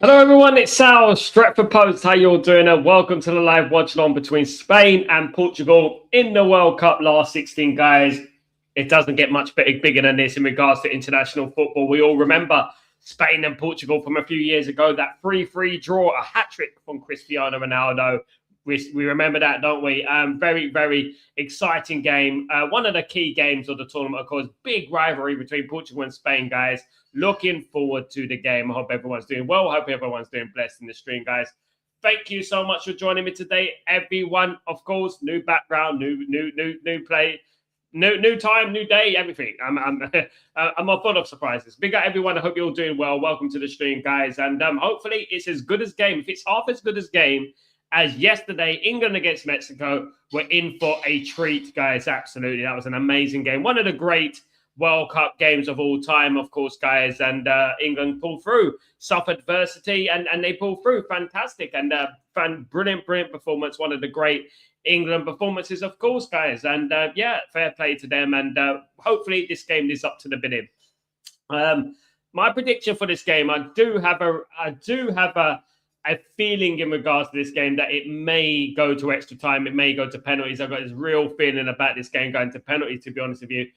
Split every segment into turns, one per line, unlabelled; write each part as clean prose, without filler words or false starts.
Hello everyone, it's Sal, Stretford Post. How you all doing? And welcome to the live watch-along between Spain and Portugal in the World Cup last 16, guys. It doesn't get much bigger than this in regards to international football. We all remember Spain and Portugal from a few years ago, that 3-3 draw, a hat-trick from Cristiano Ronaldo. We remember that, don't we? Very, very exciting game. One of the key games of the tournament, of course, big rivalry between Portugal and Spain, guys. Looking forward to the game. I hope everyone's doing well. I hope everyone's doing blessed in the stream, guys. Thank you so much for joining me today, everyone. Of course, new background, new play, new time, new day, everything. I'm full of surprises. Big up everyone. I hope you're all doing well. Welcome to the stream, guys. And hopefully it's as good as game. If it's half as good as game as yesterday, England against Mexico, we're in for a treat, guys. Absolutely. That was an amazing game. One of the great World Cup games of all time, of course, guys. And England pulled through, suffered adversity, and they pulled through. Fantastic. And brilliant performance. One of the great England performances, of course, guys. And yeah, fair play to them. And hopefully this game lives up to the bidding. My prediction for this game, I do have a feeling in regards to this game that it may go to extra time. It may go to penalties. I've got this real feeling about this game going to penalties, to be honest with you.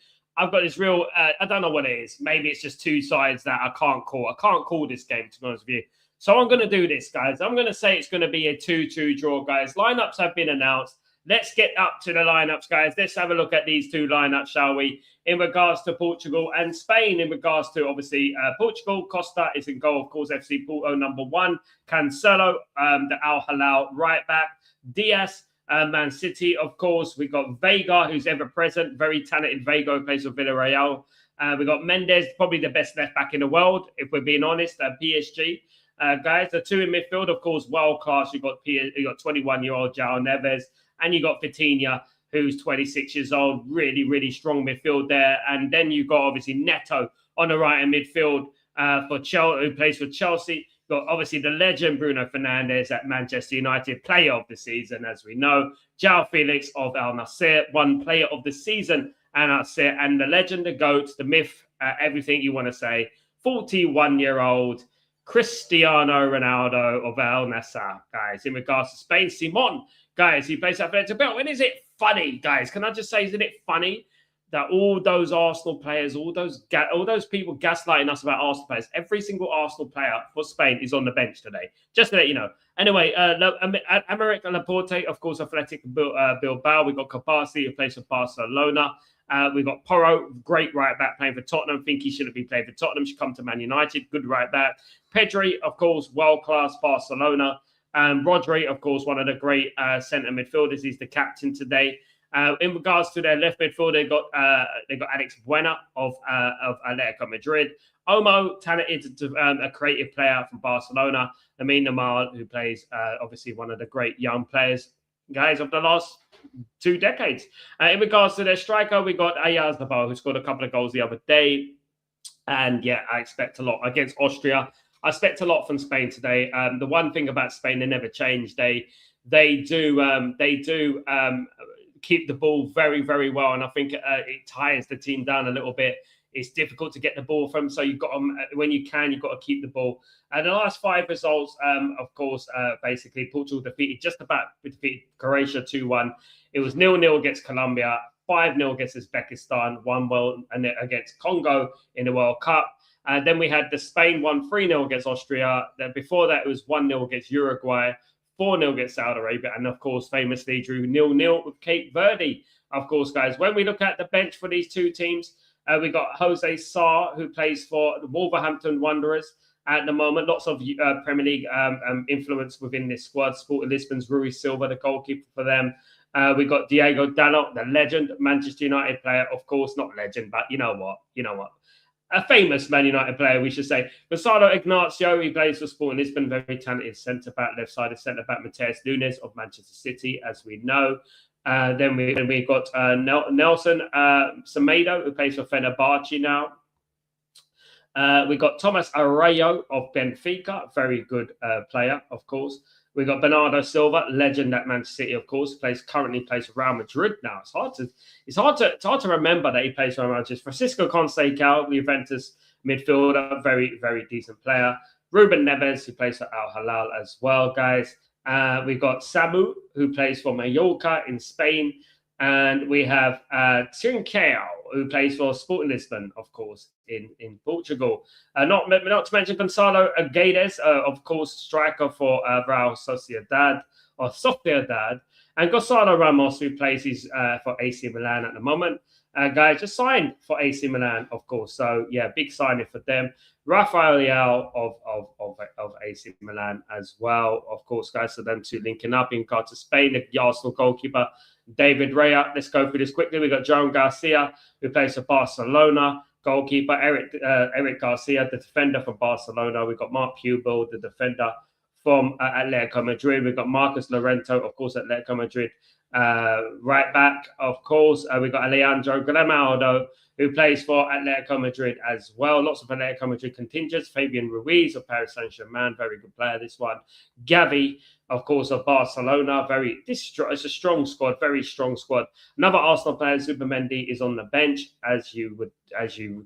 I've got this real, I don't know what it is. Maybe it's just two sides that I can't call. I can't call this game, to be honest with you. So I'm going to do this, guys. I'm going to say it's going to be a 2-2 draw, guys. Lineups have been announced. Let's get up to the lineups, guys. Let's have a look at these two lineups, shall we? In regards to Portugal and Spain, in regards to, obviously, Portugal, Costa is in goal, of course, FC Porto, number 1. Cancelo, the Al Hilal right back. Diaz, Man City, of course. We've got Vega, who's ever present. Very talented Vega, who plays for Villarreal. We've got Mendes, probably the best left back in the world, if we're being honest, PSG. Guys, the two in midfield, of course, world class. You've got 21-year-old João Neves, and you got Vitinha, who's 26 years old. Really, really strong midfield there. And then you've got, obviously, Neto on the right in midfield for Chelsea, who plays for Chelsea. Got obviously the legend Bruno Fernandes at Manchester United, player of the season, as we know. João Felix of Al Nassr, one player of the season, and Nassr, and the legend, the GOAT, the myth, everything you want to say. 41-year-old Cristiano Ronaldo of Al Nassr, guys. In regards to Spain, Simon, guys, he plays at Athletic Bilbao. And is it funny, guys? Can I just say, isn't it funny that all those Arsenal players, all those people gaslighting us about Arsenal players, every single Arsenal player for Spain is on the bench today? Just to let you know. Anyway, Aymeric Laporte, of course, Athletic Bilbao. We've got Kabasi, who plays for Barcelona. We've got Porro, great right back, playing for Tottenham. Think he shouldn't be playing for Tottenham. Should come to Man United. Good right back. Pedri, of course, world-class Barcelona. Rodri, of course, one of the great centre midfielders. He's the captain today. In regards to their left midfield, they got Alex Buena of Atletico Madrid. Olmo, talented, a creative player from Barcelona. Lamine Yamal, who plays obviously one of the great young players, guys, of the last 2 decades. In regards to their striker, we got Oyarzabal, who scored a couple of goals the other day. And yeah, I expect a lot against Austria. I expect a lot from Spain today. The one thing about Spain, they never change. They do keep the ball very, very well. And I think it tires the team down a little bit. It's difficult to get the ball from. So you've got to, when you can, you've got to keep the ball. And the last 5 results, of course, basically Portugal defeated Croatia 2-1. It was 0-0 against Colombia, 5-0 against Uzbekistan, 1-0 against Congo in the World Cup. Then we had the Spain 3-0 against Austria. Then before that, it was 1-0 against Uruguay, 4-0 against Saudi Arabia, and of course, famously drew 0-0 with Cape Verde. Of course, guys, when we look at the bench for these two teams, we got Jose Sarr, who plays for the Wolverhampton Wanderers at the moment. Lots of Premier League influence within this squad. Sporting Lisbon's Rui Silva, the goalkeeper for them. We got Diego Dalot, the legend, Manchester United player. Of course, not legend, but you know what? A famous Man United player, we should say. Gonzalo Ignacio, he plays for Sporting Lisbon, very talented centre-back, left-sided centre-back. Mateus Nunes of Manchester City, as we know. Then we got Nelson Semedo, who plays for Fenerbahce now. We got Thomas Arroyo of Benfica, very good player, of course. We got Bernardo Silva, legend at Manchester City, of course. Currently plays for Real Madrid now. It's hard to remember that he plays for Real Madrid. Francisco Conceição, Juventus midfielder, very, very decent player. Ruben Neves, who plays for Al Hilal as well, guys. We've got Samu, who plays for Mallorca in Spain. And we have Trincao, who plays for Sporting Lisbon, of course, in Portugal. Not to mention Gonzalo Guedes, of course, striker for Real Sociedad, or Sociedad. And Gonzalo Ramos, who plays for AC Milan at the moment. Guys, just signed for AC Milan, of course. So, yeah, big signing for them. Rafael Leao of AC Milan as well, of course, guys. So them two linking up in regard to Spain, the Arsenal goalkeeper David Raya. Let's go through this quickly. We've got Joan Garcia, who plays for Barcelona. Goalkeeper Eric Garcia, the defender for Barcelona. We've got Mark Pubel, the defender from Atletico Madrid. We've got Marcus Llorente, of course, Atletico Madrid. Right back, of course. We've got Alejandro Grimaldo, who plays for Atletico Madrid as well. Lots of Atletico Madrid contingents. Fabian Ruiz of Paris Saint-Germain, very good player, this one. Gavi, of course, of Barcelona. It's a strong squad, very strong squad. Another Arsenal player, Zubimendi, is on the bench, as you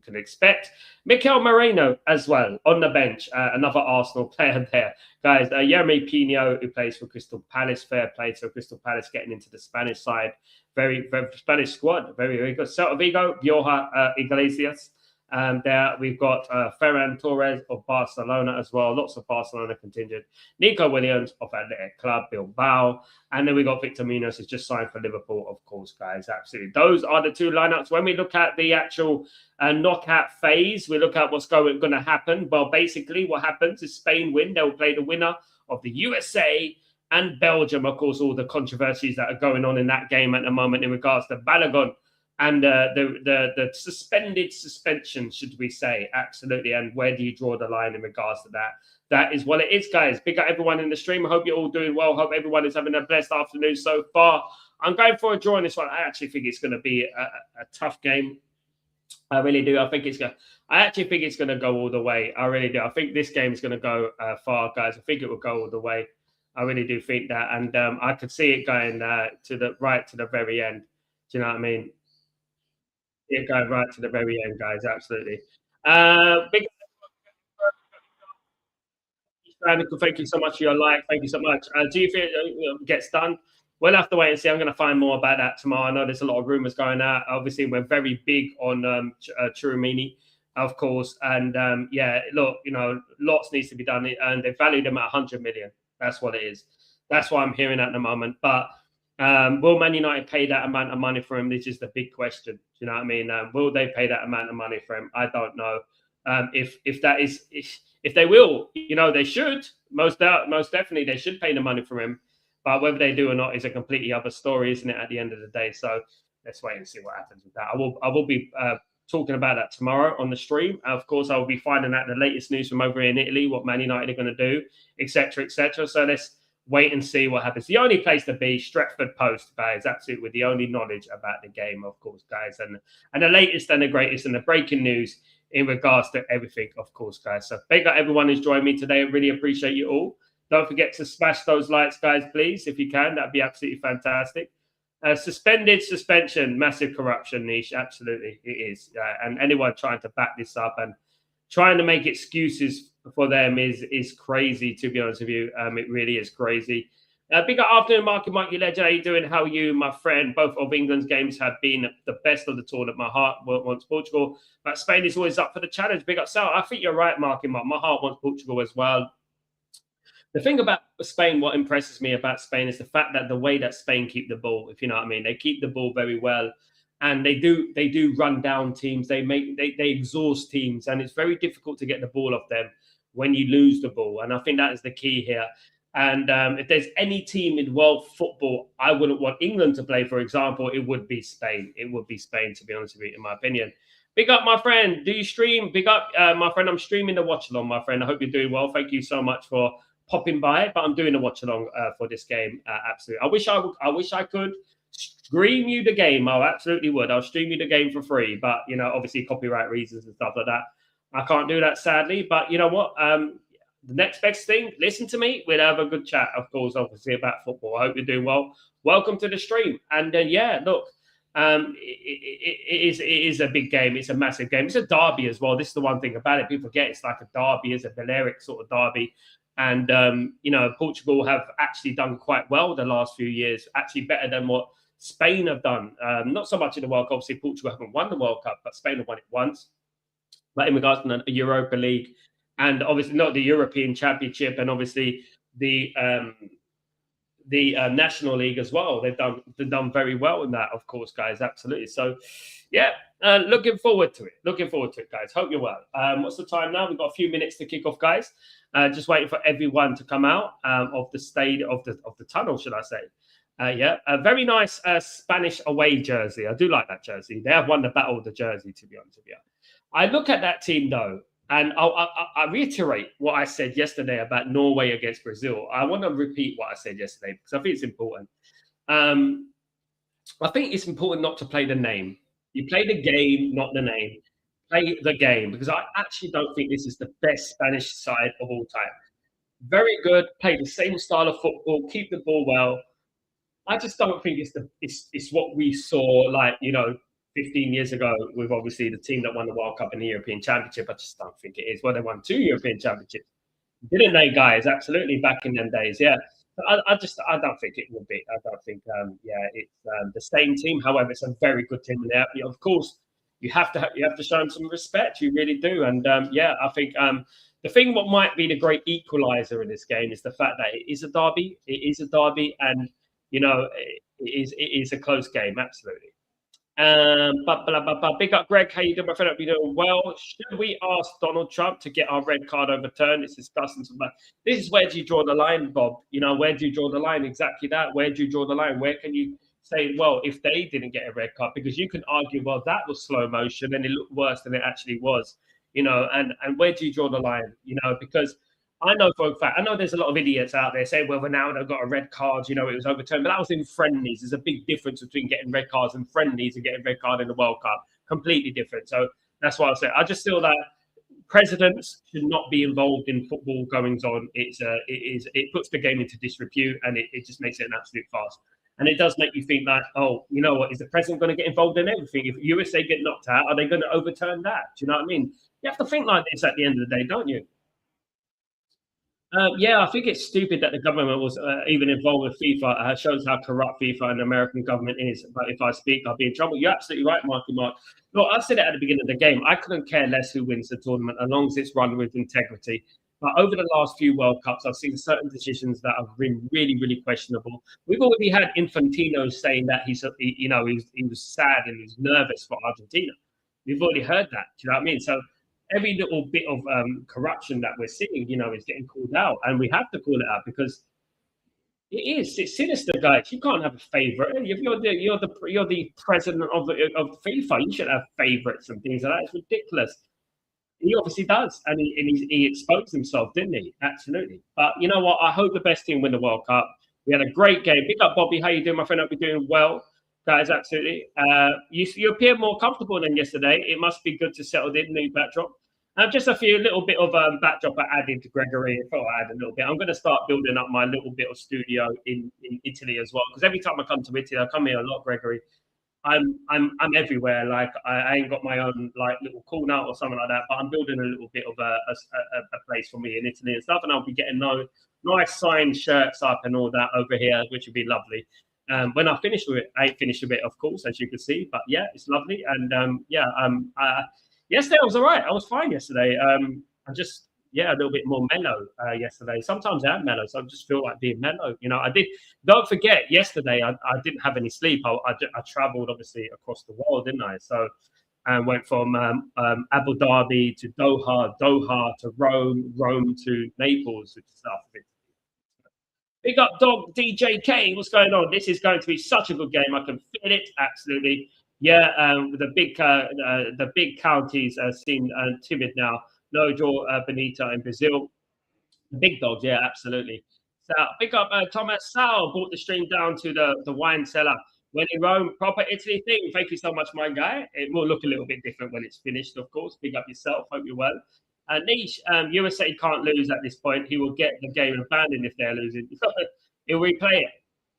can expect. Mikel Moreno as well on the bench. Another Arsenal player there, guys. Jeremy Pino, who plays for Crystal Palace. Fair play to Crystal Palace getting into the Spanish side. Very Spanish squad, very, very good. Celta Vigo, Borja Iglesias. There we've got Ferran Torres of Barcelona as well. Lots of Barcelona contingent. Nico Williams of Athletic Club Bilbao. And then we got Victor Munoz, who's just signed for Liverpool, of course, guys. Absolutely. Those are the two lineups. When we look at the actual knockout phase, we look at what's going to happen. Well, basically what happens is Spain win. They'll play the winner of the USA and Belgium. Of course, all the controversies that are going on in that game at the moment in regards to Balogun and the suspension, should we say. Absolutely. And where do you draw the line in regards to that? That is what it is, guys. Big up everyone in the stream. I hope you're all doing well. Hope everyone is having a blessed afternoon so far. I'm going for a draw in this one. I actually think it's going to be a tough game. I really do. I actually think it's going to go all the way. I really do. I think this game is going to go far, guys. I think it will go all the way. I really do think that. And I could see it going to the very end. Do you know what I mean? It going right to the very end, guys. Absolutely. Big thank you so much for your like. Thank you so much. Do you feel it gets done? We'll have to wait and see. I'm going to find more about that tomorrow. I know there's a lot of rumors going out. Obviously, we're very big on Chouamini, of course. And yeah, look, lots needs to be done. And they valued him at 100 million. That's what it is. That's what I'm hearing at the moment. But will Man United pay that amount of money for him? This is the big question. Do you know what I mean? Will they pay that amount of money for him? I don't know. If they will, they should. Most definitely, they should pay the money for him. But whether they do or not is a completely other story, isn't it? At the end of the day, so let's wait and see what happens with that. I will be talking about that tomorrow on the stream. Of course, I will be finding out the latest news from over in Italy, what Man United are going to do, etc., etc. So let's wait and see what happens. The only place to be, Stretford Post, guys. Absolutely, with the only knowledge about the game, of course, guys, and the latest and the greatest and the breaking news in regards to everything, of course, guys. So big up everyone who's joined me today. I really appreciate you all. Don't forget to smash those likes, guys, please, if you can. That'd be absolutely fantastic. Suspended suspension, massive corruption niche. Absolutely, it is. And anyone trying to back this up and trying to make excuses for them is crazy, to be honest with you. It really is crazy. Big afternoon, Marky Monkey Legend. How you doing? How are you, my friend? Both of England's games have been the best of the tournament. My heart wants Portugal, but Spain is always up for the challenge. Big up, Sal. I think you're right, Marky Monk. My heart wants Portugal as well. The thing about Spain, what impresses me about Spain is the fact that the way that Spain keep the ball, if you know what I mean, they keep the ball very well, and they do run down teams. They exhaust teams, and it's very difficult to get the ball off them when you lose the ball. And I think that is the key here. And if there's any team in world football I wouldn't want England to play, for example, it would be Spain. It would be Spain, to be honest with you, in my opinion. Big up, my friend. Do you stream? Big up, my friend. I'm streaming the watch-along, my friend. I hope you're doing well. Thank you so much for popping by, but I'm doing a watch along for this game. Absolutely. I wish I could stream you the game. I absolutely would. I'll stream you the game for free, but obviously copyright reasons and stuff like that. I can't do that, sadly. But you know what? The next best thing, listen to me. We'll have a good chat, of course, obviously about football. I hope you're doing well. Welcome to the stream. And yeah, look, It is a big game. It's a massive game. It's a derby as well. This is the one thing about it. People forget it's like a derby. It's a Balearic sort of derby. And, Portugal have actually done quite well the last few years, actually better than what Spain have done. Not so much in the World Cup. Obviously, Portugal haven't won the World Cup, but Spain have won it once. But in regards to the Europa League and obviously not the European Championship and obviously the National League as well. They've done very well in that, of course, guys. Absolutely. So, yeah, looking forward to it. Looking forward to it, guys. Hope you're well. What's the time now? We've got a few minutes to kick off, guys. Just waiting for everyone to come out of the stadium, of the tunnel, should I say? Yeah, a very nice Spanish away jersey. I do like that jersey. They have won the battle of the jersey, to be honest with you. I look at that team though, and I reiterate what I said yesterday about Norway against Brazil. I want to repeat what I said yesterday because I think it's important. I think it's important not to play the name. You play the game, not the name. Play the game, because I actually don't think this is the best Spanish side of all time. Very good, play the same style of football, keep the ball well. I just don't think it's what we saw 15 years ago with obviously the team that won the World Cup and the European Championship. I just don't think it is. Well, they won 2 European Championships, didn't they, guys? Absolutely, back in them days, yeah. I don't think it will be. I don't think, it's the same team. However, it's a very good team, and of course, you have to show them some respect. You really do, and I think the thing what might be the great equaliser in this game is the fact that it is a derby. It is a derby, and it is a close game. Absolutely. Big up, Greg. How you doing, my friend? Hope you're doing well. Should we ask Donald Trump to get our red card overturned? It's discussing some. This is where do you draw the line, Bob? Where do you draw the line? Exactly that. Where do you draw the line? Where can you say, well, if they didn't get a red card, because you can argue, well, that was slow motion and it looked worse than it actually was, and where do you draw the line? Because I know for a fact, I know there's a lot of idiots out there saying, well, Ronaldo got a red card, it was overturned, but that was in friendlies. There's a big difference between getting red cards in friendlies and getting red card in the World Cup. Completely different. So that's why I say I just feel that presidents should not be involved in football goings on. It puts the game into disrepute, and it just makes it an absolute farce. And it does make you think that, oh, you know what, is the president going to get involved in everything? If USA get knocked out, are they going to overturn that? Do you know what I mean? You have to think like this at the end of the day, don't you? I think it's stupid that the government was even involved with FIFA. Shows how corrupt FIFA and the American government is. But if I speak, I'll be in trouble. You're absolutely right, Marky Mark. Look, I said it at the beginning of the game. I couldn't care less who wins the tournament as long as it's run with integrity. But over the last few World Cups, I've seen certain decisions that have been really, really questionable. We've already had Infantino saying that he was sad and he was nervous for Argentina. We've already heard that. Do you know what I mean? So every little bit of corruption that we're seeing, is getting called out, and we have to call it out because it's sinister, guys. You can't have a favorite. If you're the president of FIFA, you should have favorites and things like that. It's ridiculous. He obviously does, and he exposed himself, didn't he? Absolutely. But you know what? I hope the best team win the World Cup. We had a great game. Big up, Bobby. How you doing, my friend? Hope you're doing well. Guys, absolutely. You appear more comfortable than yesterday. It must be good to settle in, new backdrop. Just a little bit of backdrop I added to Gregory. I thought I add a little bit. I'm going to start building up my little bit of studio in Italy as well, because every time I come to Italy, I come here a lot, Gregory. I'm everywhere. Like I ain't got my own little corner or something like that, but I'm building a little bit of a place for me in Italy and stuff, and I'll be getting nice signed shirts up and all that over here, which would be lovely. When I finish with it, I ain't finished with it, of course, as you can see, but yeah, it's lovely. And yesterday I was all right. I was fine yesterday. I just a little bit more mellow yesterday. Sometimes I am mellow, so I just feel like being mellow. I did. Don't forget, yesterday I didn't have any sleep. I travelled obviously across the world, didn't I? So I went from Abu Dhabi to Doha to Rome to Naples, which stuff. Big up, dog DJK. What's going on? This is going to be such a good game. I can feel it. Absolutely. Yeah, the big counties seem timid now. Nojo, Benito in Brazil. The big dogs, yeah, absolutely. So big up Thomas Sal, brought the stream down to the wine cellar. When in Rome, proper Italy thing. Thank you so much, my guy. It will look a little bit different when it's finished, of course. Big up yourself. Hope you're well. Niche, USA can't lose at this point. He will get the game abandoned if they're losing. He'll replay it.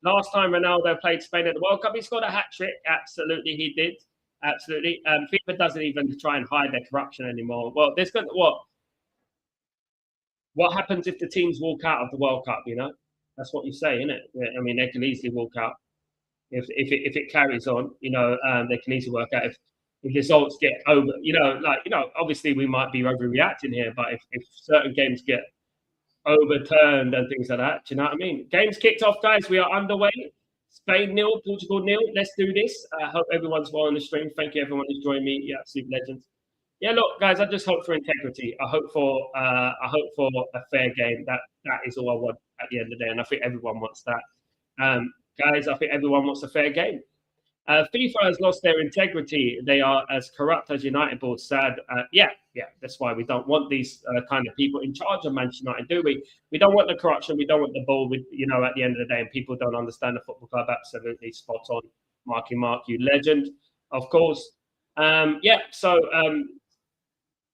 Last time Ronaldo played Spain at the World Cup, he scored a hat trick. Absolutely, he did. Absolutely. FIFA doesn't even try and hide their corruption anymore. Well, there's going to, what happens if the teams walk out of the World Cup? You know, that's what you say, isn't it? Yeah, I mean, they can easily walk out if it carries on. You know, they can easily work out if results get over. You know, like obviously we might be overreacting here, but if certain games get overturned and things like that. Do you know what I mean? Games kicked off, guys. We are underway. Spain nil, Portugal nil. Let's do this. I hope everyone's well on the stream. Thank you, everyone who's joined me. You absolute legends. Yeah, look, guys. I just hope for integrity. I hope for a fair game. That is all I want at the end of the day, and I think everyone wants that. Guys, I think everyone wants a fair game. FIFA has lost their integrity. They are as corrupt as United board. Sad. Yeah. That's why we don't want these kind of people in charge of Manchester United, do we? We don't want the corruption. We don't want the ball. At the end of the day, and people don't understand the football club. Absolutely spot on. Marky Mark, you legend, of course. So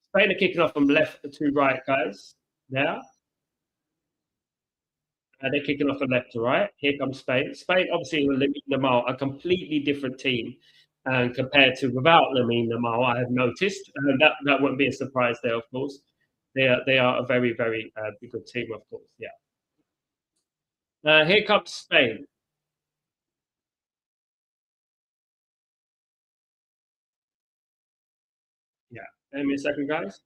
Spain are kicking off from left to right, guys. There. They're kicking off from left to right. Here comes Spain. Spain, obviously, with Lamine Yamal, a completely different team compared to without Lamine Yamal, I have noticed. And that wouldn't be a surprise there, of course. They are a very, very good team, of course. Yeah. Here comes Spain. Yeah. Give me a second, guys.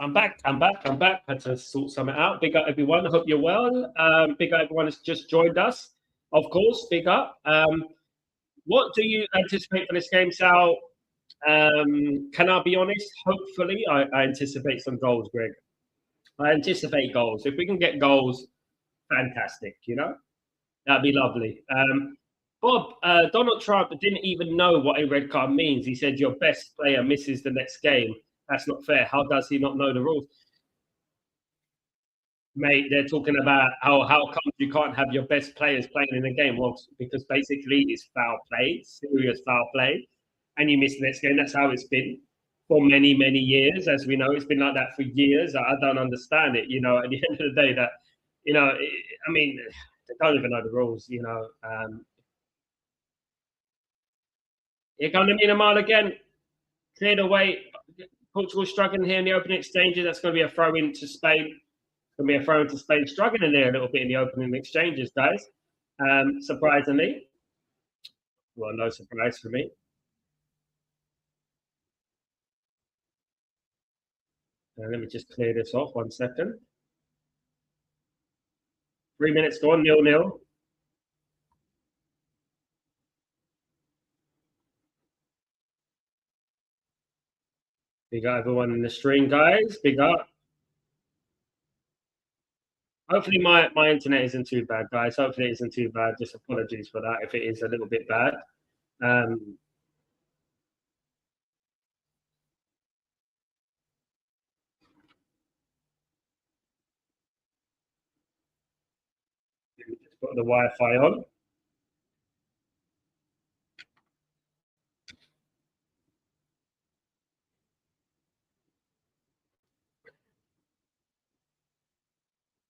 I'm back. Had to sort something out. Big up, everyone. I hope you're well. Big up, everyone has just joined us. Of course, big up. What do you anticipate for this game, Sal? Can I be honest? Hopefully, I anticipate some goals, Greg. I anticipate goals. If we can get goals, fantastic. That'd be lovely. Bob, Donald Trump didn't even know what a red card means. He said your best player misses the next game. That's not fair. How does he not know the rules? Mate, they're talking about how come you can't have your best players playing in a game? Well, because basically it's foul play, serious foul play, and you miss the next game. That's how it's been for many, many years. As we know, it's been like that for years. I don't understand it. At the end of the day, I mean, they don't even know the rules. Here comes the mile again, cleared away. Portugal struggling here in the opening exchanges. That's going to be a throw in to Spain. Going to be a throw into Spain, struggling there a little bit in the opening exchanges, guys. Surprisingly, well, no surprise for me. Let me just clear this off 1 second. 3 minutes gone, 0-0. Big up everyone in the stream, guys. Big up. Hopefully my internet isn't too bad, guys. Hopefully it isn't too bad. Just apologies for that if it is a little bit bad. Just put the Wi-Fi on.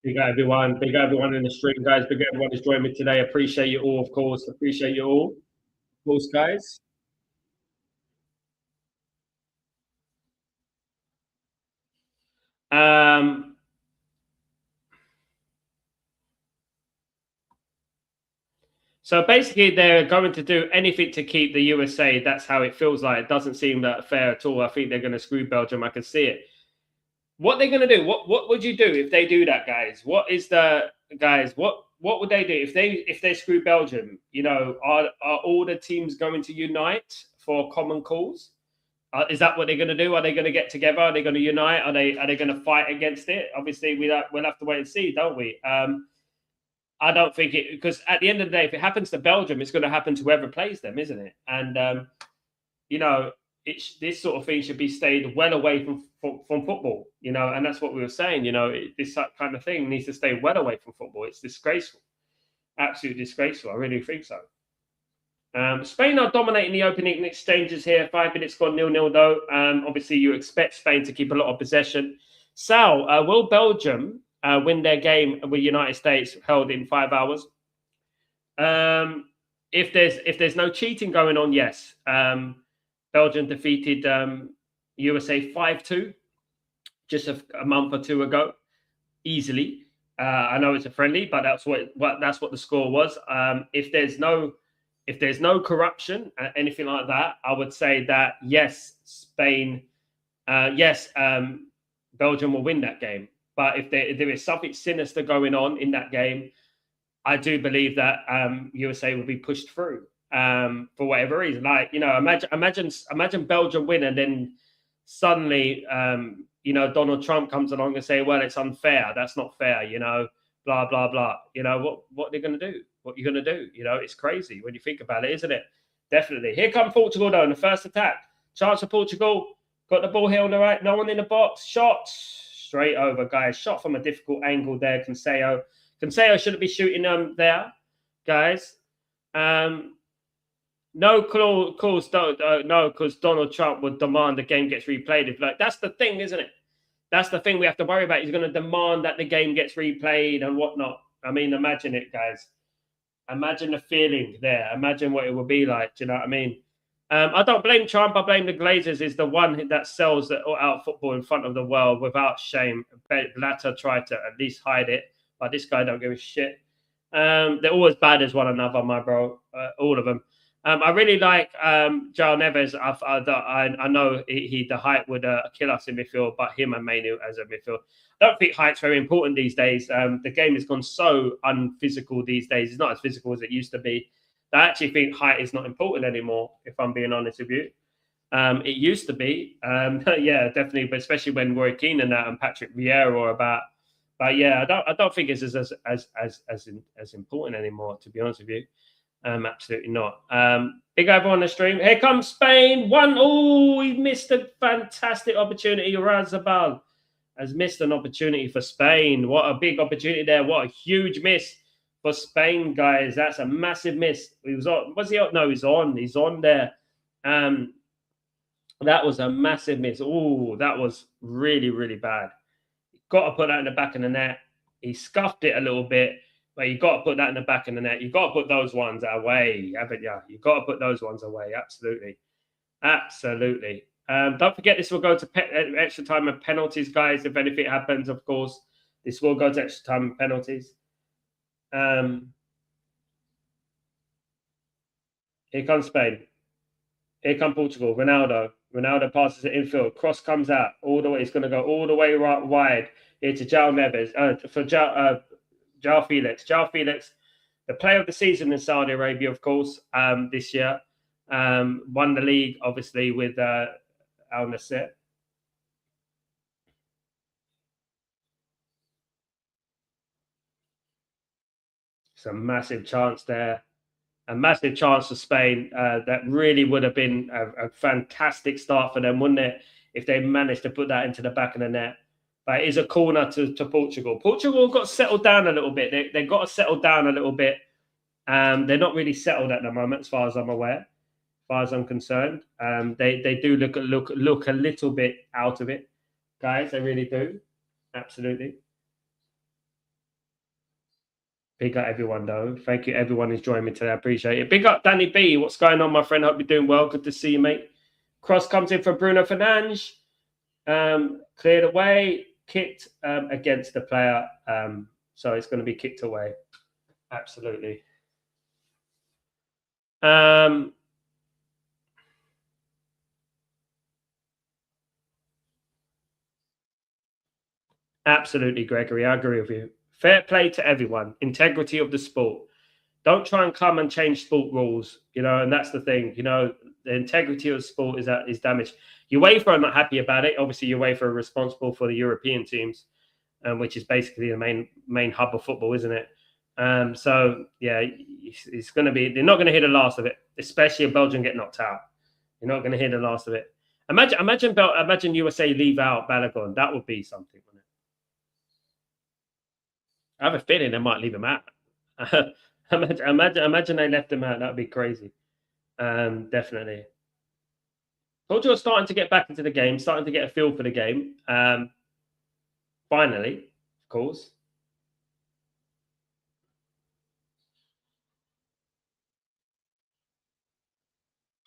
Big up everyone. Big up everyone in the stream, guys. Big up everyone who's joined me today. Appreciate you all, of course. Appreciate you all, of course, guys. So basically, they're going to do anything to keep the USA. That's how it feels like. It doesn't seem that fair at all. I think they're going to screw Belgium. I can see it. What they're going to do? What would you do if they do that, guys? What is the guys? What would they do if they screw Belgium? Are all the teams going to unite for a common cause? Is that what they're going to do? Are they going to get together? Are they going to unite? Are they going to fight against it? Obviously, we'll have to wait and see, don't we? I don't think it, because at the end of the day, if it happens to Belgium, it's going to happen to whoever plays them, isn't it? And you know, this sort of thing should be stayed well away from football, you know, and that's what we were saying. You know, this kind of thing needs to stay well away from football. It's disgraceful, absolutely disgraceful. I really think so. Spain are dominating the opening exchanges here. 5 minutes gone 0-0 though. Obviously, you expect Spain to keep a lot of possession. Sal, will Belgium win their game with United States held in 5 hours? If there's no cheating going on, yes. Belgium defeated USA 5-2 just a month or two ago, easily. I know it's a friendly, but that's what the score was. If there's no corruption, anything like that, I would say that yes, Spain, Belgium will win that game. But if there is something sinister going on in that game, I do believe that USA will be pushed through for whatever reason. Like, you know, imagine Belgium win and then suddenly, you know, Donald Trump comes along and say, well, it's unfair. That's not fair, you know, blah, blah, blah. You know, what they're going to do? What you're going to do? You know, it's crazy when you think about it, isn't it? Definitely. Here come Portugal, though, in the first attack. Chance for Portugal. Got the ball here on the right. No one in the box. Shot. Straight over, guys. Shot from a difficult angle there. Cancelo shouldn't be shooting there, guys. No calls, no, because Donald Trump would demand the game gets replayed. If like that's the thing, isn't it? That's the thing we have to worry about. He's going to demand that the game gets replayed and whatnot. I mean, imagine it, guys. Imagine the feeling there. Imagine what it would be like. Do you know what I mean? I don't blame Trump. I blame the Glazers. Is the one that sells out football in front of the world without shame. Blatter tried to at least hide it, but this guy don't give a shit. They're always bad as one another, my bro. All of them. I really like João Neves. I know the height would kill us in midfield, but him and Mainu as a midfield. I don't think height's very important these days. The game has gone so unphysical these days. It's not as physical as it used to be. I actually think height is not important anymore, if I'm being honest with you. It used to be. Yeah, definitely, but especially when Roy Keane and Patrick Vieira were about. But yeah, I don't think it's as important anymore, to be honest with you. Absolutely not. Big over on the stream. Here comes Spain. He missed a fantastic opportunity. Razabal has missed an opportunity for Spain. What a big opportunity there. What a huge miss for Spain, guys. That's a massive miss. He was on. Was he on? No, he's on. He's on there. That was a massive miss. Oh, that was really, really bad. Got to put that in the back of the net. He scuffed it a little bit. But you've got to put that in the back of the net. You've got to put those ones away, haven't you? You've got to put those ones away. Absolutely. Absolutely. Don't forget, this will go to extra time and penalties, guys. If anything happens, of course, this will go to extra time and penalties. Here comes Spain. Here comes Portugal. Ronaldo passes it infield. Cross comes out all the way. It's going to go all the way right wide here to João Neves. For João Felix. João Felix, the player of the season in Saudi Arabia, of course, this year. Won the league, obviously, with Al Nassr. It's a massive chance there. A massive chance for Spain. That really would have been a fantastic start for them, wouldn't it? If they managed to put that into the back of the net. But it is a corner to Portugal. Portugal got settled down a little bit. They've got to settle down a little bit. They're not really settled at the moment, as far as I'm aware, as far as I'm concerned. They do look a little bit out of it, guys. They really do. Absolutely. Big up everyone, though. Thank you, everyone who's joining me today. I appreciate it. Big up Danny B. What's going on, my friend? Hope you're doing well. Good to see you, mate. Cross comes in for Bruno Fernandes. Cleared away. Kicked against the player. So it's going to be kicked away. Absolutely. Absolutely, Gregory. I agree with you. Fair play to everyone. Integrity of the sport. Don't try and come and change sport rules, and that's the thing. The integrity of sport is damaged. UEFA are not happy about it. Obviously, UEFA are responsible for the European teams, which is basically the main hub of football, isn't it? So yeah, it's going to be. They're not going to hear the last of it, especially if Belgium get knocked out. You're not going to hear the last of it. Imagine USA leave out Balogun. That would be something, wouldn't it? I have a feeling they might leave him out. imagine they left him out. That would be crazy. Definitely. Portugal starting to get back into the game, starting to get a feel for the game. Finally, of course.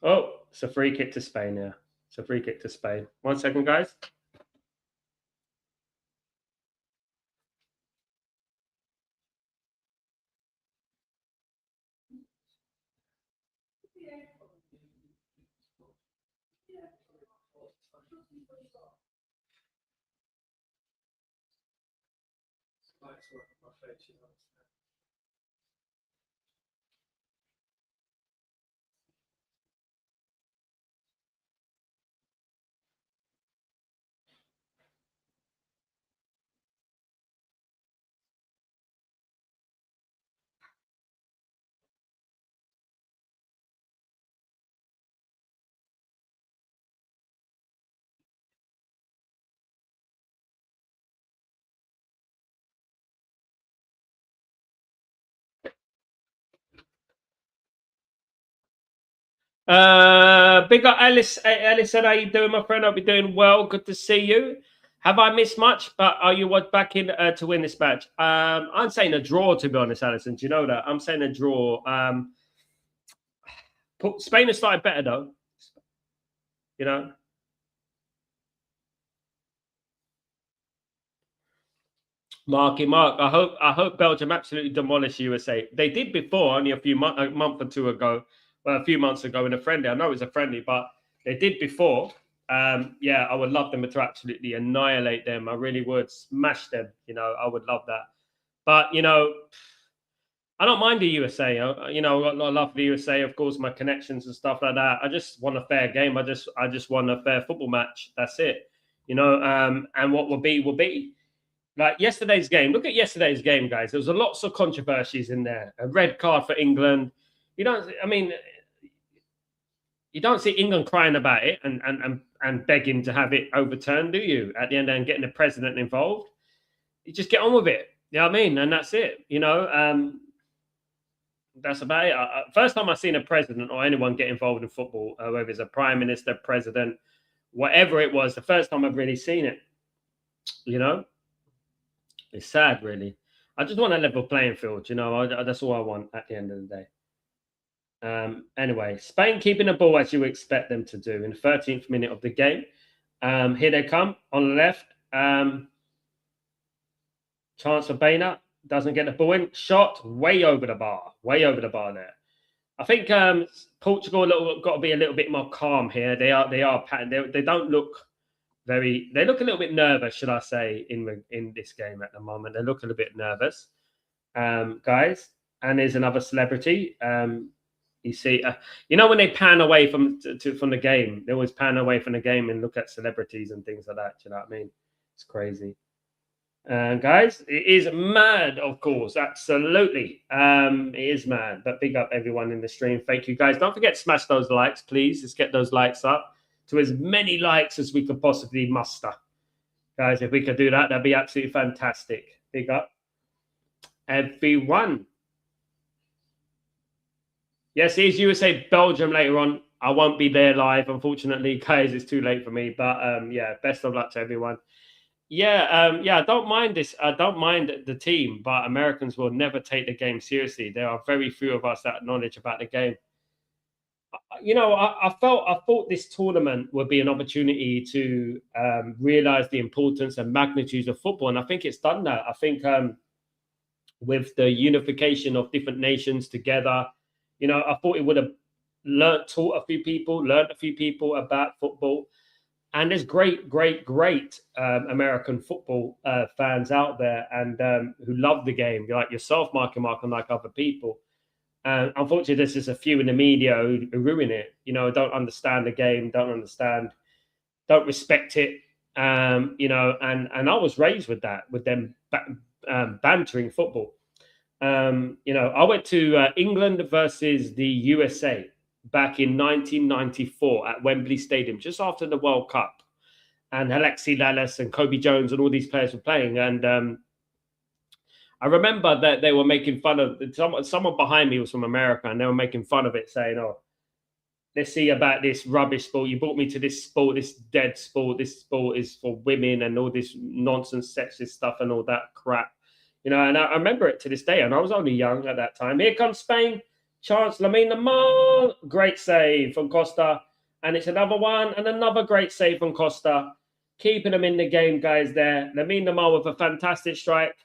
Oh, it's a free kick to Spain. Yeah, it's a free kick to Spain. 1 second, guys. Big up Alice. Alice said, "How you doing, my friend? I'll be doing well. Good to see you. Have I missed much? But are you back in to win this match? I'm saying a draw, to be honest, Alison. Do you know that? I'm saying a draw. Spain has started better though. You know, Marky Mark. I hope Belgium absolutely demolish USA. They did before, only a month or two ago. Well, a few months ago in a friendly. I know it was a friendly, but they did before. Yeah, I would love them to absolutely annihilate them. I really would smash them. I would love that. But I don't mind the USA. I love the USA. Of course, my connections and stuff like that. I just want a fair game. I just want a fair football match. That's it. And what will be will be. Like yesterday's game. Look at yesterday's game, guys. There was lots of controversies in there. A red card for England. You don't. I mean, you don't see England crying about it and begging to have it overturned, do you? At the end, and getting the president involved. You just get on with it. You know what I mean? And that's it. That's about it. First time I've seen a president or anyone get involved in football, whether it's a prime minister, president, whatever it was, the first time I've really seen it. It's sad, really. I just want a level playing field. That's all I want at the end of the day. Anyway, Spain keeping the ball as you expect them to do in the 13th minute of the game. Here they come on the left. Chance for Bainer. Doesn't get the ball in. Shot way over the bar. Way over the bar there. I think Portugal got to be a little bit more calm here. They don't look very. They look a little bit nervous, should I say, in this game at the moment. They look a little bit nervous, guys. And there's another celebrity. You see, when they pan away from the game, they always pan away from the game and look at celebrities and things like that. Do you know what I mean? It's crazy. Guys, it is mad, of course. Absolutely. It is mad. But big up everyone in the stream. Thank you, guys. Don't forget to smash those likes, please. Let's get those likes up to as many likes as we could possibly muster. Guys, if we could do that, that'd be absolutely fantastic. Big up everyone. Yes, it is USA Belgium later on. I won't be there live, unfortunately, guys. It's too late for me. But yeah, best of luck to everyone. Yeah, I don't mind this. I don't mind the team, but Americans will never take the game seriously. There are very few of us that knowledge about the game. I thought this tournament would be an opportunity to realize the importance and magnitude of football, and I think it's done that. I think with the unification of different nations together, I thought it would have taught a few people about football. And there's great American football fans out there and who love the game, like yourself, Mark, and like other people. Unfortunately, there's just a few in the media who ruin it. Don't understand the game, don't respect it. And I was raised with that, with them bantering football. I went to England versus the USA back in 1994 at Wembley Stadium, just after the World Cup. And Alexi Lalas and Kobe Jones and all these players were playing. And I remember that they were making fun of someone behind me was from America, and they were making fun of it, saying, "Oh, let's see about this rubbish sport. You brought me to this sport, this dead sport. This sport is for women and all this nonsense, sexist stuff and all that crap." And I remember it to this day. And I was only young at that time. Here comes Spain. Chance Lamine Yamal. Great save from Costa. And it's another one and another great save from Costa. Keeping them in the game, guys, there. Lamine Yamal with a fantastic strike.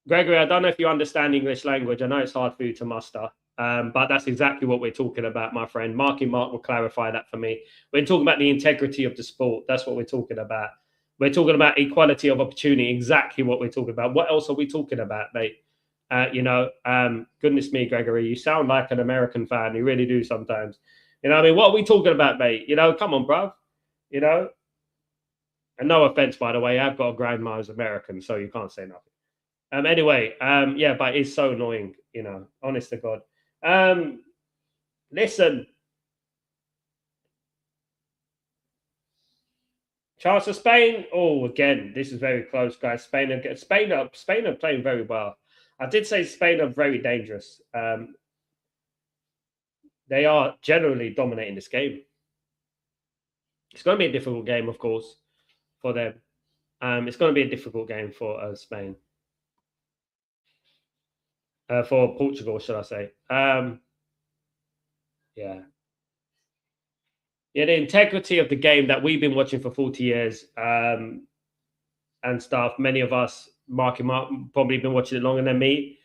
Gregory, I don't know if you understand English language. I know it's hard for you to muster, but that's exactly what we're talking about, my friend. Marky Mark will clarify that for me. We're talking about the integrity of the sport. That's what we're talking about. We're talking about equality of opportunity, exactly what we're talking about. What else are we talking about, mate? Goodness me, Gregory, you sound like an American fan. You really do sometimes. What are we talking about, mate? Come on, bruv. And no offense, by the way, I've got a grandma who's American, so you can't say nothing. Anyway, yeah, but it's so annoying, honest to God. Listen, chance of Spain. Oh, again, this is very close, guys. Spain are playing very well. I did say Spain are very dangerous. They are generally dominating this game. It's going to be a difficult game, of course, for them. It's going to be a difficult game for Spain. For Portugal, should I say? Yeah. Yeah, the integrity of the game that we've been watching for 40 years and stuff. Many of us, Mark, probably been watching it longer than me.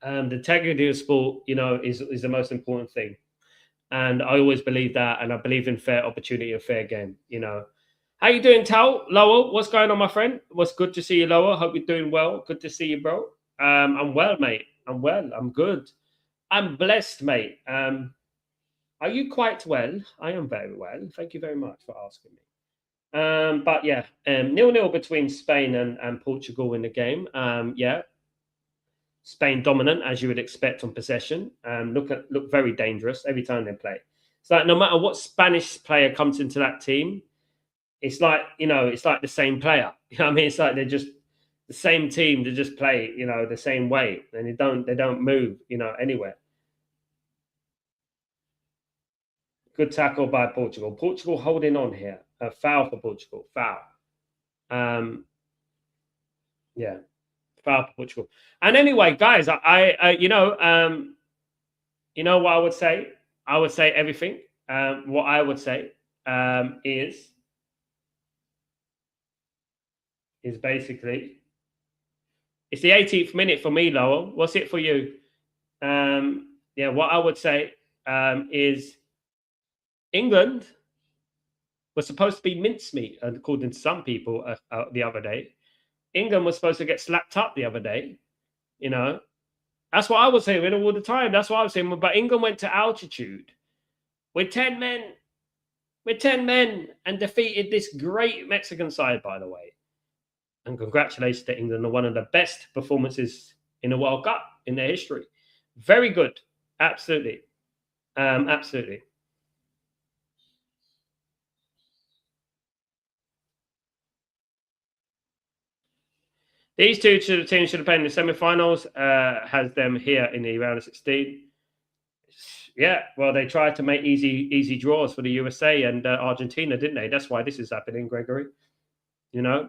The integrity of sport, is the most important thing. And I always believe that, and I believe in fair opportunity and fair game. How you doing, Tal? Lowell, what's going on, my friend? What's good to see you, Lowell. Hope you're doing well. Good to see you, bro. I'm well, mate. I'm well. I'm good. I'm blessed, mate. Are you quite well? I am very well. Thank you very much for asking me. But yeah, 0-0 between Spain and Portugal in the game. Yeah, Spain dominant as you would expect on possession. Look very dangerous every time they play. It's like no matter what Spanish player comes into that team, it's like it's like the same player. It's like they're just the same team to just play the same way, and they don't move anywhere. Good tackle by Portugal. Portugal holding on here. A foul for Portugal. Foul. Um, yeah, foul for Portugal. And anyway, guys, you know what I would say? I would say everything. What I would say is basically it's the 18th minute for me, Lowell. What's it for you? Yeah, what I would say is England was supposed to be mincemeat, according to some people the other day. England was supposed to get slapped up the other day. That's what I was saying all the time. That's what I was saying. But England went to altitude with 10 men, and defeated this great Mexican side, by the way. And congratulations to England on one of the best performances in a World Cup in their history. Very good. Absolutely. Absolutely. These two teams should have played in the semi-finals. Has them here in the round of 16. Yeah, well, they tried to make easy draws for the USA and Argentina, didn't they? That's why this is happening, Gregory. Yeah,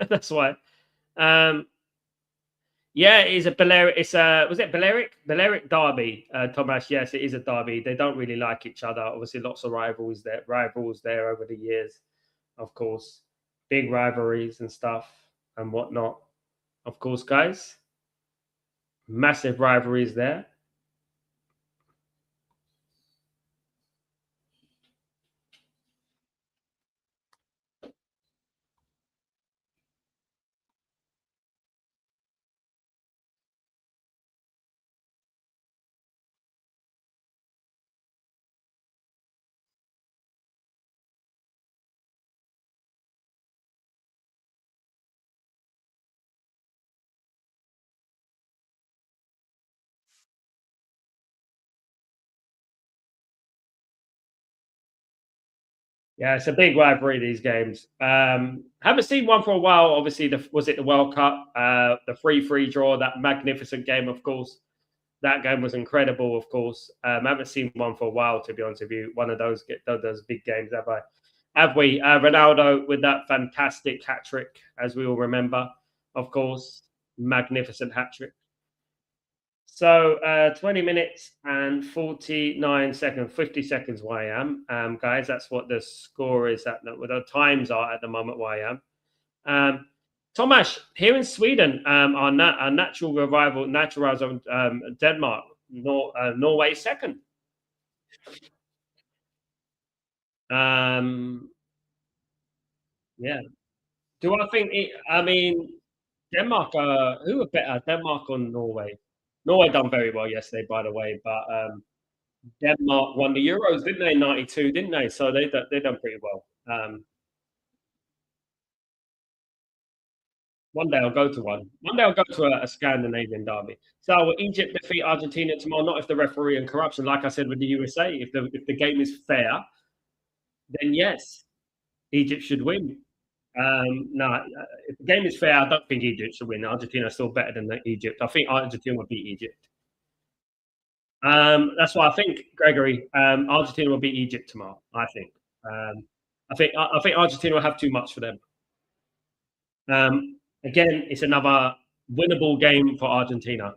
that's why. Yeah, it is a Balearic. It's was it Balearic derby, Thomas? Yes, it is a derby. They don't really like each other. Obviously, lots of rivals there over the years, of course, big rivalries and stuff and whatnot. Of course, guys, massive rivalries there. Yeah, it's a big rivalry, these games. Haven't seen one for a while. Obviously, was it the World Cup? The 3-3 draw, that magnificent game, of course. That game was incredible, of course. Haven't seen one for a while, to be honest with you. One of those big games, have I? Have we? Ronaldo with that fantastic hat trick, as we all remember, of course. Magnificent hat trick. So 20 minutes and 49 seconds, 50 seconds where I am. Guys, that's what the score is at, what the times are at the moment where I am. Tomasz, here in Sweden, our natural rival, Denmark, Norway second. Um, yeah. Do I think I mean, Denmark, who are better, Denmark or Norway? Norway done very well yesterday, by the way, but Denmark won the Euros, didn't they? 92, didn't they? So they done pretty well. One day I'll go to one. One day I'll go to a Scandinavian derby. So will Egypt defeat Argentina tomorrow? Not if the referee and corruption, like I said with the USA. If the game is fair, then yes, Egypt should win. No, if the game is fair, I don't think Egypt should win. Argentina is still better than Egypt. I think Argentina will beat Egypt. That's why I think, Gregory, Argentina will beat Egypt tomorrow. I think. I think Argentina will have too much for them. Again, it's another winnable game for Argentina.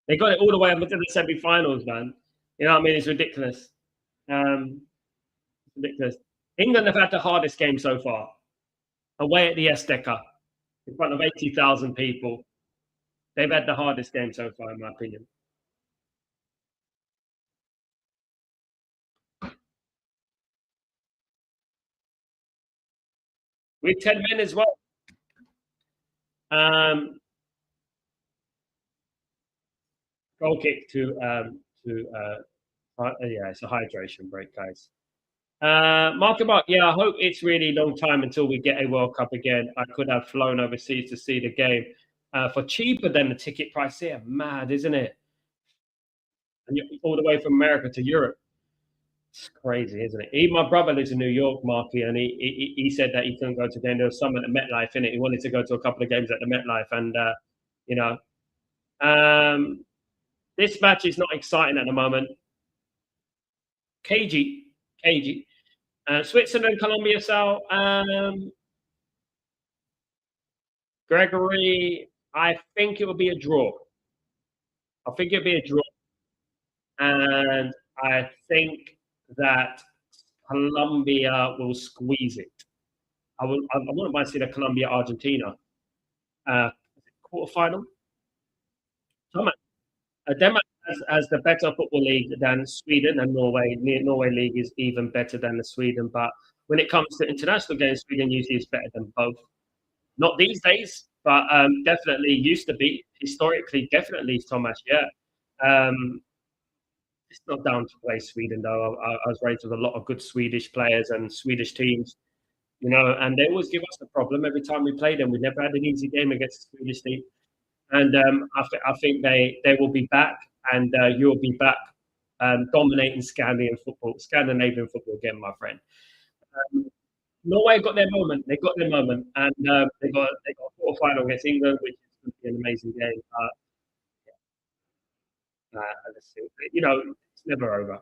They got it all the way up into the semi-finals, man. You know what I mean? It's ridiculous. Ridiculous. England have had the hardest game so far. Away at the Azteca, in front of 80,000 people. They've had the hardest game so far, in my opinion. With 10 men as well. Um, Goal kick yeah, it's a hydration break, guys. Mark, yeah, I hope it's really long time until we get a World Cup again. I could have flown overseas to see the game for cheaper than the ticket price here. Mad, isn't it? And all the way from America to Europe. It's crazy, isn't it? Even my brother lives in New York, Marky, and he said that he couldn't go to the game. There was some at the MetLife in it. He wanted to go to a couple of games at the MetLife, and you know, um, this match is not exciting at the moment. KG. Switzerland, Colombia, Sal. Gregory, I think it will be a draw. I think it'll be a draw. And I think that Colombia will squeeze it. I wouldn't mind seeing a Colombia Argentina quarterfinal. Denmark has the better football league than Sweden and Norway. Norway league is even better than the Sweden. But when it comes to international games, Sweden usually is better than both. Not these days, but definitely used to be. Historically, definitely, Thomas. Yeah. It's not down to play Sweden, though. I was raised with a lot of good Swedish players and Swedish teams, and they always give us a problem every time we play them. We never had an easy game against the Swedish team. And I think they will be back, and you'll be back dominating Scandinavian football again, my friend. Um, Norway got their moment. They got their moment, and they got a quarter final against England, which is going to be an amazing game. It's never over.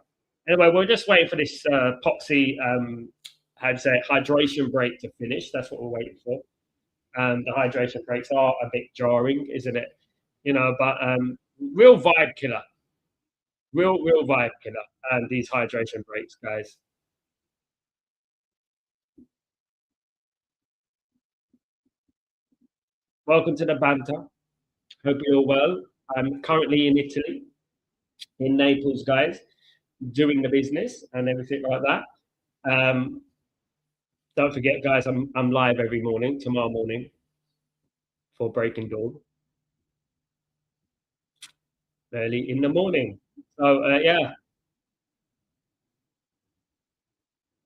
Anyway, we're just waiting for this poxy, how to say it, hydration break to finish. That's what we're waiting for. The hydration breaks are a bit jarring, isn't it? But real vibe killer, real vibe killer. These hydration breaks, guys. Welcome to the banter. Hope you're well. I'm currently in Italy, in Naples, guys, doing the business and everything like that. Um, don't forget, guys, I'm live every morning, tomorrow morning for Breaking Dawn, early in the morning. So yeah,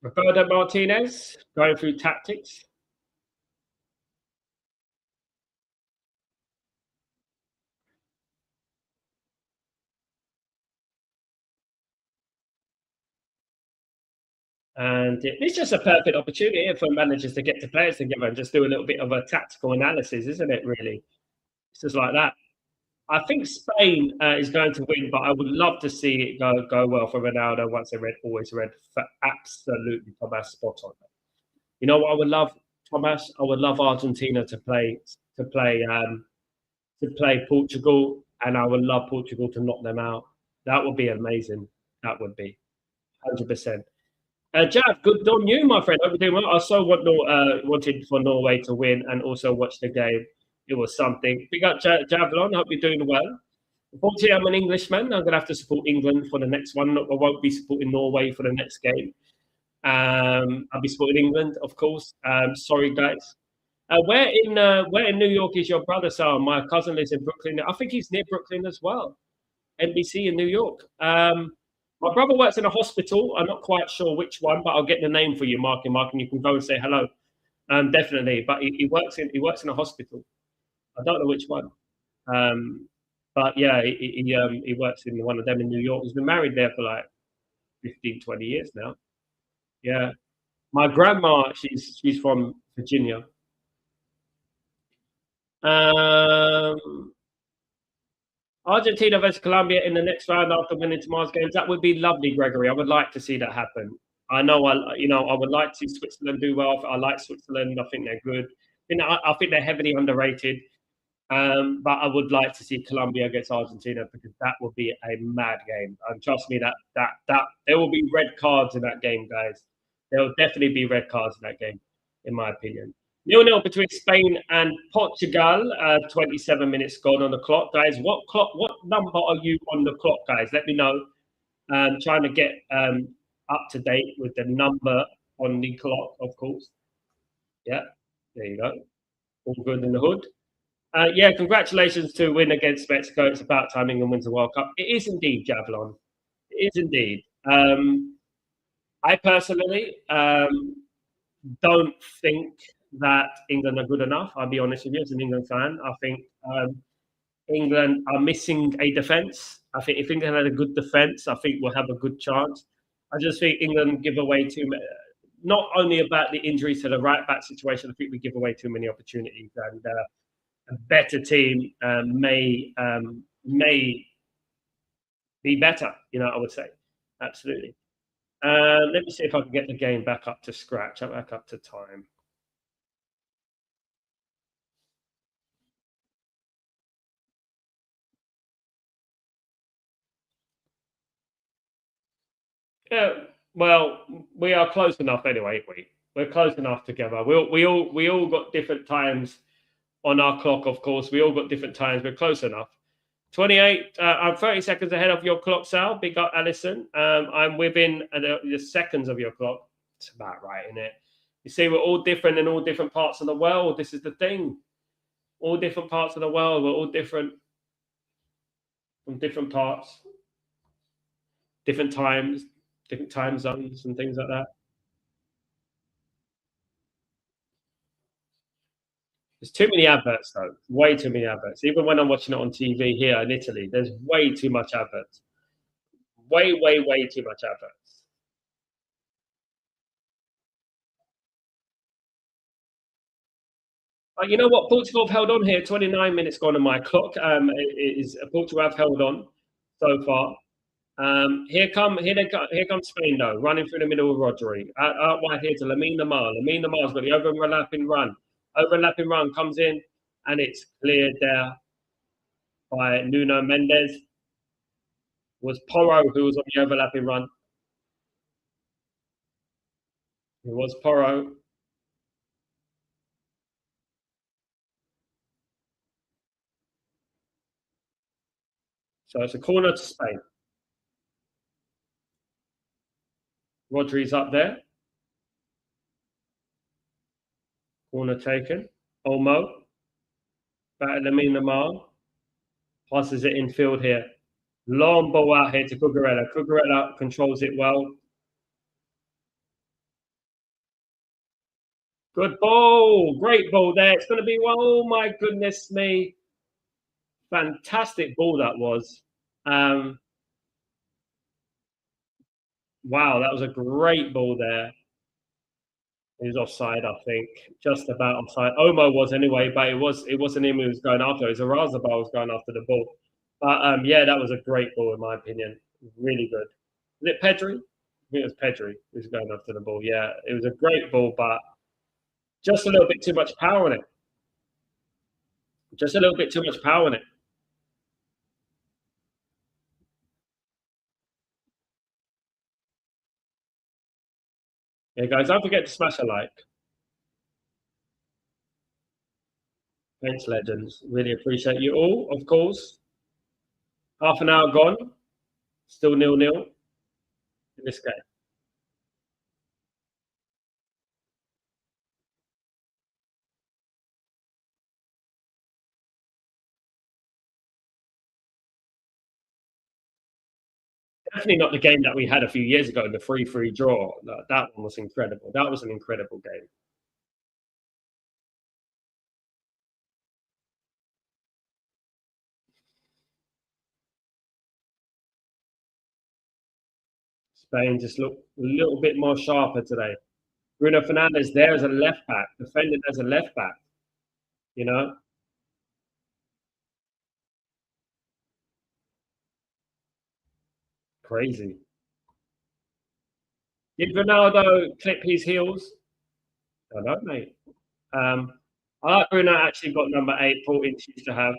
Roberto Martinez going through tactics. And it's just a perfect opportunity for managers to get to players together and just do a little bit of a tactical analysis, isn't it? Really, it's just like that. I think Spain is going to win, but I would love to see it go well for Ronaldo. Once they read, always read for absolutely Thomas spot on. You know what I would love, Thomas? I would love Argentina to play to play Portugal, and I would love Portugal to knock them out. That would be amazing. That would be 100%. Jav, good on you, my friend. Hope you're doing well. I so wanted for Norway to win and also watch the game. It was something. Big up, Javlon. Hope you're doing well. Unfortunately, I'm an Englishman. I'm going to have to support England for the next one. I won't be supporting Norway for the next game. I'll be supporting England, of course. Sorry, guys. Where in New York is your brother, Sal? My cousin lives in Brooklyn. I think he's near Brooklyn as well. NBC in New York. My brother works in a hospital. I'm not quite sure which one, but I'll get the name for you, Mark, and you can go and say hello. Definitely. But he works in a hospital. I don't know which one. But yeah, he works in one of them in New York. He's been married there for like 15, 20 years now. Yeah. My grandma, she's from Virginia. Argentina versus Colombia in the next round after winning tomorrow's games. That would be lovely, Gregory. I would like to see that happen. I know, I would like to see Switzerland do well. I like Switzerland. I think they're good. I think they're heavily underrated. But I would like to see Colombia against Argentina because that would be a mad game. And trust me, that there will be red cards in that game, guys. There will definitely be red cards in that game, in my opinion. 0-0 between Spain and Portugal. 27 minutes gone on the clock, guys. What number are you on the clock, guys? Let me know. Trying to get up to date with the number on the clock, of course. Yeah, there you go. All good in the hood. Yeah, congratulations to win against Mexico. It's about time England wins the World Cup. It is indeed, Javelin. It is indeed. I personally don't think that England are good enough. I'll be honest with you, as an England fan. I think England are missing a defence. I think if England had a good defence, I think we'll have a good chance. I just think England give away too many. Not only about the injuries to the right back situation, I think we give away too many opportunities, and a better team may be better. I would say absolutely. Let me see if I can get the game back up to scratch, back up to time. Yeah, well, we are close enough anyway. We're close enough together. We all got different times on our clock, of course. We all got different times. We're close enough. 28. I'm 30 seconds ahead of your clock, Sal. Big up, Alison. I'm within the seconds of your clock. It's about right, isn't it? You see, we're all different in all different parts of the world. This is the thing. All different parts of the world. We're all different from different parts, different times, different time zones, and things like that. There's too many adverts, though. Way too many adverts. Even when I'm watching it on TV here in Italy, there's way too much adverts. Way, way, way too much adverts. You know what? Portugal have held on here. 29 minutes gone on my clock. Portugal have held on so far. Here comes Spain though, running through the middle of Rodri. Out wide here to Lamine Yamal. Lamine Yamal's got the overlapping run. Overlapping run comes in, and it's cleared there by Nuno Mendes. It was Porro who was on the overlapping run. It was Porro. So it's a corner to Spain. Rodri's up there. Corner taken. Olmo. Back at Lamine Yamal. Passes it in field here. Long ball out here to Cucurella. Cucurella controls it well. Good ball. Great ball there. It's going to be one. Oh, my goodness me. Fantastic ball that was. Wow, that was a great ball there. He was offside, I think, just about offside. Omo was anyway, but it wasn't him who was going after. It was Arazabal was going after the ball. But yeah, that was a great ball in my opinion. Really good. Was it Pedri? I think it was Pedri who was going after the ball. Yeah, it was a great ball, but just a little bit too much power in it. Just a little bit too much power in it. Yeah, guys, don't forget to smash a like. Thanks, legends. Really appreciate you all, of course. Half an hour gone, still nil-nil in this game. Definitely not the game that we had a few years ago in the 3-3 draw. That one was incredible. That was an incredible game. Spain just looked a little bit more sharper today. Bruno Fernandes there as a left back, defending as a left back, you know, crazy. Did Ronaldo clip his heels? I don't know, mate. I like Bruno actually got number 8, Paul Ince used to have.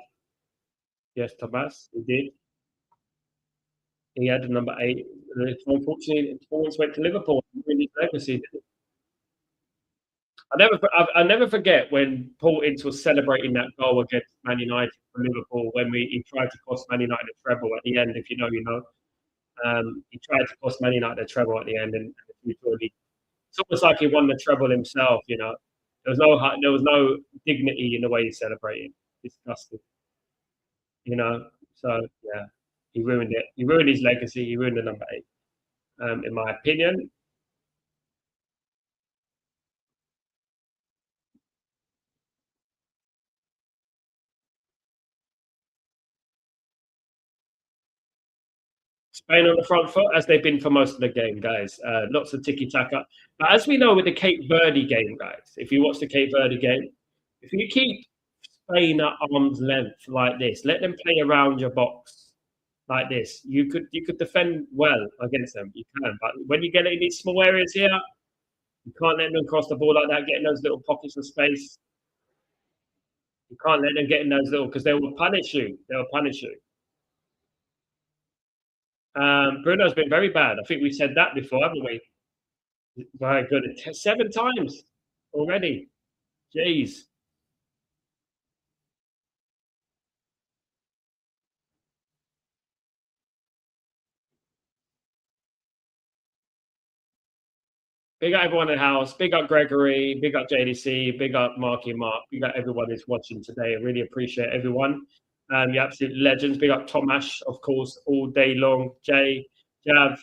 Yes, Thomas, he did. He had the number 8. Unfortunately, Paul Ince went to Liverpool. Really legacy. I never forget when Paul Ince was celebrating that goal against Man United for Liverpool when he tried to cost Man United a treble at the end. If you know, you know. He tried to cost Man United a treble at the end, and it's almost like he won the treble himself. You know, there was no dignity in the way he celebrated. Disgusting. You know, so yeah, he ruined it. He ruined his legacy. He ruined the number 8. In my opinion, Spain on the front foot, as they've been for most of the game, guys. Lots of tiki taka. But as we know with the Cape Verde game, guys, if you watch the Cape Verde game, if you keep Spain at arm's length like this, let them play around your box like this, you could defend well against them. You can, but when you get it in these small areas here, you can't let them cross the ball like that, get in those little pockets of space. You can't let them get in those little because they will punish you. They will punish you. Bruno's been very bad. I think we said that before, haven't we? Very good. 7 times already. Jeez. Big up everyone in the house. Big up Gregory. Big up JDC. Big up Marky Mark. Big up everyone who's watching today. I really appreciate everyone. You're absolute legends. Big up Tomash, of course, all day long. Jay, Jav.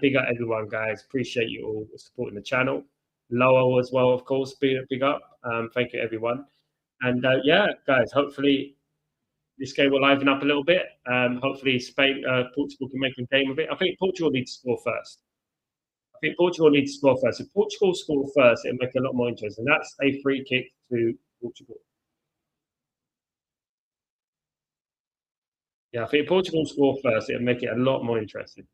Big up everyone, guys. Appreciate you all supporting the channel. Lowell as well, of course. Big up. Thank you, everyone. And yeah, guys, hopefully this game will liven up a little bit. Hopefully Spain, Portugal can make a game of it. I think Portugal needs to score first. I think Portugal needs to score first. If Portugal score first, it'll make it a lot more interesting. That's a free kick to Portugal. Yeah, I think if Portugal score first, it'll make it a lot more interesting.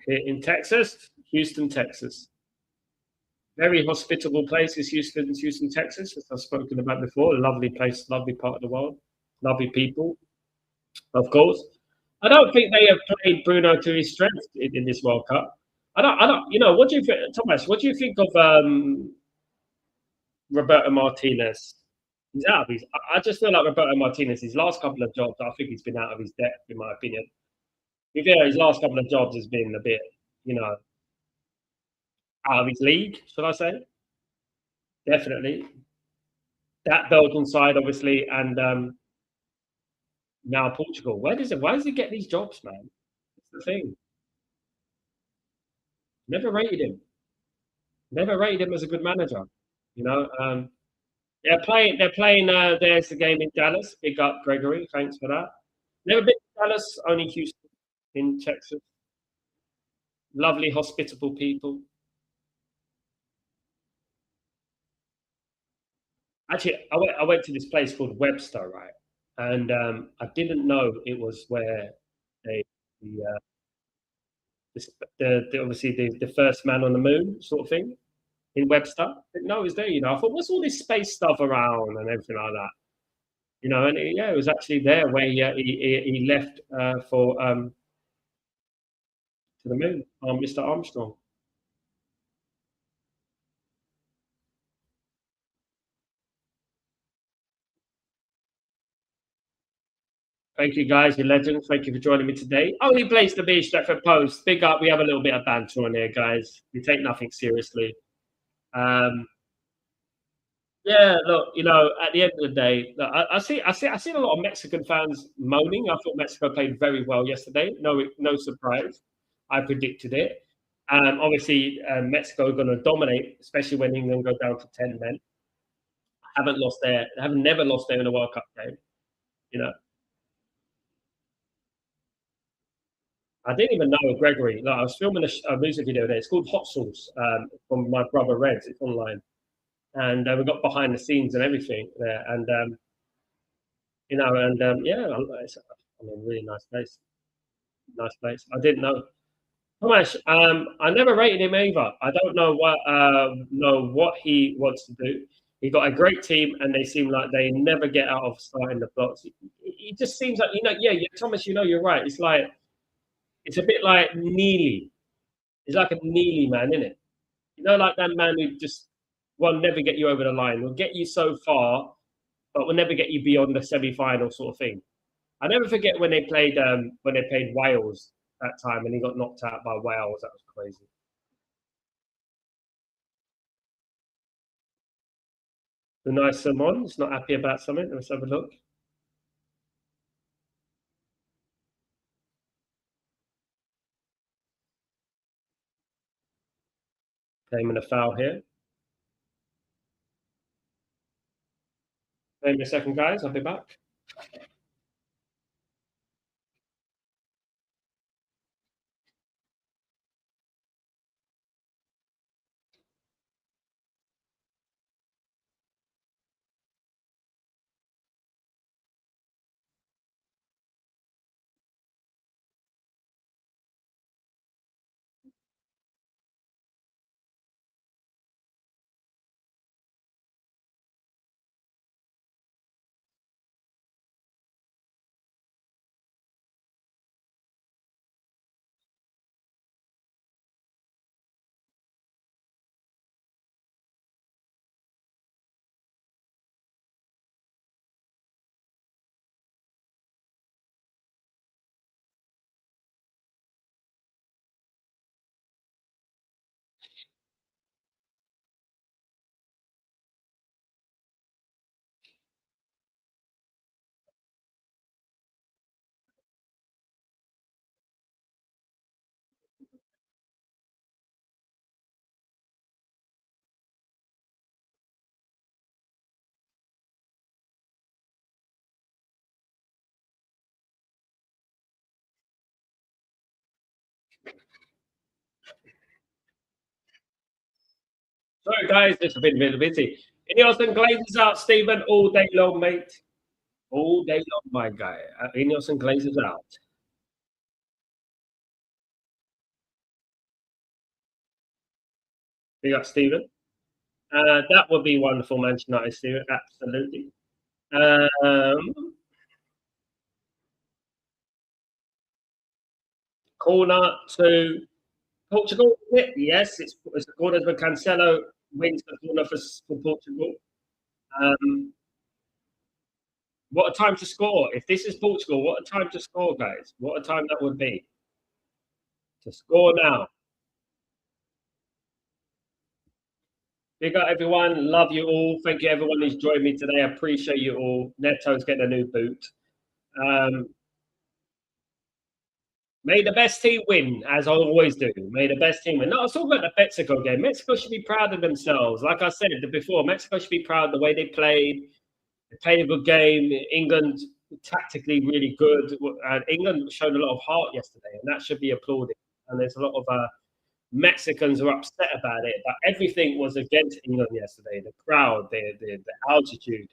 Here in Texas, Houston, Texas. Very hospitable place is Houston, Texas, as I've spoken about before. A lovely place, lovely part of the world, lovely people, of course. I don't think they have played Bruno to his strength in this World Cup. You know, what do you think, Thomas? What do you think of Roberto Martinez? He's out of his. I just feel like Roberto Martinez, his last couple of jobs, I think he's been out of his depth, in my opinion. Yeah, his last couple of jobs has been a bit, you know, out of his league, should I say? Definitely. That Belgian side, obviously, and now Portugal. Why does he get these jobs, man? It's the thing. Never rated him. Never rated him as a good manager. You know, They're playing. There's the game in Dallas. Big up, Gregory. Thanks for that. Never been to Dallas. Only Houston in Texas. Lovely, hospitable people. Actually, I went to this place called Webster, right? And I didn't know it was where they the, obviously the first man on the moon sort of thing in Webster. I didn't know it was there. I thought, what's all this space stuff around and everything like that? And yeah, it was actually there where he left for to the moon, Mr. Armstrong. Thank you, guys. You're legends. Thank you for joining me today. Only place to be, Stretford Post. Big up. We have a little bit of banter on here, guys. We take nothing seriously. Um, yeah, look, at the end of the day, look, I see a lot of Mexican fans moaning. I thought Mexico played very well yesterday. No surprise. I predicted it. Obviously, Mexico are going to dominate, especially when England go down to 10 men. Haven't never lost there in a World Cup game. You know, I didn't even know Gregory. Like, I was filming a music video there. It's called Hot Sauce from my brother Reds. It's online, and we got behind the scenes and everything there. And yeah, really nice place. Nice place. I didn't know. Tomash, I never rated him either. I don't know what he wants to do. He got a great team, and they seem like they never get out of starting the blocks. He just seems like yeah, Thomas. You're right. It's a bit like Neely. He's like a Neely man, isn't it? Like that man who just will never get you over the line. Will get you so far, but will never get you beyond the semi-final sort of thing. I never forget when they played Wales that time, and he got knocked out by Wales. That was crazy. The nice Simon's not happy about something. Let's have a look. Claiming a foul here. Wait a second, guys. I'll be back. Sorry, guys. It's been a bit busy. Ineos and Glazers out, Stephen, all day long, mate. All day long, my guy. Ineos and Glazers out. We got Stephen. That would be wonderful, Manchester United, Stephen. Absolutely. Um, Corner to Portugal. Yes, it's a corner for Cancelo wins the corner for Portugal. Um, what a time to score! If this is Portugal, what a time to score, guys! What a time that would be to score now. Big up, everyone. Love you all. Thank you, everyone who's joined me today. I appreciate you all. Neto's getting a new boot. Um, May the best team win, as I always do. May the best team win. No, I was talking about the Mexico game. Mexico should be proud of themselves. Like I said before, Mexico should be proud of the way they played. They played a good game. England tactically really good. And England showed a lot of heart yesterday, and that should be applauded. And there's a lot of Mexicans who are upset about it, but everything was against England yesterday. The crowd, the altitude,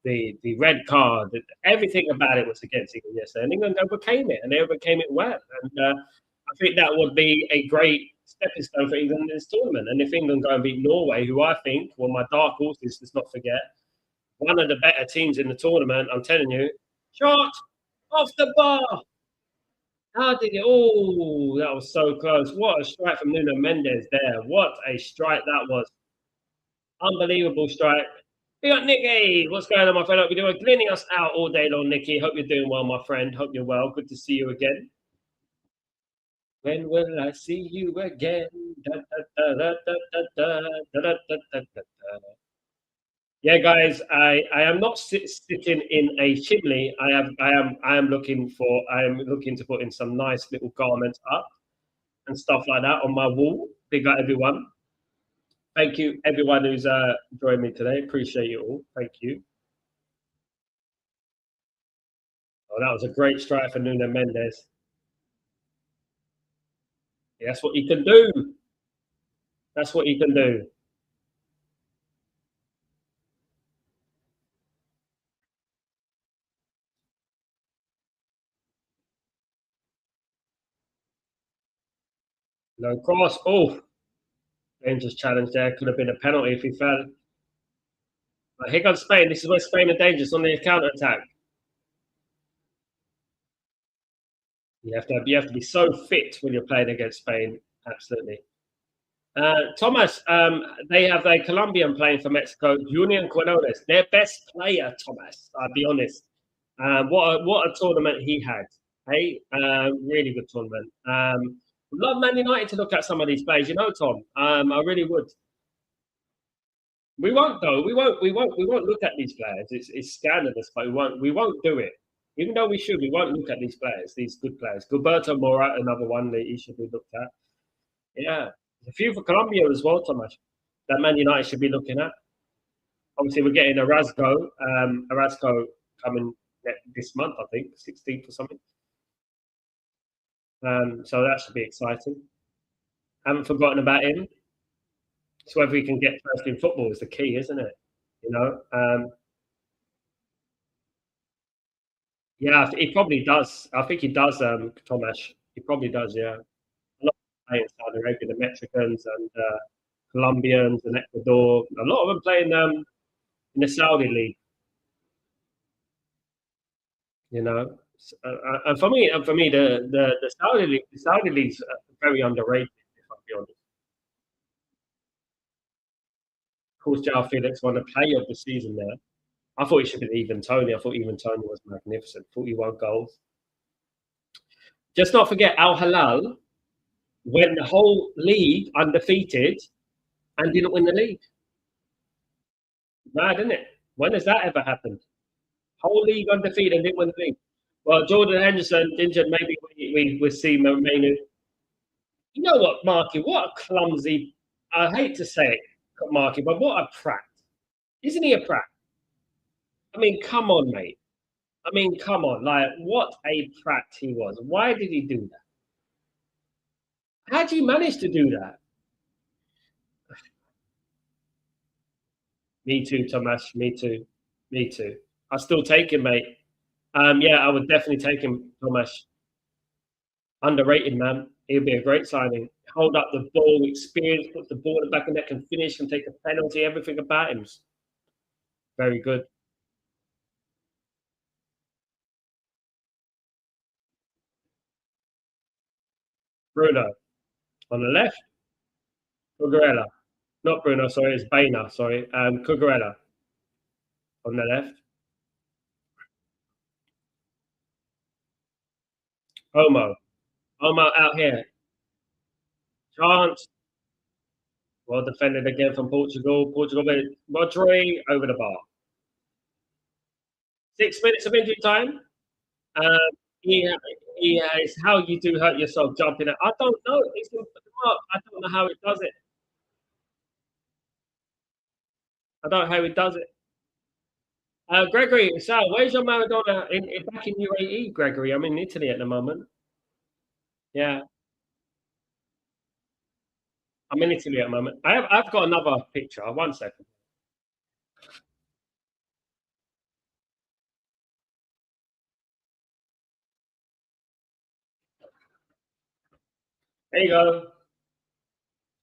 the red card, everything about it was against England yesterday. And England overcame it, and they overcame it well. And I think that would be a great stepping stone for England in this tournament. And if England go and beat Norway, who I think, well, my dark horses, let's not forget, one of the better teams in the tournament, I'm telling you, shot off the bar. How did it? Oh, that was so close. What a strike from Nuno Mendes there. What a strike that was. Unbelievable strike. We got Nicky. What's going on, my friend? Hope you're doing cleaning us out all day long, Nicky. Hope you're doing well, my friend. Hope you're well. Good to see you again. When will I see you again? Yeah, guys, I am not sitting in a chimney. I am looking to put in some nice little garments up and stuff like that on my wall. Big up everyone. Thank you, everyone who's joined me today. Appreciate you all. Thank you. Oh, that was a great strike for Nuno Mendes. Yeah, that's what he can do. That's what he can do. No cross. Oh, dangerous challenge there. Could have been a penalty if he fell. But here comes Spain. This is where Spain are dangerous on the counter attack. You have to be so fit when you're playing against Spain. Absolutely. Thomas, they have a Colombian playing for Mexico, Julian Quinones, their best player. Thomas, I'll be honest. What a tournament he had. Hey, really good tournament. Love Man United to look at some of these players. You know, Tom. I really would. We won't though. We won't look at these players. It's scandalous, but we won't do it. Even though we should, we won't look at these players, these good players. Gilberto Mora, another one that he should be looked at. Yeah. There's a few for Colombia as well, Thomas, that Man United should be looking at. Obviously, we're getting Erasco coming this month, I think, 16th or something. So that should be exciting. Haven't forgotten about him. So whether we can get first in football is the key, isn't it? You know. Yeah, he probably does. I think he does, Tomash. He probably does, yeah. A lot of playing Saudi Arabia, the Mexicans and Colombians and Ecuador. A lot of them playing in the Saudi league. You know, and for me, the Saudi league's very underrated. If I'm being honest. Of course, João Felix won the Player of the Season there. I thought he should be even Tony. I thought even Tony was magnificent. 41 goals. Just not forget Al Hilal went the whole league undefeated and didn't win the league. Mad, isn't it? When has that ever happened? Whole league undefeated and didn't win the league. Well, Jordan Henderson, injured, maybe we see Manu. You know what, Marky? What a clumsy, I hate to say it, Marky, but what a prat. Isn't he a prat? I mean, come on, mate. I mean, come on. Like, what a prat he was. Why did he do that? How do you manage to do that? Me too, Tomash. Me too. Me too. I'll still take him, mate. Yeah, I would definitely take him, Tomash. Underrated, man. He'll be a great signing. Hold up the ball, experience, put the ball in the back of the net, can finish, can take a penalty, everything about him. Very good. Bruno on the left. Cucurella. Not Bruno, sorry, it's Baina, sorry. Cucurella on the left. Omo out here. Chance. Well defended again from Portugal. Portugal, Rodri over the bar. 6 minutes of injury time. He Yeah, it's how you do hurt yourself jumping. I don't know. It's in the mark. I don't know how it does it. I don't know how it does it. Gregory, so where's your Maradona back in UAE, Gregory? I'm in Italy at the moment. Yeah, I'm in Italy at the moment. I've got another picture. One second. There you go.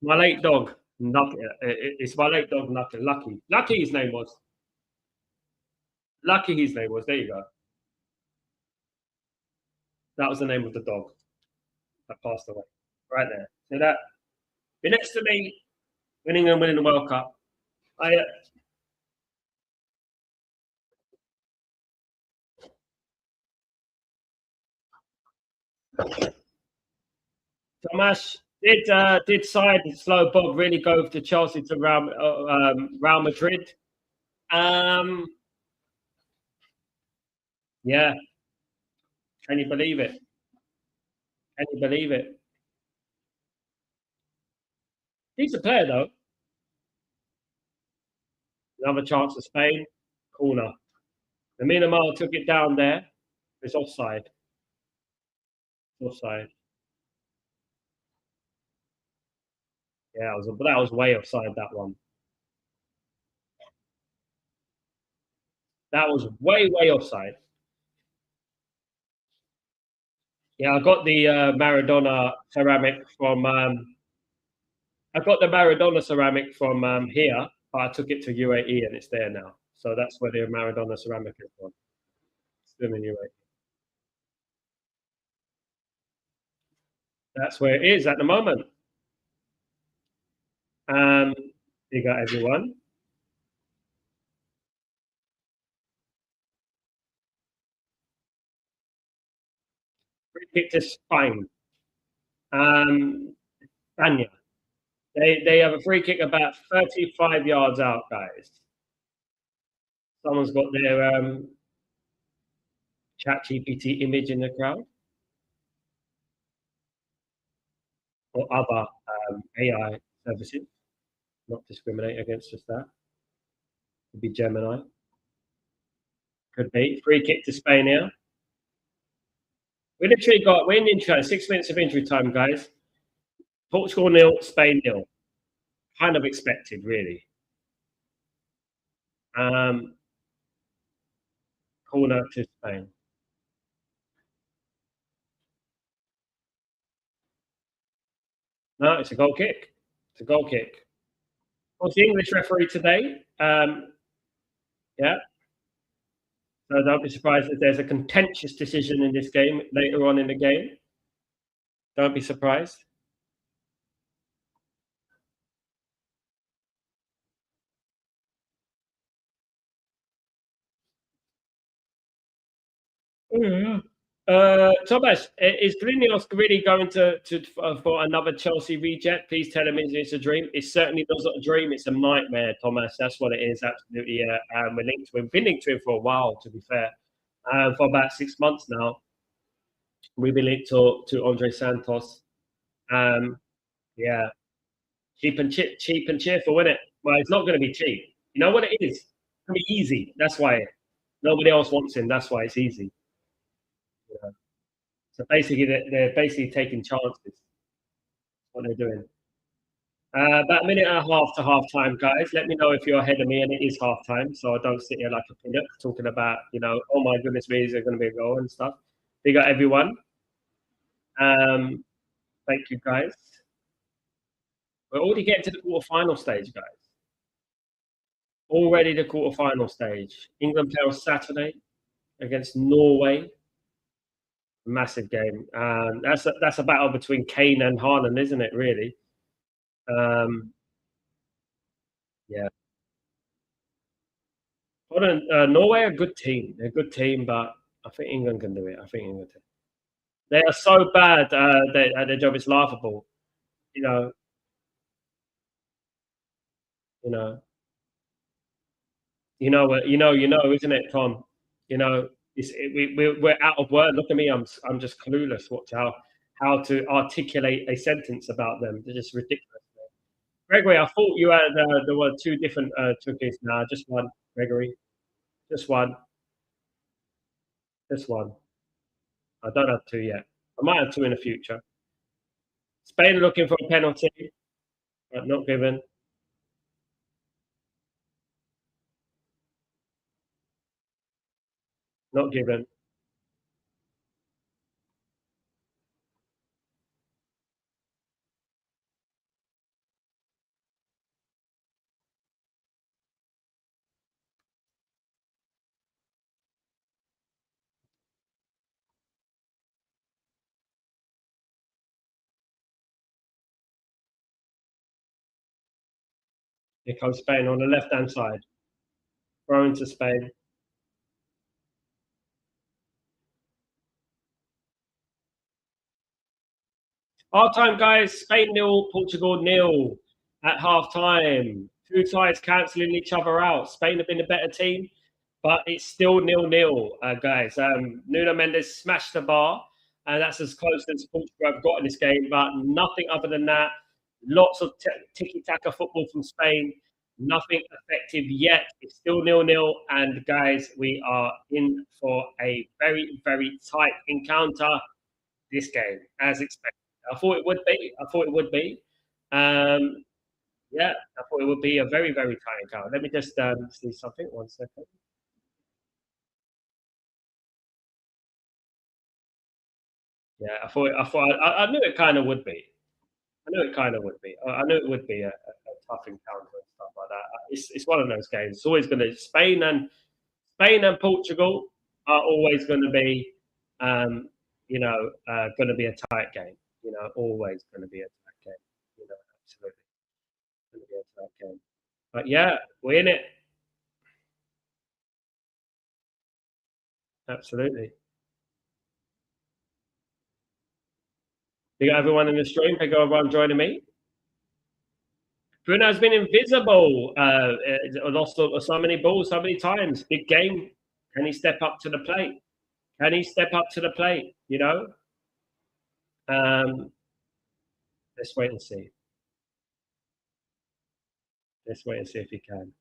My late dog. Nothing. It's my late dog. Nothing. Lucky. Lucky his name was. Lucky his name was. There you go. That was the name of the dog that passed away. Right there. See that? Be next to me, winning and winning the World Cup. I Tomas, did side slow Bob really go to Chelsea to Real Madrid? Um, yeah. Can you believe it? Can you believe it? He's a player though. Another chance for Spain. Corner. The Minimal took it down there. It's offside. Offside. Yeah, that was way offside. That one. That was way offside. Yeah, I got the Maradona ceramic from. I got the Maradona ceramic from here, but I took it to UAE and it's there now. So that's where the Maradona ceramic is from. Still in UAE. That's where it is at the moment. Um, you got everyone. Free kick to Spain. Spania. They have a free kick about 35 yards out, guys. Someone's got their chat GPT image in the crowd or other AI services. Not discriminate against just that. Could be Gemini. Could be. Free kick to Spain here. We're in injury 6 minutes of injury time, guys. Portugal nil, Spain nil. Kind of expected, really. Um, Corner to Spain. No, it's a goal kick. It's a goal kick. What's the English referee today? Yeah. So don't be surprised if there's a contentious decision in this game later on in the game. Don't be surprised. Mm. Thomas, is Grinios really going for another Chelsea reject? Please tell him it's a dream. It certainly not a dream. It's a nightmare, Thomas. That's what it is. Absolutely. We've been linked to him for a while, to be fair. For about 6 months now, we've been linked to Andre Santos. Um, yeah, cheap and cheerful, isn't it? Well, it's not going to be cheap. You know what it is? It's going to be easy. That's why nobody else wants him. That's why it's easy. You know? So basically, they're basically taking chances. What they're doing. About a minute and a half to half time, guys. Let me know if you're ahead of me, and it is half time, so I don't sit here like a pinnock talking about, oh my goodness, where is there going to be a goal and stuff. We got everyone. Um, thank you, guys. We're already getting to the quarterfinal stage, guys. Already the quarterfinal stage. England play on Saturday against Norway. Massive game. That's a battle between Kane and Haaland, isn't it? Really. Um, yeah. Hold on. Norway are a good team. They're a good team, but I think England can do it. I think England can. They are so bad. Their job is laughable. You know. You know. You know. Isn't it, Tom? You know. we're out of word. Look at me. I'm just clueless. How to articulate a sentence about them. They're just ridiculous. Gregory, I thought you had there were two different turkeys. Nah, just one. Gregory, just one. Just one. I don't have two yet. I might have two in the future. Spain looking for a penalty, but not given. Not given. Here comes Spain on the left-hand side. Thrown to Spain. Half time, guys. Spain nil, Portugal nil at half time. Two sides cancelling each other out. Spain have been the better team, but it's still nil-nil, guys. Nuno Mendes smashed the bar, and that's as close as Portugal have got in this game, but nothing other than that. Lots of tiki-taka football from Spain. Nothing effective yet. It's still nil-nil, and guys, we are in for a very, very tight encounter this game, as expected. I thought it would be. I thought it would be. Um, yeah, I thought it would be a very, very tight encounter. Let me just see something. 1 second. Yeah, I knew it kind of would be. I knew it kind of would be. I knew it would be a tough encounter and stuff like that. It's one of those games. It's always going to Spain and Portugal are always going to be, going to be a tight game. Always going to be a tight game. Absolutely going to be a tight game. But yeah, we're in it. Absolutely. You got everyone in the stream. Big everyone joining me. Bruno's been invisible. Lost so many balls, so many times. Big game. Can he step up to the plate? Can he step up to the plate? Um, let's wait and see. Let's wait and see if he can.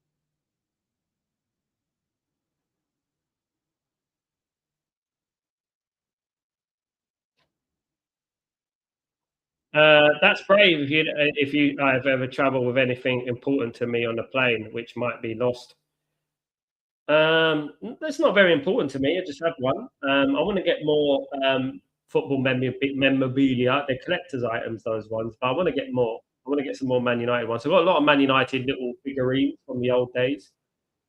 That's brave if you have ever traveled with anything important to me on the plane, which might be lost. That's not very important to me. I just have one. I want to get more football memorabilia. They're collector's items, those ones, but I want to get more. I want to get some more Man United ones. I've got a lot of Man United little figurines from the old days.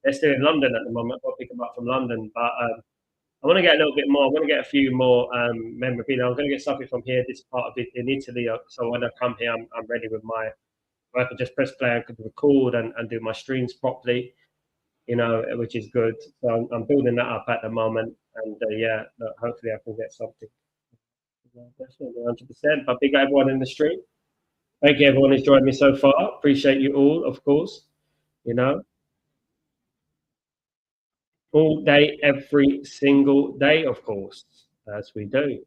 They're still in London at the moment. I'll pick them up from London, but I want to get a little bit more. I want to get a few more memorabilia. I'm going to get something from here, this part of it in Italy. So when I come here, I'm ready with I can just press play, I can record and do my streams properly, which is good. So I'm building that up at the moment. And yeah, hopefully I can get something. Definitely 100%. But big everyone in the stream. Thank you, everyone who's joined me so far. Appreciate you all, of course. You know, all day, every single day, of course, as we do.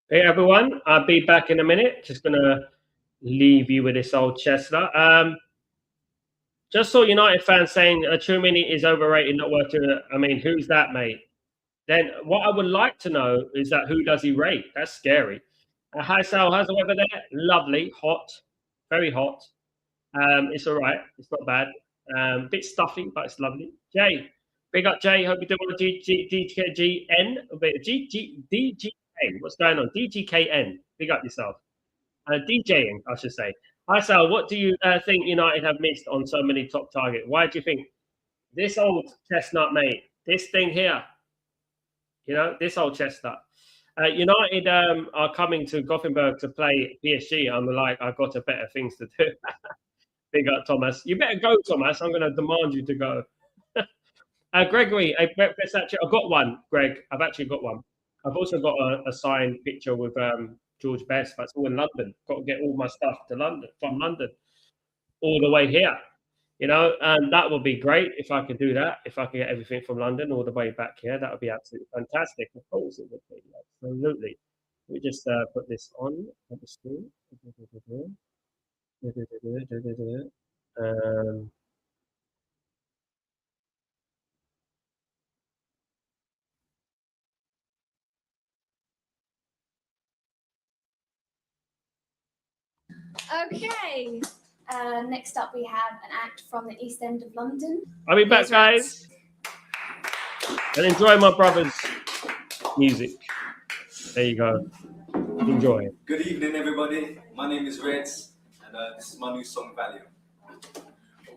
Hey, everyone. I'll be back in a minute. Just going to leave you with this old Chestnut. Just saw United fans saying Chumini is overrated, not worth it. I mean, who's that, mate? Then what I would like to know is that who does he rate? That's scary. Hi, Sal. How's the weather there? Lovely, hot, very hot. It's all right. It's not bad. Bit stuffy, but it's lovely. Jay, big up, Jay. Hope you're doing well. DGN, DGK. What's going on? DGKN. Big up yourself. DJing, I should say. Hi, Sal. What do you think United have missed on so many top targets? Why do you think this old chestnut, mate? This thing here, this old chestnut. United are coming to Gothenburg to play PSG. I'm like, I've got better things to do. Big up, Thomas. You better go, Thomas. I'm going to demand you to go. Gregory, breakfast actually, I've got one, Greg. I've actually got one. I've also got a signed picture with George Best. That's all in London. Got to get all my stuff to London from London all the way here. You know, and that would be great if I could do that. If I could get everything from London all the way back here, that would be absolutely fantastic. Of course, it would be absolutely. We just put this on at the screen. Um,
Okay. Next up, we have an act from the East End of London.
I'll be back, guys, and enjoy my brother's music. There you go. Enjoy.
Good evening, everybody. My name is Reds, and this is my new song, Value.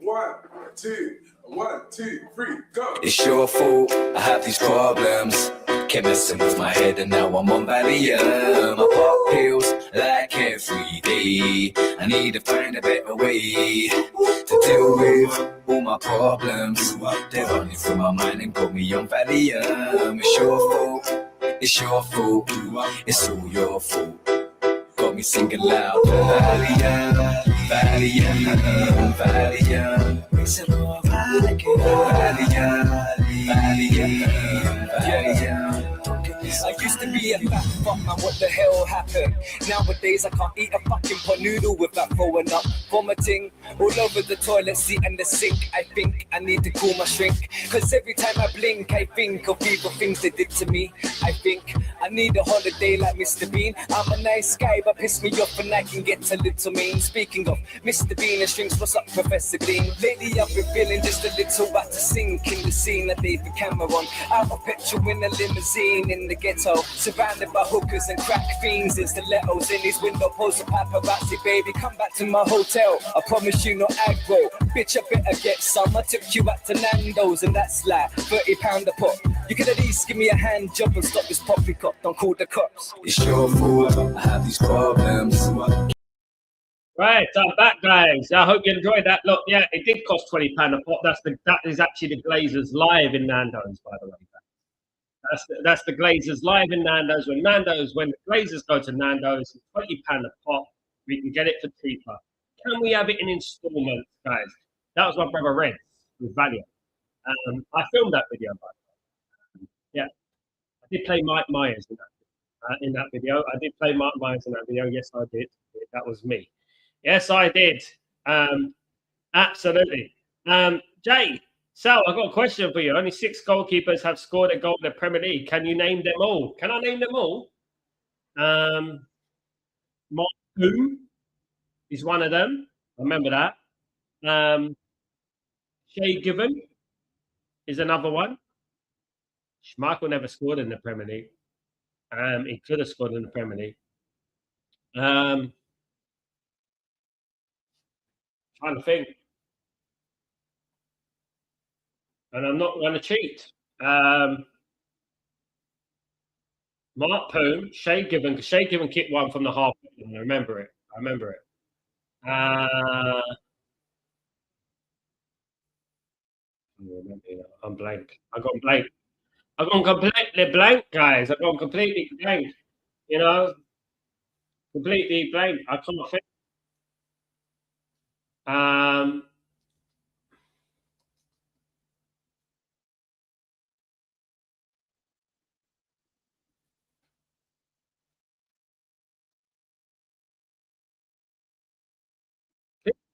1, 2, 1, 2, 3, go.
It's your fault, I have these problems. Kept messing with my head and now I'm on Valium. I pop pills like every day. I need to find a better way to deal with all my problems. They're running through my mind and got me on Valium. It's your fault, it's your fault, it's all your fault. Got me singing loud. Valium, Valium, Valium. Makes it more like it. Valium, Valium, Valium. I used to be a fat fuck, man, what the hell happened? Nowadays I can't eat a fucking pot noodle without throwing up, vomiting all over the toilet seat and the sink. I think I need to call my shrink, cause every time I blink I think of evil things they did to me. I think I need a holiday like Mr. Bean. I'm a nice guy but piss me off and I can get a little mean. Speaking of Mr. Bean and strings, what's up Professor Dean? Lately I've been feeling just a little about to sink in the scene. I David Cameron, out of petrol in a limousine in the ghetto, surrounded by hookers and crack fiends and stilettos in his window posts. Paparazzi, baby, come back to my hotel. I promise you no aggro, bitch, I better get some. I took you out to Nando's and that's like £30 a pop. You could at least give me a hand job and stop this poppycock. Don't call the cops. It's your fault, I have these problems.
Right, I'm back, guys. I hope you enjoyed that. Look, yeah, it did cost £20 a pop. That is actually the Glazers live in Nando's, by the way. That's the Glazers live in Nando's. When the Glazers go to Nando's, £20 a pop, we can get it for cheaper. Can we have it in installments, guys? That was my brother Red with Valiant. I filmed that video, by the way. Yeah, I did play Mike Myers in that video. I did play Mike Myers in that video. Yes, I did. That was me. Yes, I did. Absolutely. Jay, Sal, I've got a question for you. Only 6 goalkeepers have scored a goal in the Premier League. Can you name them all? Can I name them all? Mark Boom is one of them. I remember that. Shay Given is another one. Schmeichel never scored in the Premier League. He could have scored in the Premier League. Trying to think. And I'm not going to cheat. Mark Poon, Shay Given, because Shay Given kicked one from the half. I remember it. I'm blank. I've gone blank. I've gone completely blank, guys. I've gone completely blank. You know, completely blank. I can't think.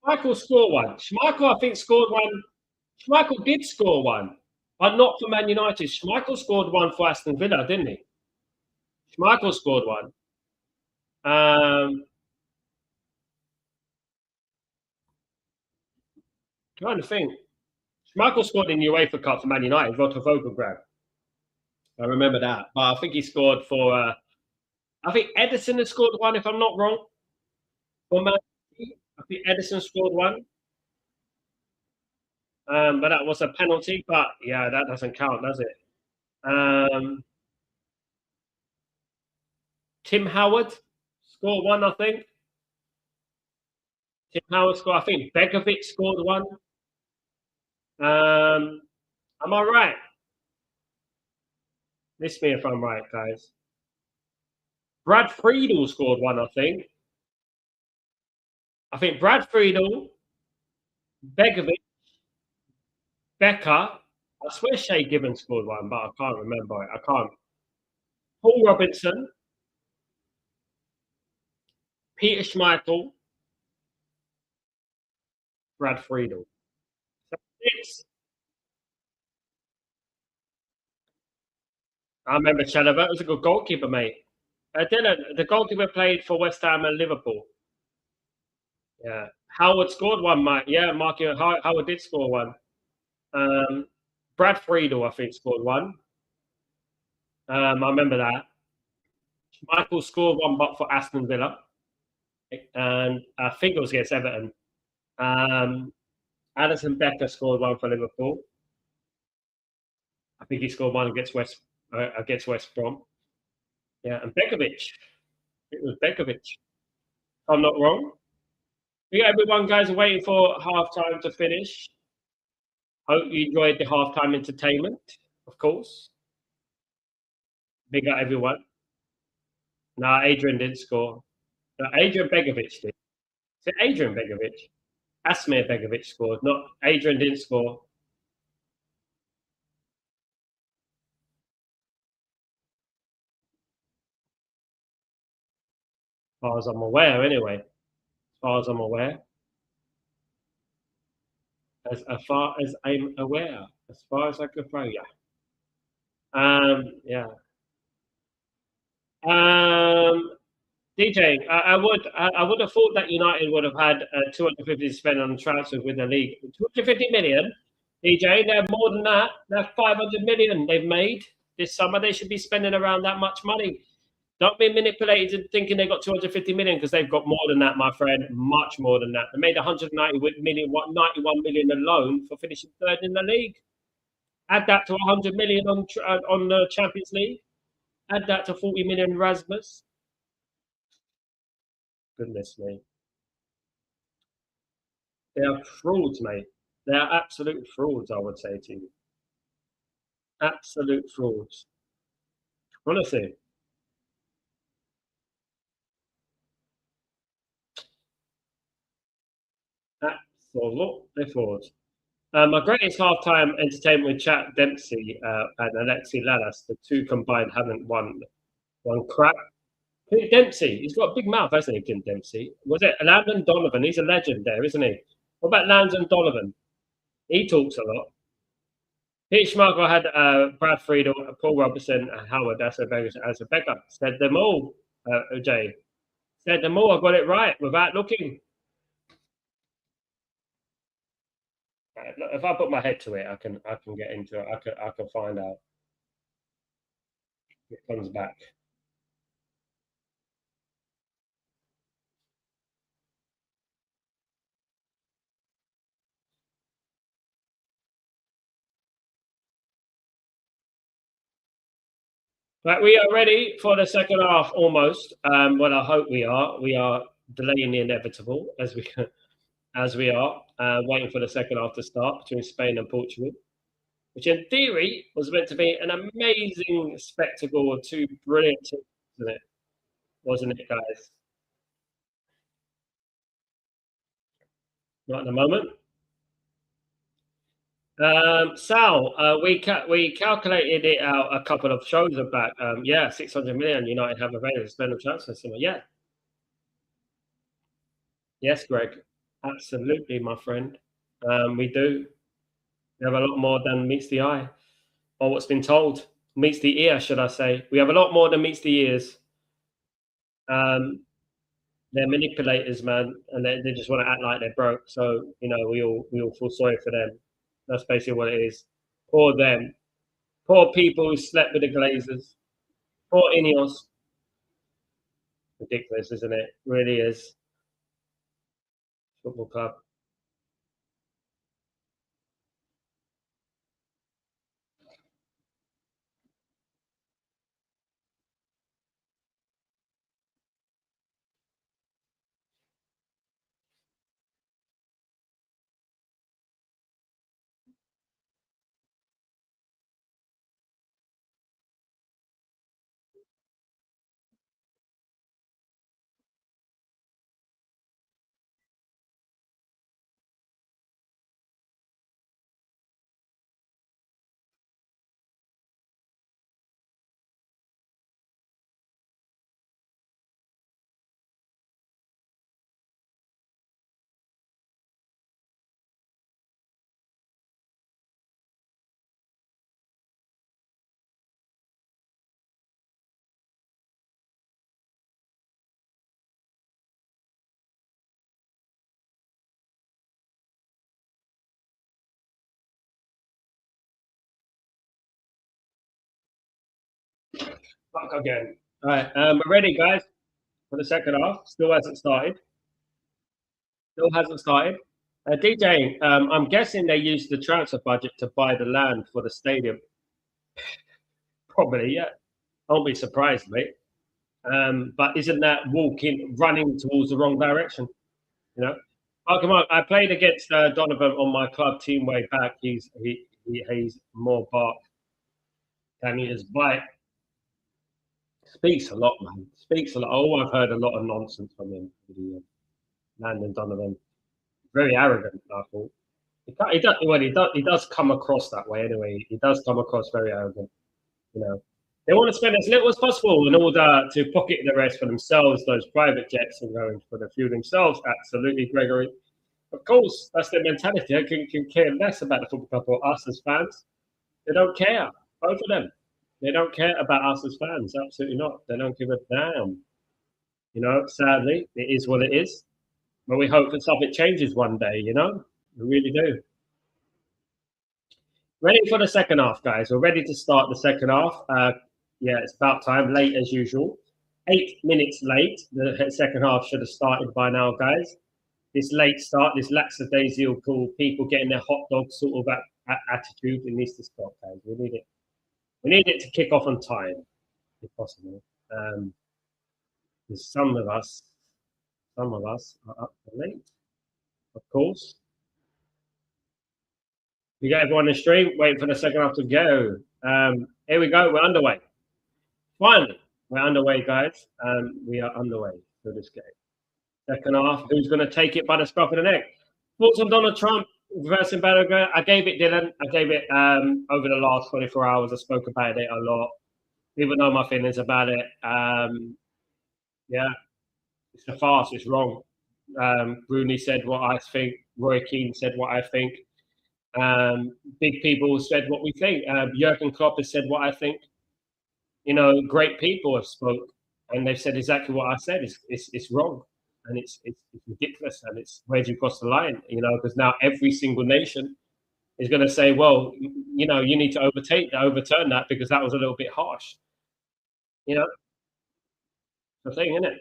Schmeichel scored one. Schmeichel, I think, scored one. Schmeichel did score one, but not for Man United. Schmeichel scored one for Aston Villa, didn't he? Schmeichel scored one. Trying to think. Schmeichel scored in UEFA Cup for Man United, Rotter Vogelgrad. I remember that. But I think he scored for... I think Edison has scored one, if I'm not wrong. For Man United. I think Edison scored one. But that was a penalty. But, yeah, that doesn't count, does it? Tim Howard scored one, I think. Tim Howard scored. I think Begovic scored one. Am I right? List me if I'm right, guys. Brad Friedel scored one, I think. Brad Friedel, Begovic, Becker. I swear Shay Gibbons scored one, but I can't remember it. I can't. Paul Robinson, Peter Schmeichel, Brad Friedel. So I remember Chatterboxer was a good goalkeeper, mate. Dylan, the goalkeeper played for West Ham and Liverpool. Yeah. Howard scored one, Mike. Yeah, Mark Howard did score one. Brad Friedel, I think, scored one. I remember that. Michael scored one, but for Aston Villa. And I think it was against Everton. Alison Becker scored one for Liverpool. I think he scored one against West Brom. Yeah, and Begovic. It was Begovic. I'm not wrong. Yeah, everyone, guys, are waiting for half time to finish. Hope you enjoyed the halftime entertainment, of course. Big up everyone. No, Adrian didn't score. No, Adrian Begovic did. Is it Adrian Begovic? Asmir Begovic scored. Not Adrian didn't score. As far as I'm aware, anyway. As far as I'm aware. As far as I'm aware. As far as I could throw, yeah. Yeah. DJ, I would have thought that United would have had 250 to spend on transfers with the league. 250 million, DJ. They're more than that. They're 500 million they've made this summer. They should be spending around that much money. Don't be manipulated into thinking they got 250 million because they've got more than that, my friend. Much more than that. They made 190 million, 91 million alone for finishing third in the league. Add that to 100 million on the Champions League. Add that to 40 million Rasmus. Goodness me. They are frauds, mate. They are absolute frauds, I would say to you. Absolute frauds. Honestly. Absolutely frauds. My greatest halftime entertainment with Chat Dempsey and Alexi Lalas, the two combined haven't won one crap. Clint Dempsey, he's got a big mouth, hasn't he, Clint Dempsey? Was it Landon Donovan? He's a legend there, isn't he? What about Landon Donovan? He talks a lot. Pete Schmeichel had Brad Friedel, Paul Robertson, Howard as a backup. Said them all, Jay. Said them all. I got it right without looking. If I put my head to it, I can get into it. I can find out. It comes back. Right, we are ready for the second half almost. Well, I hope we are. We are delaying the inevitable as we are waiting for the second half to start between Spain and Portugal, which in theory was meant to be an amazing spectacle of two brilliant teams, wasn't it, guys? Not at the moment. Sal, we calculated it out a couple of shows back. 600 million United have available to spend on transfer summer. Yeah. Yes, Greg. Absolutely, my friend. We do. We have a lot more than meets the eye, or what's been told. Meets the ear, should I say. We have a lot more than meets the ears. They're manipulators, man, and they just want to act like they're broke. So, we all feel sorry for them. That's basically what it is. Poor them. Poor people who slept with the Glazers. Poor Ineos. Ridiculous, isn't it? Really is. Football club. Fuck again. All right, we're ready, guys, for the second half. Still hasn't started. Still hasn't started. DJ, I'm guessing they used the transfer budget to buy the land for the stadium. Probably, yeah. I won't be surprised, mate. But isn't that running towards the wrong direction? You know. Oh, come on! I played against Donovan on my club team way back. He's more bark than he is bite. Speaks a lot, man. Speaks a lot. Oh, I've heard a lot of nonsense from him. Landon Donovan, very arrogant. I thought he does come across that way anyway. He does come across very arrogant. You know, they want to spend as little as possible in order to pocket the rest for themselves. Those private jets and going for the few themselves. Absolutely, Gregory. Of course, that's their mentality. They can care less about the football club or us as fans. They don't care. Both of them. They don't care about us as fans. Absolutely not. They don't give a damn. You know, sadly, it is what it is. But we hope that something changes one day, you know? We really do. Ready for the second half, guys. We're ready to start the second half. Yeah, it's about time. Late as usual. 8 minutes late. The second half should have started by now, guys. This late start, this lackadaisical people getting their hot dog sort of attitude, it needs to stop, guys. We need it. We need it to kick off on time, if possible. Some of us are up for late, of course. We got everyone in the stream, waiting for the second half to go. Here we go, we're underway. Finally, we're underway, guys. We are underway for this game. Second half, who's going to take it by the scruff of the neck? Thoughts on Donald Trump versus Balogun? I gave it, Dylan. I gave it over the last 24 hours. I spoke about it a lot. People know my feelings about it. Yeah, it's a farce. It's wrong. Rooney said what I think. Roy Keane said what I think. Big people said what we think. Jurgen Klopp has said what I think. You know, great people have spoke, and they've said exactly what I said. It's wrong. And it's ridiculous, and it's where do you cross the line? You know, because now every single nation is going to say, well, you know, you need to overturn that because that was a little bit harsh. You know, the thing, isn't it?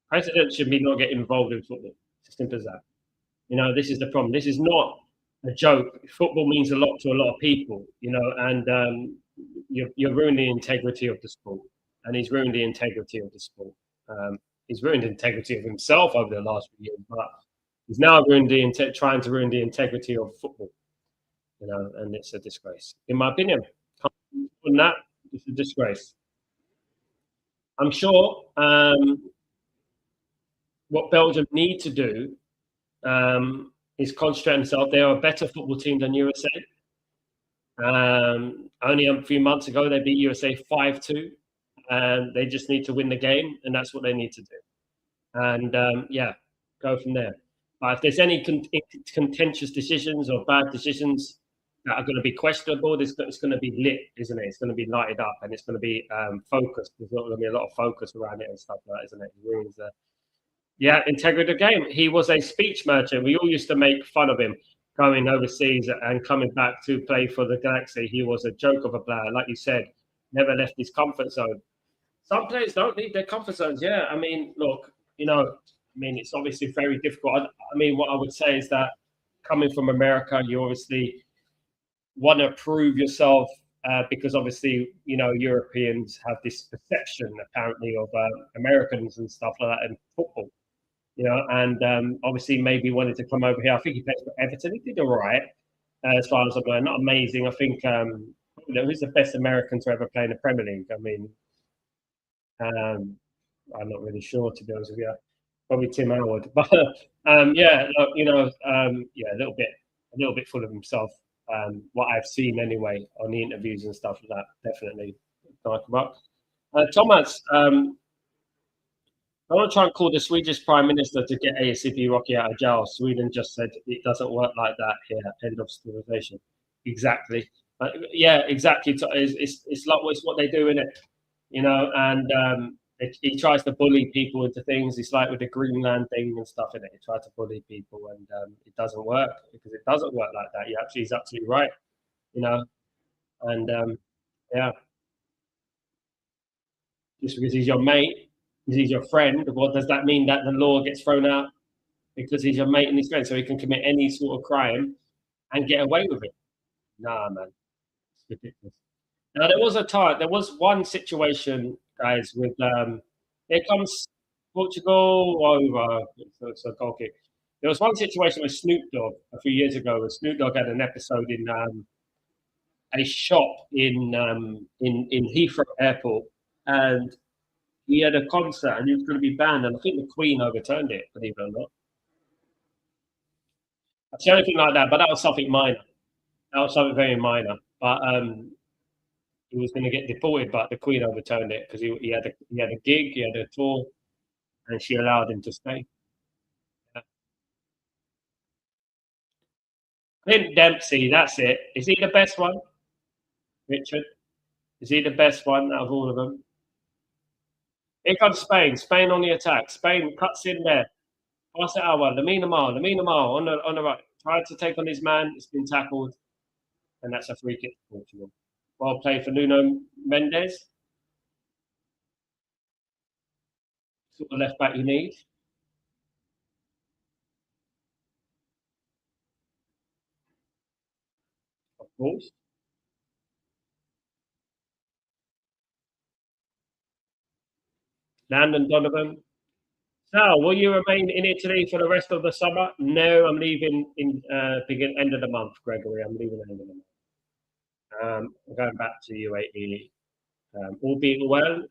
Presidents should be not get involved in football. It's as simple as that. You know, this is the problem. This is not a joke. Football means a lot to a lot of people. You know, and you're ruining the integrity of the sport, and he's ruined the integrity of the sport. He's ruined the integrity of himself over the last few years, but he's now ruined trying to ruin the integrity of football. You know, and it's a disgrace, in my opinion. On that, it's a disgrace. I'm sure what Belgium need to do is concentrate themselves. They are a better football team than USA. Only a few months ago, they beat USA 5-2. And they just need to win the game, and that's what they need to do. And yeah, go from there. But if there's any contentious decisions or bad decisions that are going to be questionable, it's going to be lit, isn't it? It's going to be lighted up, and it's going to be focused. There's not going to be a lot of focus around it and stuff like that, isn't it? It ruins the integrity of the game. He was a speech merchant. We all used to make fun of him going overseas and coming back to play for the Galaxy. He was a joke of a player, like you said, never left his comfort zone. Some players don't leave their comfort zones. Yeah, I mean, look, you know, I mean, it's obviously very difficult. I mean, what I would say is that coming from America, you obviously want to prove yourself because obviously, you know, Europeans have this perception apparently of Americans and stuff like that in football, you know, and obviously maybe wanted to come over here. I think he played for Everton. He did all right as far as I'm going. Not amazing. I think, you know, who's the best American to ever play in the Premier League? I mean, I'm not really sure, to be honest with you. Probably Tim Howard, but yeah, you know, yeah, a little bit full of himself. What I've seen anyway on the interviews and stuff like that, definitely. Thomas, I want to try and call the Swedish Prime Minister to get ASCP Rocky out of jail. Sweden just said it doesn't work like that here. End of civilization. Exactly. Yeah, exactly. It's like it's what they do, in it. You know, and he tries to bully people into things. It's like with the Greenland thing and stuff in it. He tries to bully people, and it doesn't work because it doesn't work like that. He's absolutely right. You know, and yeah. just because he's your mate, because he's your friend. What does that mean that the law gets thrown out because he's your mate and his friend, so he can commit any sort of crime and get away with it? Nah, man, it's ridiculous. Now there was one situation, guys, with here comes Portugal over. It's a goal kick. There was one situation with Snoop Dogg a few years ago, where Snoop Dogg had an episode in a shop in Heathrow Airport, and he had a concert and he was going to be banned, and I think the Queen overturned it, believe it or not. I've seen anything like that, but that was something minor. That was something very minor. But he was going to get deported, but the Queen overturned it because he had a gig, he had a tour, and she allowed him to stay. Yeah. Clint Dempsey, that's it. Is he the best one, Richard? Is he the best one out of all of them? Here comes Spain. Spain on the attack. Spain cuts in there. Pass it out. Lamine Yamal on the right. Tried to take on his man. It's been tackled, and that's a free kick for Portugal. Well played for Nuno Mendes. Sort of left back you need. Of course. Landon Donovan. So, will you remain in Italy for the rest of the summer? No, I'm leaving in end of the month, Gregory. I'm leaving end of the month. I'm going back to UAE. All being well,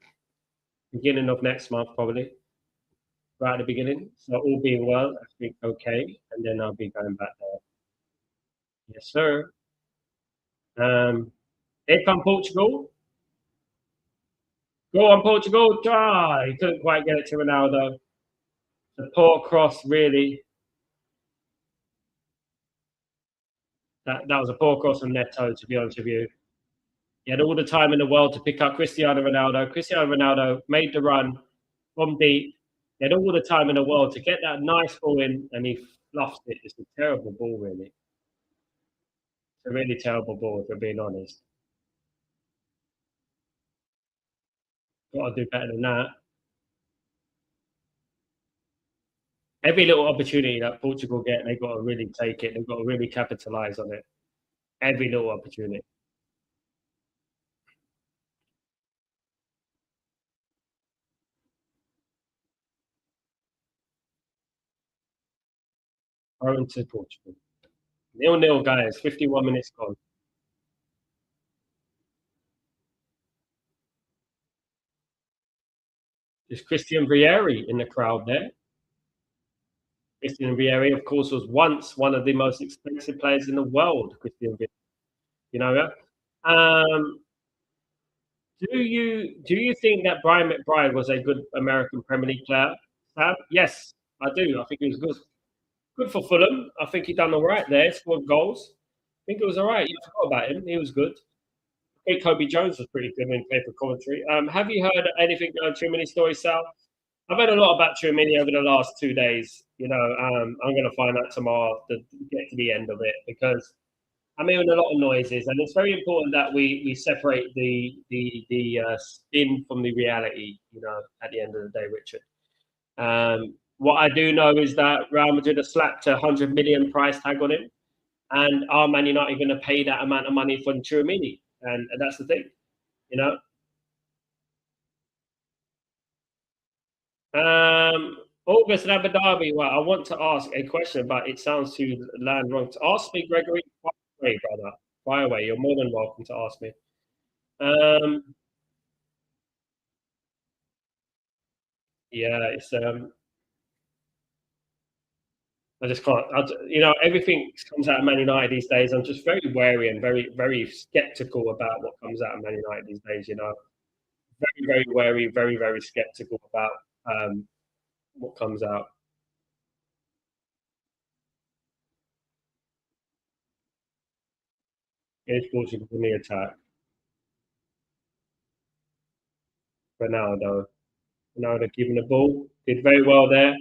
beginning of next month, probably. Right at the beginning. So, all being well, I think okay. And then I'll be going back there. Yes, sir. Here come Portugal. Go on, Portugal. He couldn't quite get it to Ronaldo. The poor cross, really. That was a poor cross from Neto, to be honest with you. He had all the time in the world to pick up Cristiano Ronaldo. Cristiano Ronaldo made the run from deep. He had all the time in the world to get that nice ball in, and he fluffed it. It's a terrible ball, really. It's a really terrible ball, if we're being honest. Got to do better than that. Every little opportunity that Portugal get, they've got to really take it. They've got to really capitalise on it. Every little opportunity. Going to Portugal. 0-0, guys. 51 minutes gone. There's Christian Vieri in the crowd there. Christian Vieri, of course, was once one of the most expensive players in the world. Christian Vieri, you know. Do you think that Brian McBride was a good American Premier League player, Sam? Yes, I do. I think he was good. Good for Fulham. I think he done all right there. Scored goals. I think it was all right. You forgot about him. He was good. I think Kobe Jones was pretty good when he played for Coventry. Have you heard anything on Tchouameni story, Sal? I've heard a lot about Tchouameni over the last 2 days. You know, I'm going to find out tomorrow to get to the end of it because I'm hearing a lot of noises, and it's very important that we separate the spin from the reality. You know, at the end of the day, Richard. What I do know is that Real Madrid have slapped a 100 million price tag on him, and are Man United going to pay that amount of money for Tchouameni? And that's the thing, you know. August in Abu Dhabi. Well, I want to ask a question, but it sounds to land wrong. To ask me, Gregory, fire away, brother. Fire away. You're more than welcome to ask me. Yeah, it's I just can't. You know, everything comes out of Man United these days. I'm just very wary and very, very skeptical about what comes out of Man United these days. You know, very, very wary, very, very skeptical about what comes out. Here's Portugal in the attack. Ronaldo giving the ball. Did very well there.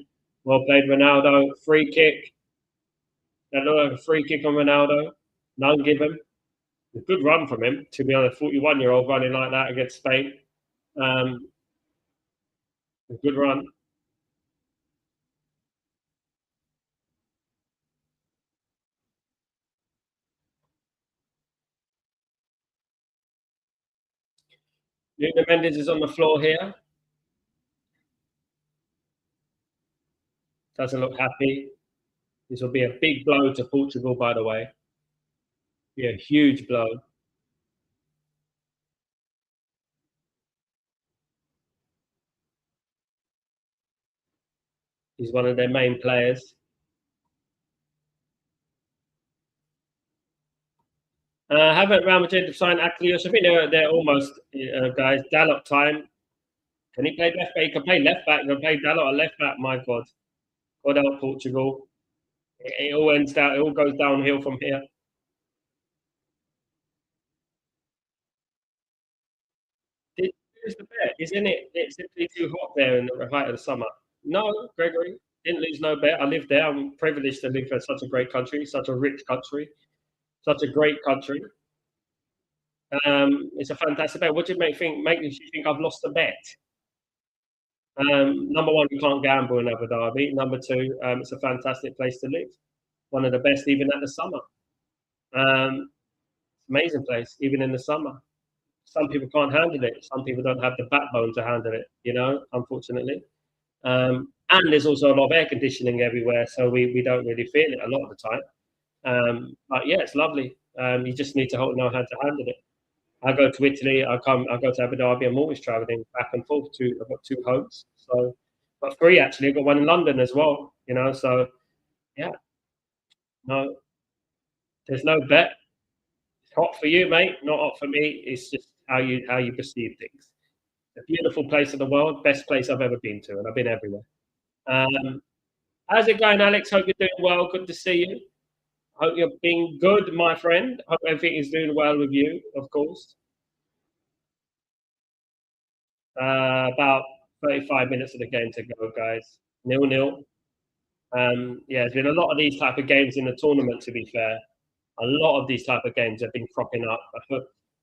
Well played, Ronaldo. Free kick. That looked like a free kick on Ronaldo. None given. A good run from him, to be honest. 41-year-old running like that against Spain. A good run. Nuno Mendes is on the floor here. Doesn't look happy. This will be a big blow to Portugal, by the way. Be a huge blow. He's one of their main players. Haven't Real Madrid signed Aklios? I think they're almost, guys. Dalot time. Can he play left back? He can play left back. He can play Dalot at left back. My God. God help Portugal. It all ends down. It all goes downhill from here. Here's the bet, isn't it? It's simply too hot there in the height of the summer. No, Gregory, didn't lose no bet. I live there. I'm privileged to live in such a great country, such a rich country, such a great country. It's a fantastic bet. What do you make you think I've lost a bet? Number one, you can't gamble in Abu Dhabi. Number two, it's a fantastic place to live. One of the best, even at the summer. Amazing place, even in the summer. Some people can't handle it. Some people don't have the backbone to handle it, unfortunately. And there's also a lot of air conditioning everywhere, so we don't really feel it a lot of the time. But yeah, it's lovely. You just need to know how to handle it. I go to Italy, I go to Abu Dhabi. I'm always traveling back and forth. I've got 2 homes, so but 3 actually. I've got 1 in London as well. So yeah, no, there's no bet. It's hot for you, mate. Not hot for me. It's just how you perceive things. A beautiful place in the world, best place I've ever been to, and I've been everywhere. How's it going, Alex? Hope you're doing well. Good to see you. Hope you're being good, my friend. Hope everything is doing well with you, of course. About 35 minutes of the game to go, guys. 0-0. Yeah, there's been a lot of these type of games in the tournament, to be fair. A lot of these type of games have been cropping up.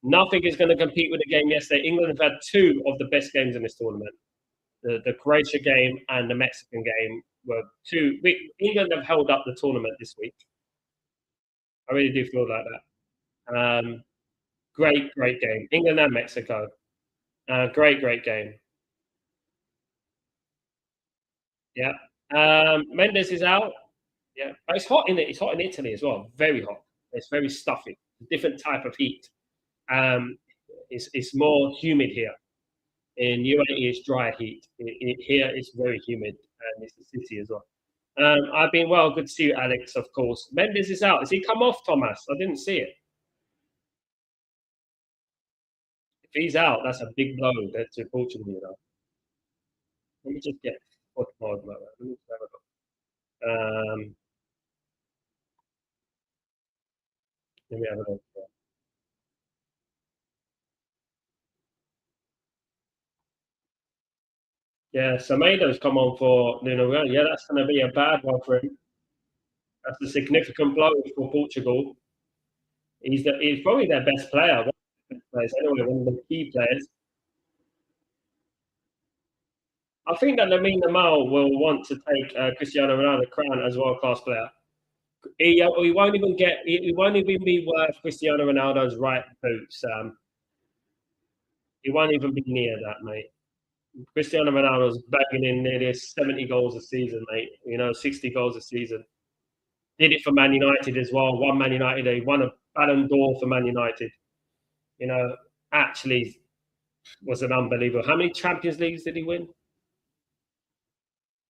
Nothing is going to compete with the game yesterday. England have had 2 of the best games in this tournament. The Croatia game and the Mexican game were 2. England have held up the tournament this week. I really do feel like that. Great game. England and Mexico. Great game. Yeah. Mendes is out. Yeah. But it's hot in it. It's hot in Italy as well. Very hot. It's very stuffy. Different type of heat. It's more humid here. In UAE, it's dry heat. Here, it's very humid, and it's the city as well. I've been well. Good to see you, Alex, of course. Mendes is out. Has he come off, Thomas? I didn't see it. If he's out, that's a big blow to Portugal, Let me just get what mode. Let me have a look. Let me have a look. Yeah, Semedo's come on for Nuno. Yeah, that's going to be a bad one for him. That's a significant blow for Portugal. He's probably their best player. One of the best players anyway, one of the key players. I think that Lamine Yamal will want to take Cristiano Ronaldo's crown as world-class player. He won't even He won't even be worth Cristiano Ronaldo's right boot, Sam. He won't even be near that, mate. Cristiano Ronaldo's bagging in nearly 70 goals a season, mate. 60 goals a season. Did it for Man United as well. Won Man United. He won a Ballon d'Or for Man United. Actually was an unbelievable. How many Champions Leagues did he win?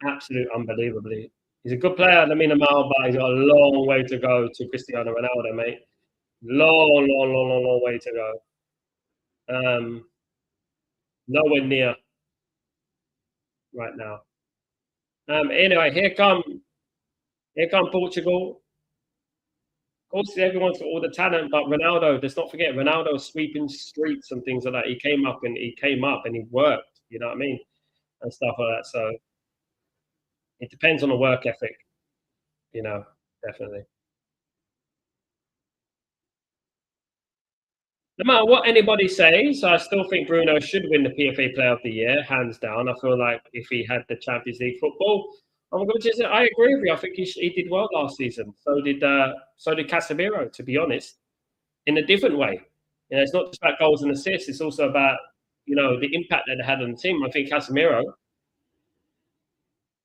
Absolute unbelievably. He's a good player, Lamine Yamal, but he's got a long way to go to Cristiano Ronaldo, mate. Long way to go. Nowhere near right now. Anyway, here come Portugal. Of course, everyone's got all the talent, but Ronaldo, let's not forget, Ronaldo sweeping streets and things like that. He came up and he worked, you know what I mean? And stuff like that. So it depends on the work ethic, definitely. No matter what anybody says, I still think Bruno should win the PFA Player of the Year, hands down. I feel like if he had the Champions League football, I'm going to just. I agree with you. I think he did well last season. So did Casemiro. To be honest, in a different way. It's not just about goals and assists. It's also about the impact that they had on the team. I think Casemiro,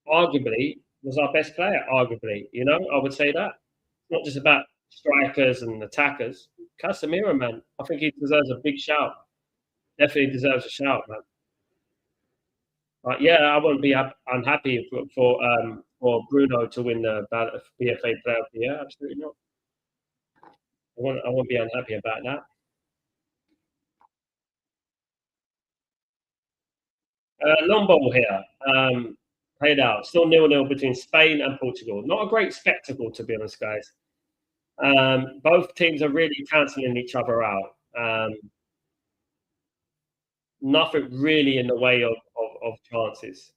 arguably, was our best player. Arguably, I would say that. It's not just about strikers and attackers. Casemiro, man, I think he deserves a big shout. Definitely deserves a shout, man. But yeah, I wouldn't be unhappy for Bruno to win the PFA Player of the Year. Absolutely not. I won't be unhappy about that. Long ball here. Played out. Still 0-0 between Spain and Portugal. Not a great spectacle, to be honest, guys. Both teams are really cancelling each other out. Nothing really in the way of chances.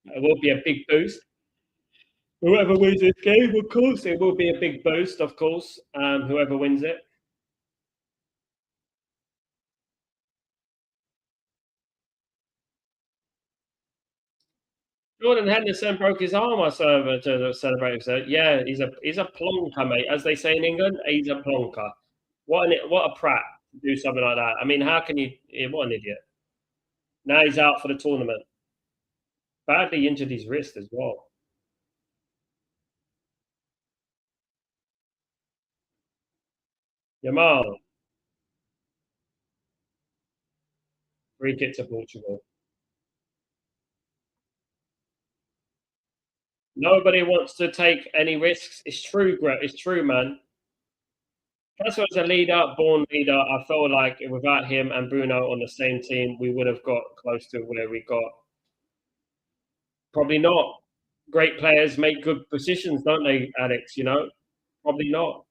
It will be a big boost. Whoever wins this game, of course, it will be a big boost, of course. Whoever wins it. Jordan Henderson broke his arm. I saw to celebrate. So yeah, he's a plonker, mate. As they say in England, he's a plonker. What a prat to do something like that. I mean, how can you? What an idiot! Now he's out for the tournament. Badly injured his wrist as well. Yamal, free kick to Portugal. Nobody wants to take any risks. It's true, Gret. It's true, man. That's was a leader, born leader. I felt like without him and Bruno on the same team, we would have got close to where we got. Probably not. Great players make good positions, don't they, Alex? Probably not.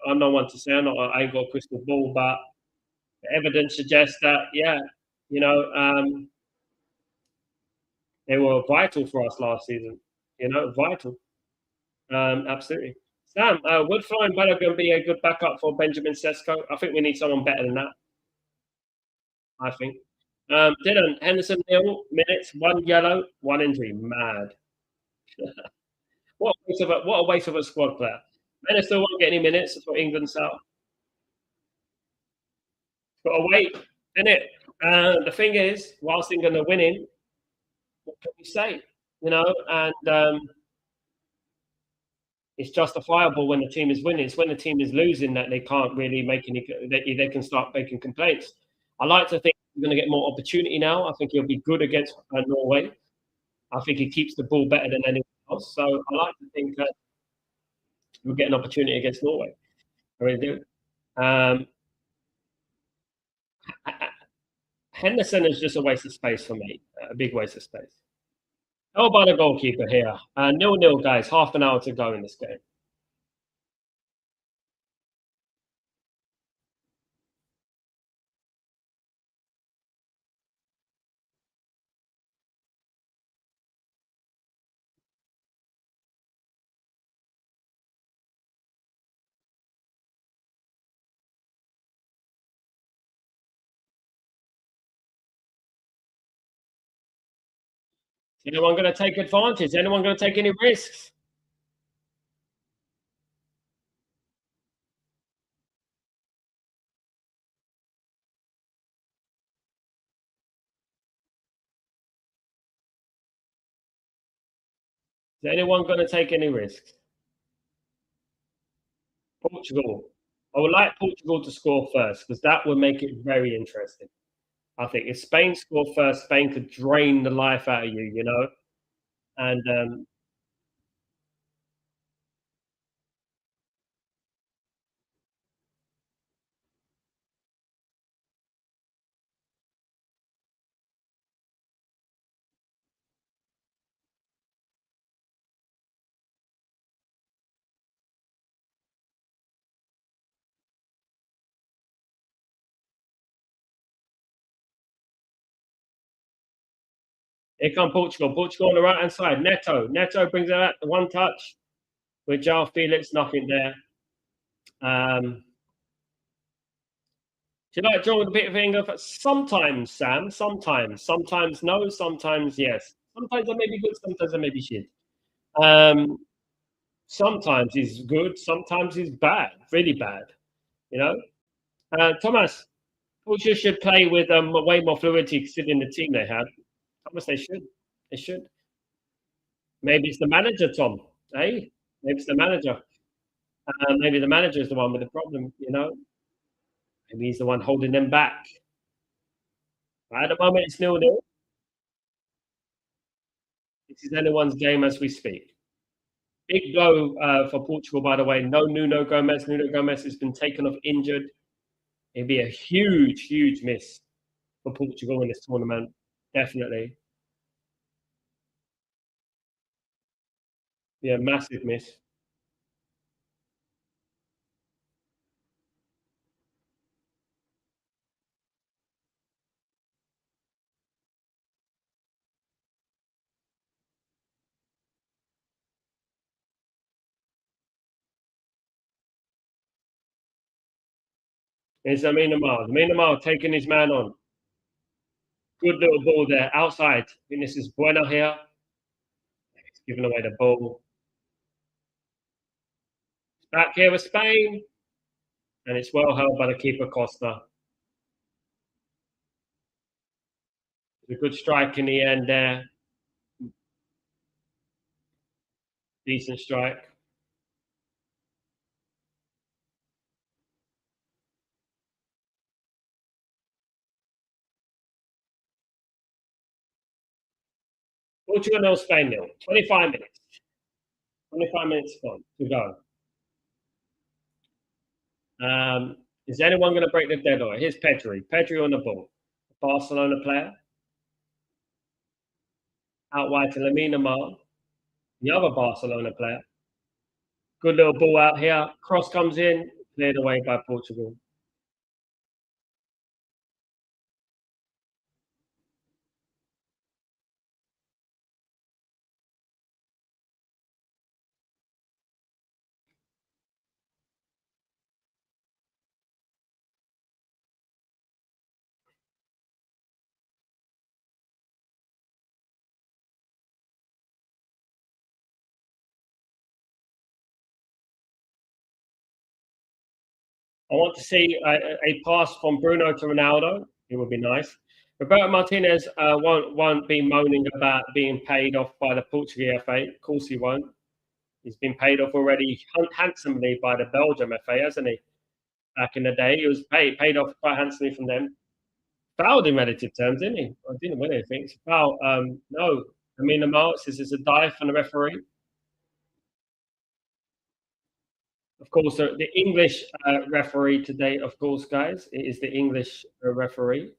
I'm not one to say I ain't got a crystal ball, but the evidence suggests that, yeah, they were vital for us last season. Vital. Absolutely. Sam, would Florian Balogun be a good backup for Benjamin Sesko? I think we need someone better than that. I think. Dylan Henderson, 0 minutes, 1 yellow, 1 injury. Mad. What a waste of a squad player. Men still won't get any minutes for England South. Got to wait, innit? The thing is, whilst England are winning, what can we say? And it's justifiable when the team is winning. It's when the team is losing that they can't really make any. They can start making complaints. I like to think we're going to get more opportunity now. I think he'll be good against Norway. I think he keeps the ball better than anyone else. So I like to think that we'll get an opportunity against Norway. I really do. Henderson is just a waste of space for me. A big waste of space. How about the goalkeeper here? 0-0, guys. Half an hour to go in this game. Is anyone going to take advantage? Is anyone going to take any risks? Is anyone going to take any risks? Portugal. I would like Portugal to score first because that would make it very interesting. I think if Spain score first, Spain could drain the life out of you, And here come Portugal. Portugal on the right-hand side. Neto brings it out. One touch. With Jar Felix, nothing there. Do you like drawing a bit of finger? Sometimes, Sam. Sometimes. Sometimes no. Sometimes yes. Sometimes I may be good. Sometimes I may be shit. Sometimes he's good. Sometimes he's bad. Really bad. You know. Thomas, Portugal should play with way more fluidity considering the team they have. Thomas, they should. They should. Maybe it's the manager, Tom. Hey, maybe it's the manager. Maybe the manager is the one with the problem. You know. Maybe he's the one holding them back. At the moment, it's 0-0. This is anyone's game as we speak. Big blow for Portugal, by the way. No Nuno Gomez. Nuno Gomez has been taken off injured. It'd be a huge, huge miss for Portugal in this tournament. Definitely. Yeah, massive miss. It's Amin Amal. Amin Amal taking his man on. Good little ball there. Outside. I think this is Buena here. He's giving away the ball. Back here with Spain. And it's well held by the keeper, Costa. A good strike in the end there. Decent strike. Portugal 0, Spain 0. 25 minutes. 25 minutes gone to go. Is anyone going to break the deadline? Here's Pedri. Pedri on the ball. Barcelona player. Out wide to Lamine Yamal. The other Barcelona player. Good little ball out here. Cross comes in. Cleared away by Portugal. I want to see a pass from Bruno to Ronaldo. It would be nice. Roberto Martinez won't be moaning about being paid off by the Portuguese FA. Of course he won't. He's been paid off already handsomely by the Belgium FA, hasn't he? Back in the day, he was paid off quite handsomely from them. Fouled in relative terms, didn't he? I didn't win anything. It's a foul. No. I mean, the mark says it's a dive from the referee. Of course, the English referee today, of course, guys, it is the English referee.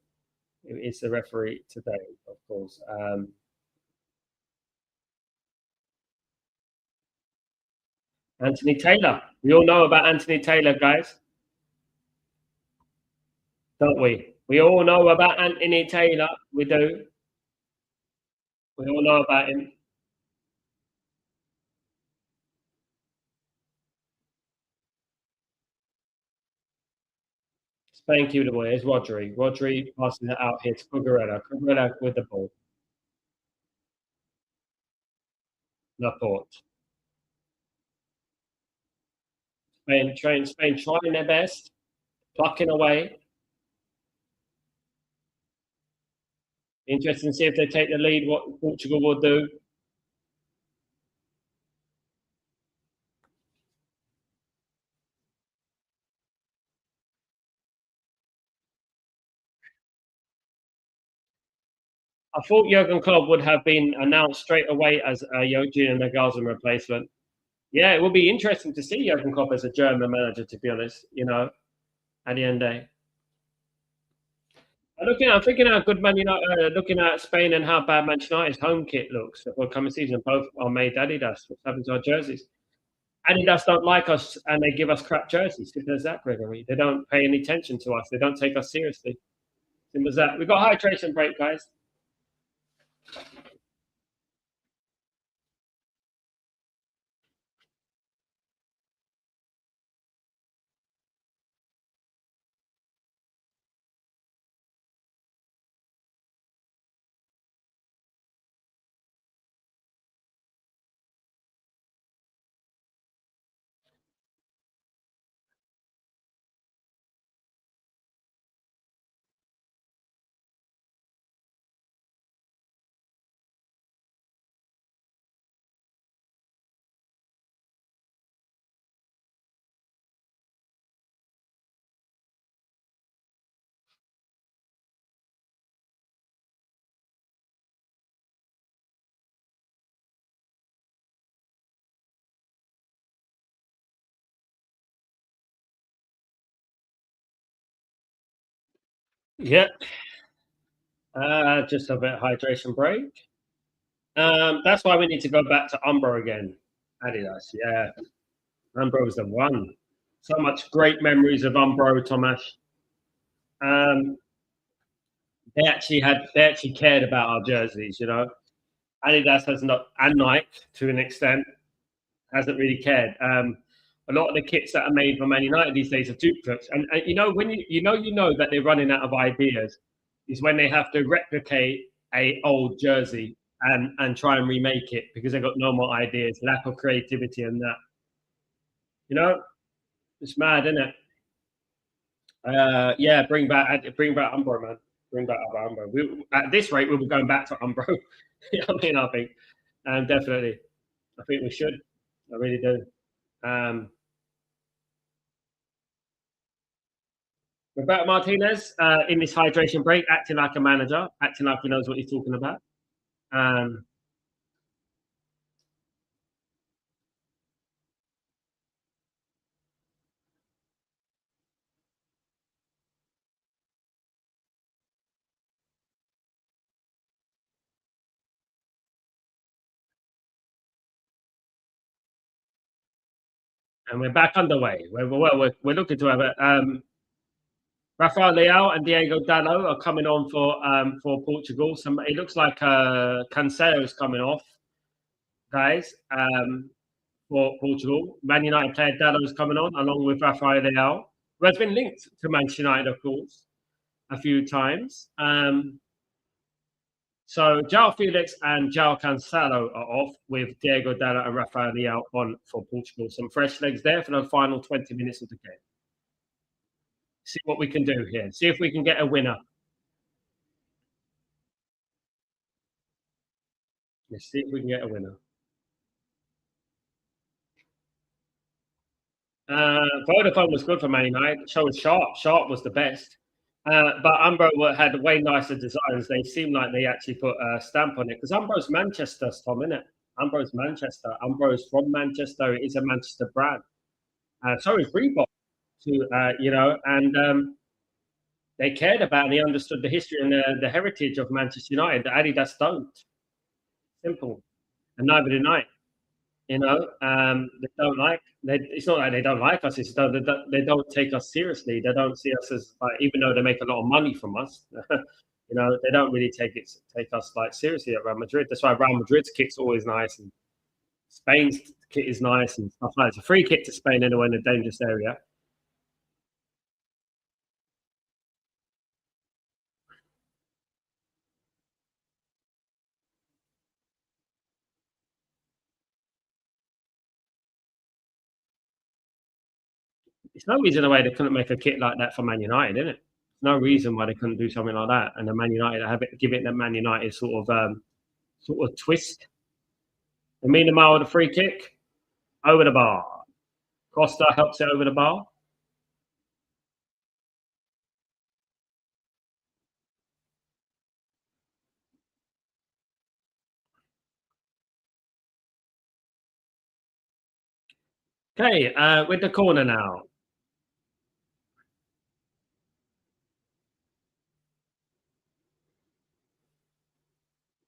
It is the referee today, of course. Anthony Taylor. We all know about Anthony Taylor, guys. Don't we? We all know about Anthony Taylor. We do. We all know about him. Spain keep the ball. Here's Rodri. Rodri passing it out here to Cucurella. Cucurella with the ball. Laporte. Spain trying their best. Plucking away. Interesting to see if they take the lead, what Portugal will do. I thought Jurgen Klopp would have been announced straight away as Julian Nagelsmann replacement. Yeah, it will be interesting to see Jurgen Klopp as a German manager, to be honest, you know, at the end of the day. I'm thinking how good Man United, looking at Spain and how bad Manchester United's home kit looks for the coming season. Both are made Adidas. What's happened to our jerseys? Adidas don't like us and they give us crap jerseys. Simple as that, Gregory. They don't pay any attention to us. They don't take us seriously. Simple as that. We've got a hydration break, guys. Yeah. Just a bit of hydration break. That's why we need to go back to Umbro again. Adidas, yeah. Umbro's the one. So much great memories of Umbro, Tomasz. They actually cared about our jerseys, you know. Adidas has not, and Nike to an extent, hasn't really cared. A lot of the kits that are made for Man United these days are duplicates, and you know when you know that they're running out of ideas is when they have to replicate a old jersey and try and remake it because they've got no more ideas, lack of creativity, and that. You know, it's mad, isn't it? Yeah, bring back Umbro, man. Bring back Umbro. At this rate, we'll be going back to Umbro. I mean, I think, definitely, I think we should. I really do. Roberto Martinez in this hydration break, acting like a manager, acting like he knows what he's talking about. Um, and we're back underway. We're looking to have it. Rafael Leao and Diego Dallo are coming on for Portugal. It looks like Cancelo is coming off, guys. For Portugal, Man United player Dallo is coming on along with Rafael Leao, who has been linked to Manchester United, of course, a few times. So João Felix and João Cancelo are off with Diego Dallo and Rafael Leao on for Portugal. Some fresh legs there for the final 20 minutes of the game. See what we can do here. See if we can get a winner. Let's see if we can get a winner. Vodafone was good for Man United. So was Sharp. Sharp was the best. But Umbro had way nicer designs. They seem like they actually put a stamp on it because Umbro's Manchester, Tom, isn't it? Umbro's Manchester. Umbro's from Manchester. It is a Manchester brand. So is Reebok, you know, and they cared about and they understood the history and the heritage of Manchester United. The Adidas don't. Simple. And neither do Nike. You know, they don't like. It's not like they don't like us. It's they don't take us seriously. They don't see us as like, even though they make a lot of money from us. You know, they don't really take us like seriously at Real Madrid. That's why Real Madrid's kit's always nice and Spain's kit is nice and stuff like that. It's a free kit to Spain anyway in a dangerous area. It's no reason why they couldn't make a kit like that for Man United, isn't it? No reason why they couldn't do something like that. And the Man United give it the Man United sort of twist. The mean mile of the free kick over the bar. Costa helps it over the bar. Okay, with the corner now.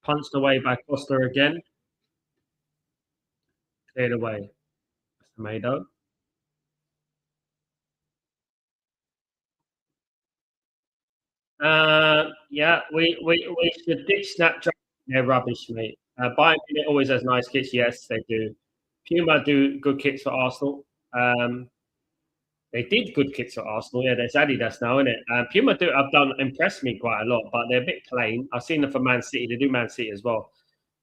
Punched away by Costa again. Cleared away. Tomato. Yeah, we should ditch Snapchat. They're rubbish, mate. Bayern Munich always has nice kits. Yes, they do. Puma do good kits for Arsenal. They did good kits for Arsenal. Yeah, there's Adidas now, isn't it? Puma have impressed me quite a lot, but they're a bit plain. I've seen them for Man City. They do Man City as well,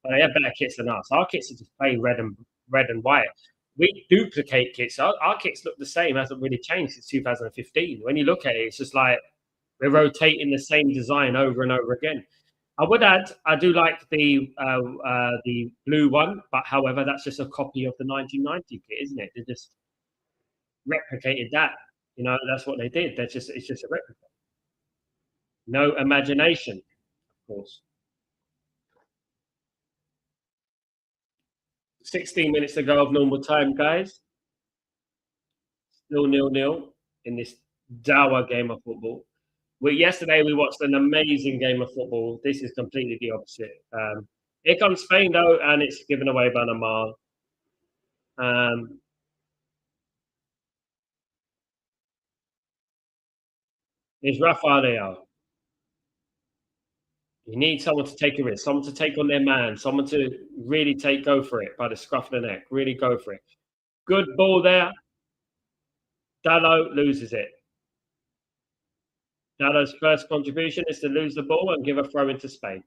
but they have better kits than us. Our kits are just plain red and white. We duplicate kits. Our kits look the same. Hasn't really changed since 2015. When you look at it, it's just like we're rotating the same design over and over again. I would add, I do like the blue one, but however, that's just a copy of the 1990 kit, isn't it? They just replicated that. You know, that's what they did. It's just a replica. No imagination, of course. 16 minutes to go of normal time, guys. Still 0-0 in this dour game of football. Yesterday we watched an amazing game of football. This is completely the opposite. Here comes Spain though, and it's given away by Lamar. Is Rafael. You need someone to take a risk, someone to take on their man, someone to really go for it by the scruff of the neck, really go for it. Good ball there. Dallo loses it. Dallo's first contribution is to lose the ball and give a throw into Spain.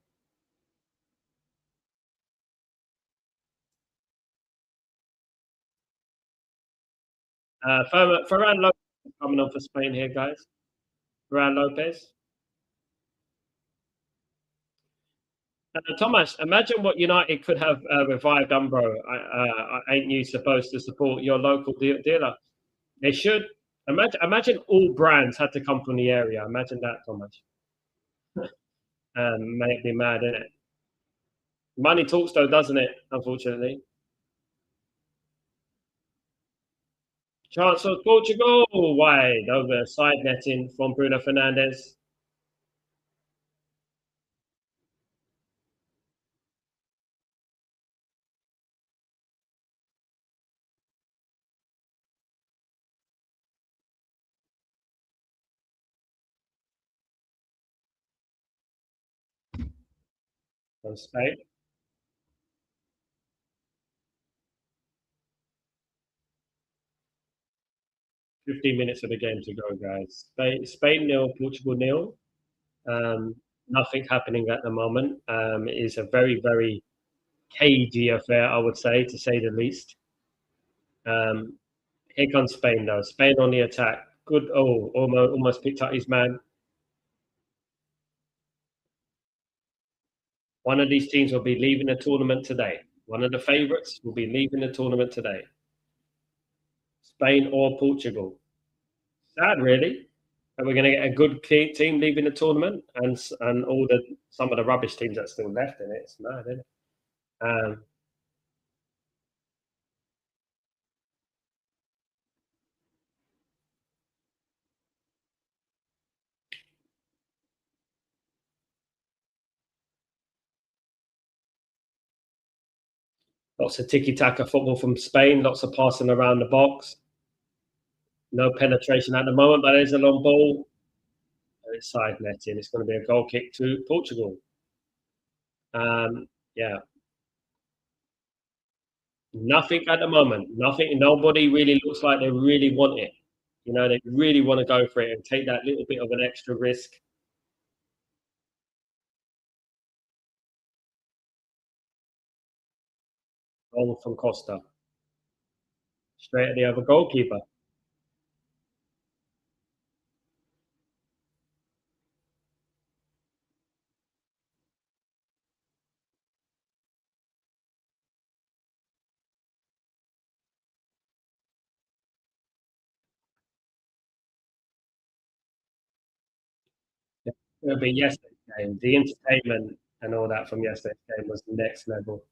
Ferran Lopez coming on for Spain here, guys. Ferran Lopez. Thomas, imagine what United could have revived Umbro. Ain't you supposed to support your local dealer? They should. Imagine all brands had to come from the area. Imagine that, Thomas. Make me mad, innit? Money talks, though, doesn't it? Unfortunately. Chance of Portugal wide over side netting from Bruno Fernandes. From Spain. "15 minutes of the game to go, guys. Spain 0, Portugal 0. Nothing happening at the moment. It is a very, very cagey affair, I would say, to say the least. Here comes Spain, though. Spain on the attack. Good. Oh, almost picked up his man. One of these teams will be leaving the tournament today. One of the favourites will be leaving the tournament today. Spain or Portugal. Sad, really. And we're going to get a good team leaving the tournament, and some of the rubbish teams that's still left in it. It's mad, isn't it? Lots of tiki-taka football from Spain. Lots of passing around the box. No penetration at the moment, but there's a long ball. It's side netting. It's going to be a goal kick to Portugal. Yeah. Nothing at the moment. Nothing. Nobody really looks like they really want it. You know, they really want to go for it and take that little bit of an extra risk. Goal from Costa. Straight at the other goalkeeper. It'll be yesterday's game. The entertainment and all that from yesterday's game was next level.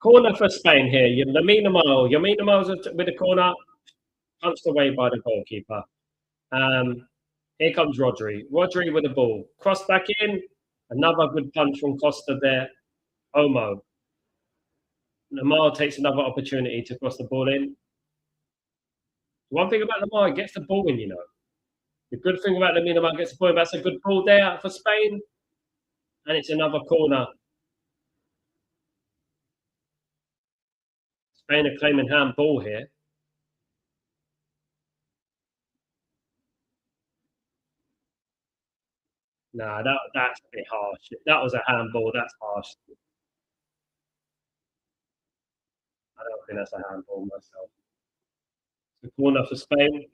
Corner for Spain here. Lamine Yamal's with the corner, punched away by the goalkeeper. Here comes Rodri. Rodri with the ball. Cross back in. Another good punch from Costa there. Omo. Lamar takes another opportunity to cross the ball in. One thing about Lamar, he gets the ball in, you know. The good thing about Lamine Lamar gets the ball in. That's a good ball there for Spain. And it's another corner. Spain are claiming handball here. Nah, that's a bit harsh. That was a handball. That's harsh. I don't think that's a handball myself. The corner for Spain.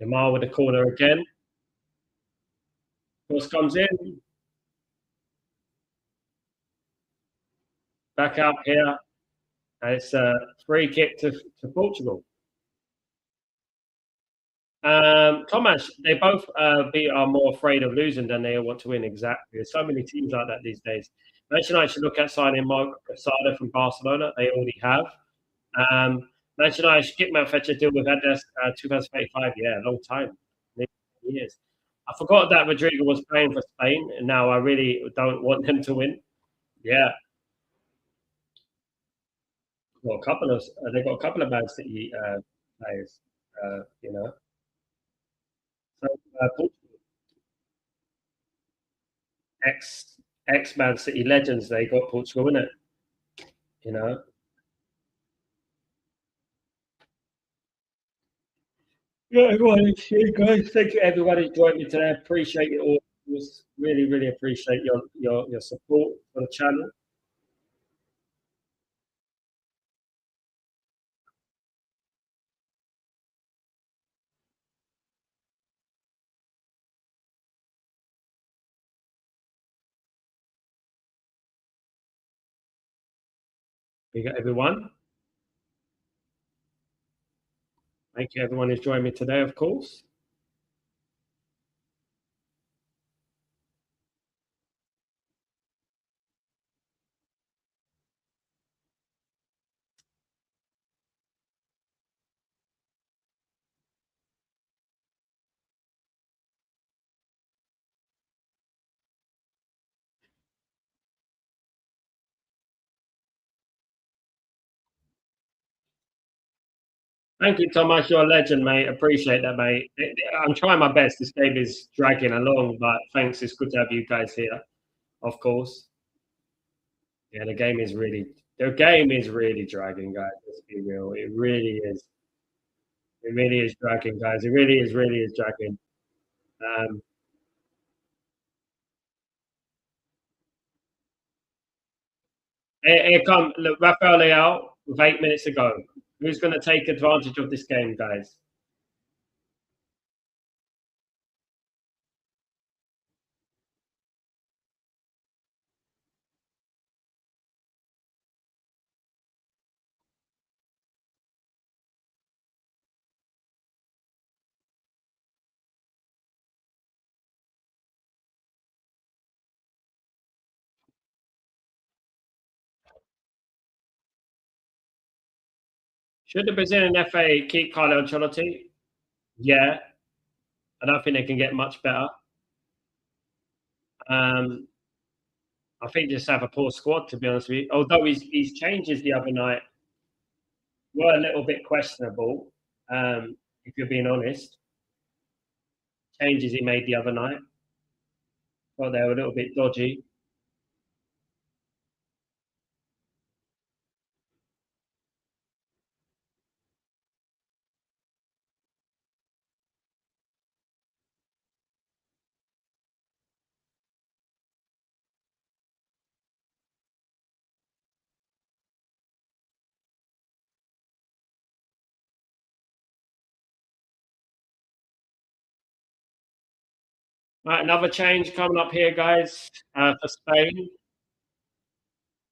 Jamal with the corner again. Cross comes in. Back out here. And it's a free kick to Portugal. Thomas, they both are more afraid of losing than they want to win. Exactly. There's so many teams like that these days. Manchester United should look at signing Mark Casado from Barcelona. They already have. Manchester United should get Manfetcher deal with Adidas 2035. Yeah, a long time. Years. I forgot that Rodrigo was playing for Spain, and now I really don't want him to win. Yeah. Well, they've got a couple of Man City players, you know. So, ex Man City legends, they got Portugal in it, you know. Yeah, everyone, guys. Thank you, everybody, who joined me today. Appreciate it all. Really, really appreciate your support for the channel. You got everyone. Thank you, everyone who's joined me today, of course. Thank you, Thomas. You're a legend, mate. Appreciate that, mate. I'm trying my best. This game is dragging along, but thanks. It's good to have you guys here, of course. Yeah, the game is really dragging, guys. Let's be real. It really is. It really is dragging, guys. It really is dragging. Um, here come look, Rafael Leao with 8 minutes to go. Who's going to take advantage of this game, guys? Should the Brazilian FA keep Carlo Ancelotti? Yeah, I don't think they can get much better. I think just have a poor squad, to be honest with you. Although his changes the other night were a little bit questionable, if you're being honest. Changes he made the other night, well, they were a little bit dodgy. Right, another change coming up here, guys, for Spain.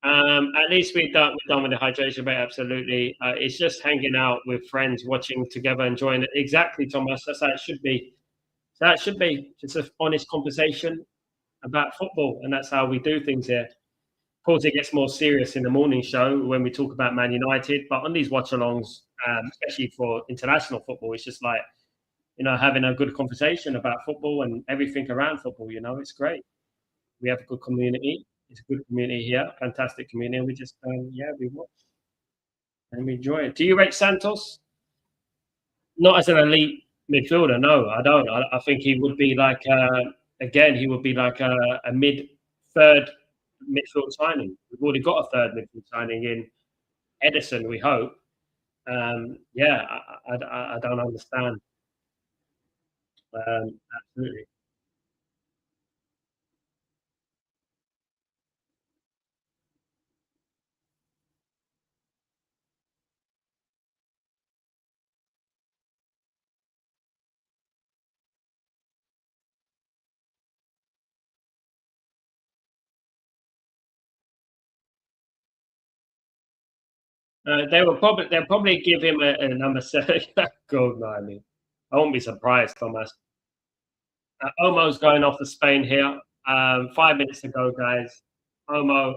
At least we're done with the hydration bit. Absolutely, it's just hanging out with friends, watching together, enjoying it. Exactly, Thomas. That's how it should be. So that should be just an honest conversation about football, and that's how we do things here. Of course, it gets more serious in the morning show when we talk about Man United, but on these watch-alongs, especially for international football, it's just like having a good conversation about football and everything around football. It's great. We have a good community. It's a good community here, fantastic community. And we just, we watch and we enjoy it. Do you rate Santos? Not as an elite midfielder, no, I don't. I think he would be like, again, he would be like a mid third midfield signing. We've already got a third midfield signing in Edison, we hope. Yeah, I don't understand. Absolutely. They'll probably give him a number 7. God, no, I mean, I won't be surprised, Thomas. Omo's going off for Spain here. 5 minutes to go, guys. Omo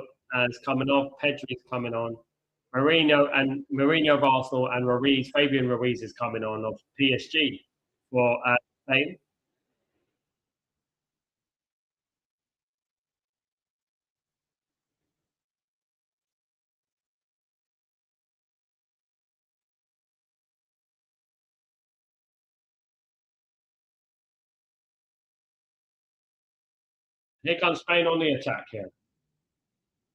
is coming off. Pedri is coming on. Mourinho of Arsenal and Fabian Ruiz is coming on of PSG for Spain. Here comes Spain on the attack here.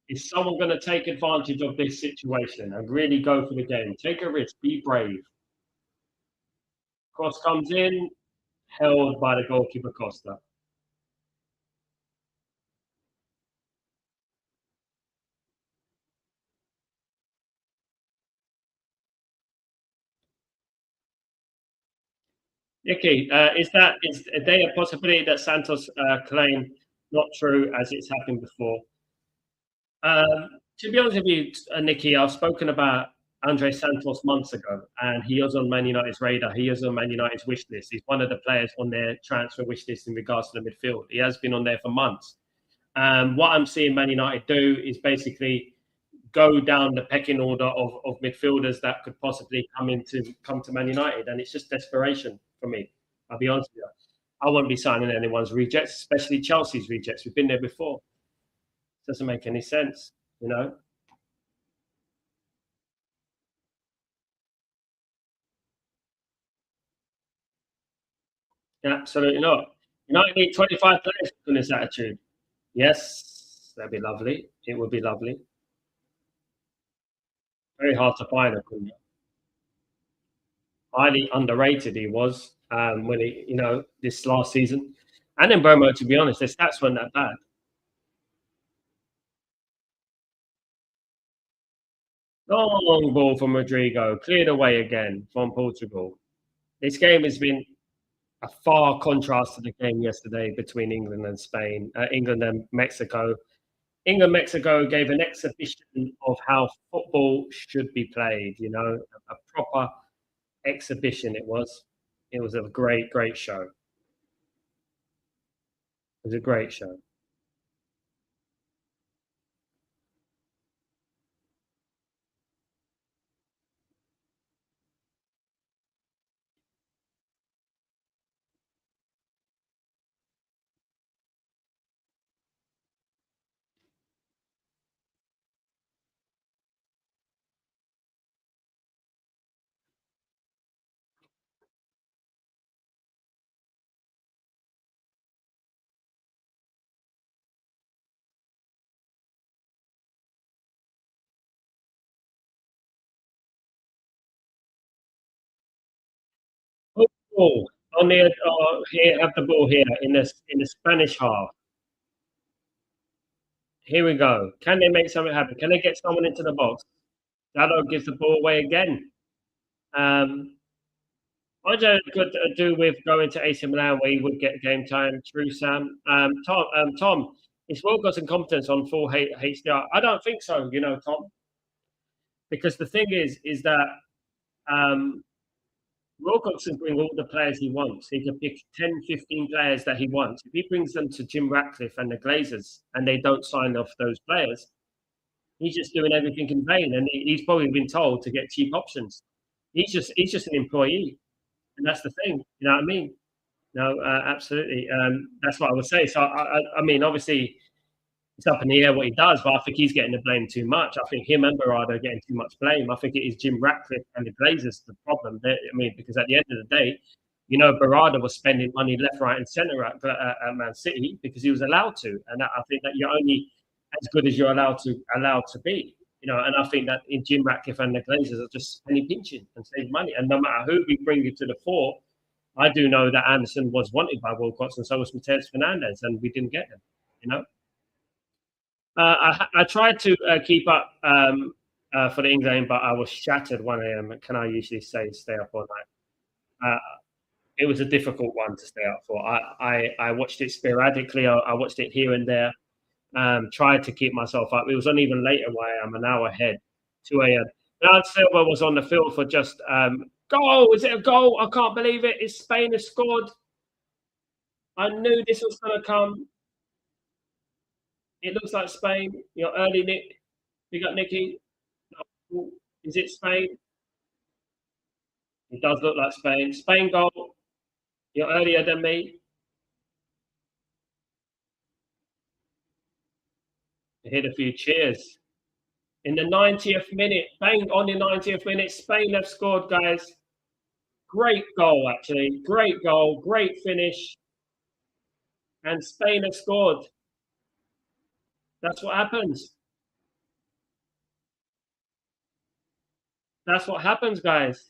Is someone going to take advantage of this situation and really go for the game? Take a risk. Be brave. Cross comes in, held by the goalkeeper Costa. Nicky, is there a possibility that Santos claim not true as it's happened before? To be honest with you, Nicky, I've spoken about Andre Santos months ago, and he was on Man United's radar. He is on Man United's wish list. He's one of the players on their transfer wish list in regards to the midfield. He has been on there for months. What I'm seeing Man United do is basically go down the pecking order of midfielders that could possibly come to Man United, and it's just desperation for me. I'll be honest with you. I won't be signing anyone's rejects, especially Chelsea's rejects. We've been there before. Doesn't make any sense, you know. Absolutely not. United need 25 players in this attitude. Yes, that'd be lovely. It would be lovely. Very hard to find, Acuna. Highly underrated he was when he, this last season. And in Burma, to be honest, their stats weren't that bad. Long ball from Rodrigo, cleared away again from Portugal. This game has been a far contrast to the game yesterday between England and Spain, England and Mexico. England-Mexico gave an exhibition of how football should be played, a proper exhibition it was. It was a great, great show. It was a great show. Ball on the here, have the ball here in the Spanish half. Here we go. Can they make something happen? Can they get someone into the box? Dado gives the ball away again. What does it got to do with going to AC Milan where he would get game time? True, Sam. Tom, is Wilcox's competence on full HDR? I don't think so, Tom. Because the thing is that Wilcox can bring all the players he wants. He can pick 10, 15 players that he wants. If he brings them to Jim Ratcliffe and the Glazers and they don't sign off those players, he's just doing everything in vain. And he's probably been told to get cheap options. He's just an employee. And that's the thing. You know what I mean? No, absolutely. That's what I would say. So, I mean, obviously, it's up in the air what he does, but I think he's getting the blame too much. I think him and Berardo are getting too much blame. I think it is Jim Ratcliffe and the Glazers the problem. I mean, because at the end of the day, Berardo was spending money left, right, and centre at Man City because he was allowed to. And I think that you're only as good as you're allowed to be. You know, and I think that in Jim Ratcliffe and the Glazers are just penny pinching and save money. And no matter who we bring you to the fore, I do know that Anderson was wanted by Wilcox, and so was Mateus Fernandez, and we didn't get him. You know, I tried to keep up for the England game, but I was shattered 1 a.m. Can I usually say stay up all night? It was a difficult one to stay up for. I watched it sporadically. I watched it here and there. Tried to keep myself up. It was on even later where I am an hour ahead, 2 a.m. Bernard Silva was on the field for just goal. Is it a goal? I can't believe it. It's Spain has scored. I knew this was going to come. It looks like Spain. You're early, Nick. You got Nicky. No. Is it Spain? It does look like Spain. Spain goal. You're earlier than me. I hit a few cheers. In the 90th minute, bang on the 90th minute, Spain have scored, guys. Great goal, actually. Great goal, great finish. And Spain have scored. That's what happens. That's what happens, guys.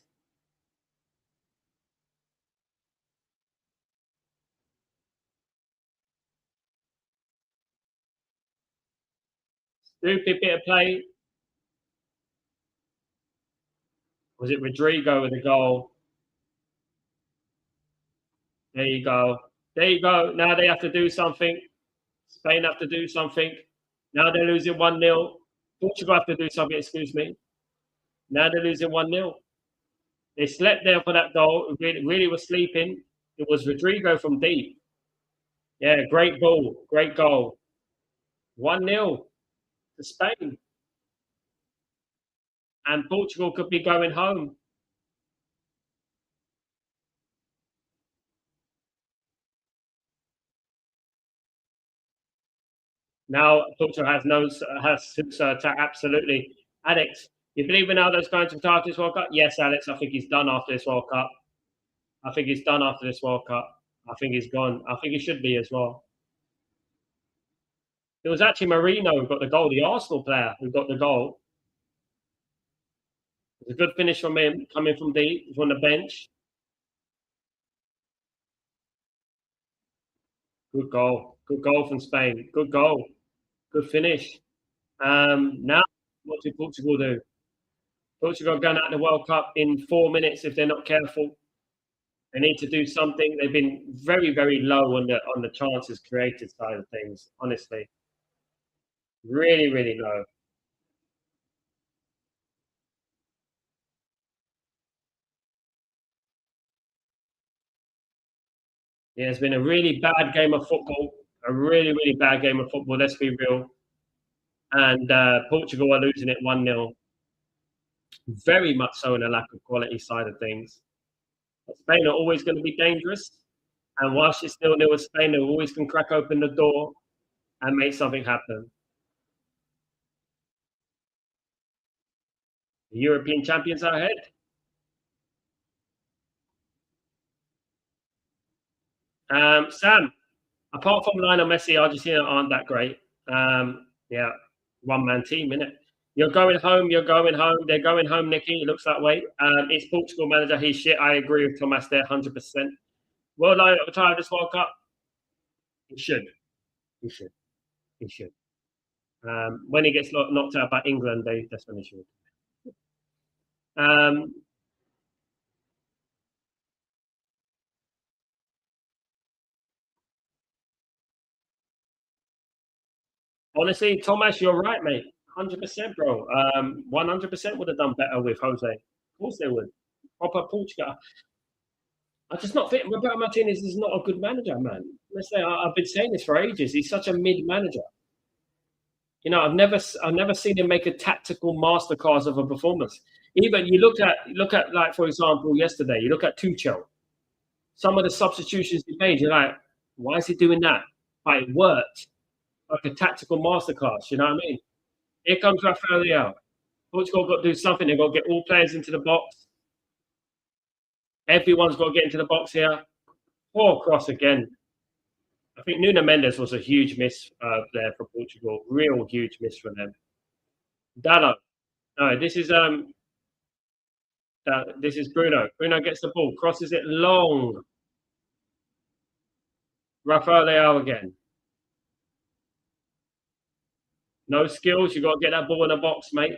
Stupid bit of play. Was it Rodrigo with the goal? There you go. There you go. Now they have to do something. Spain have to do something. Now they're losing 1-0. Portugal have to do something, excuse me. Now they're losing 1-0. They slept there for that goal. Really was sleeping. It was Rodrigo from deep. Yeah, great goal. Great goal. 1-0 to Spain. And Portugal could be going home. Now Portugal has to attack, absolutely. Alex, you believe Ronaldo's going to retire this World Cup? Yes, Alex, I think he's done after this World Cup. I think he's done after this World Cup. I think he's gone. I think he should be as well. It was actually Marino who got the goal, the Arsenal player who got the goal. It was a good finish from him, coming from deep, from the bench. Good goal. Good goal from Spain. Good goal. Good finish. Now, what do Portugal do? Portugal going out the World Cup in 4 minutes if they're not careful. They need to do something. They've been very, very low on the chances created side of things, honestly. Really, really low. Yeah, it's been a really bad game of football. A really, really bad game of football, let's be real. And Portugal are losing it 1-0. Very much so in a lack of quality side of things. But Spain are always going to be dangerous. And whilst it's still 0 with Spain, they always can crack open the door and make something happen. The European champions are ahead. Sam, apart from Lionel Messi, Argentina aren't that great. Yeah, one-man team, innit? You're going home, you're going home. They're going home, Nicky. It looks that way. It's Portugal manager. He's shit. I agree with Thomas there, 100%. Will Lionel retire this World Cup? He should. He should. He should. When he gets knocked out by England, that's when he should. Honestly, Thomas, you're right, mate. 100%, bro. 100% would have done better with Jose. Of course they would. Proper Portugal. I just not think Roberto Martinez is not a good manager, man. Let's say I've been saying this for ages. He's such a mid manager. You know, I've never seen him make a tactical masterclass of a performance. Even you look at like, for example, yesterday, you look at Tuchel. Some of the substitutions he made, you're like, why is he doing that? But it worked. Like a tactical masterclass, you know what I mean? Here comes Rafael Leao. Portugal got to do something. They've got to get all players into the box. Everyone's got to get into the box here. Poor cross again. I think Nuno Mendes was a huge miss there for Portugal. Real huge miss for them. Dallo. No, this is Bruno. Bruno gets the ball, crosses it long. Rafael Leao again. No skills. You got to get that ball in the box, mate.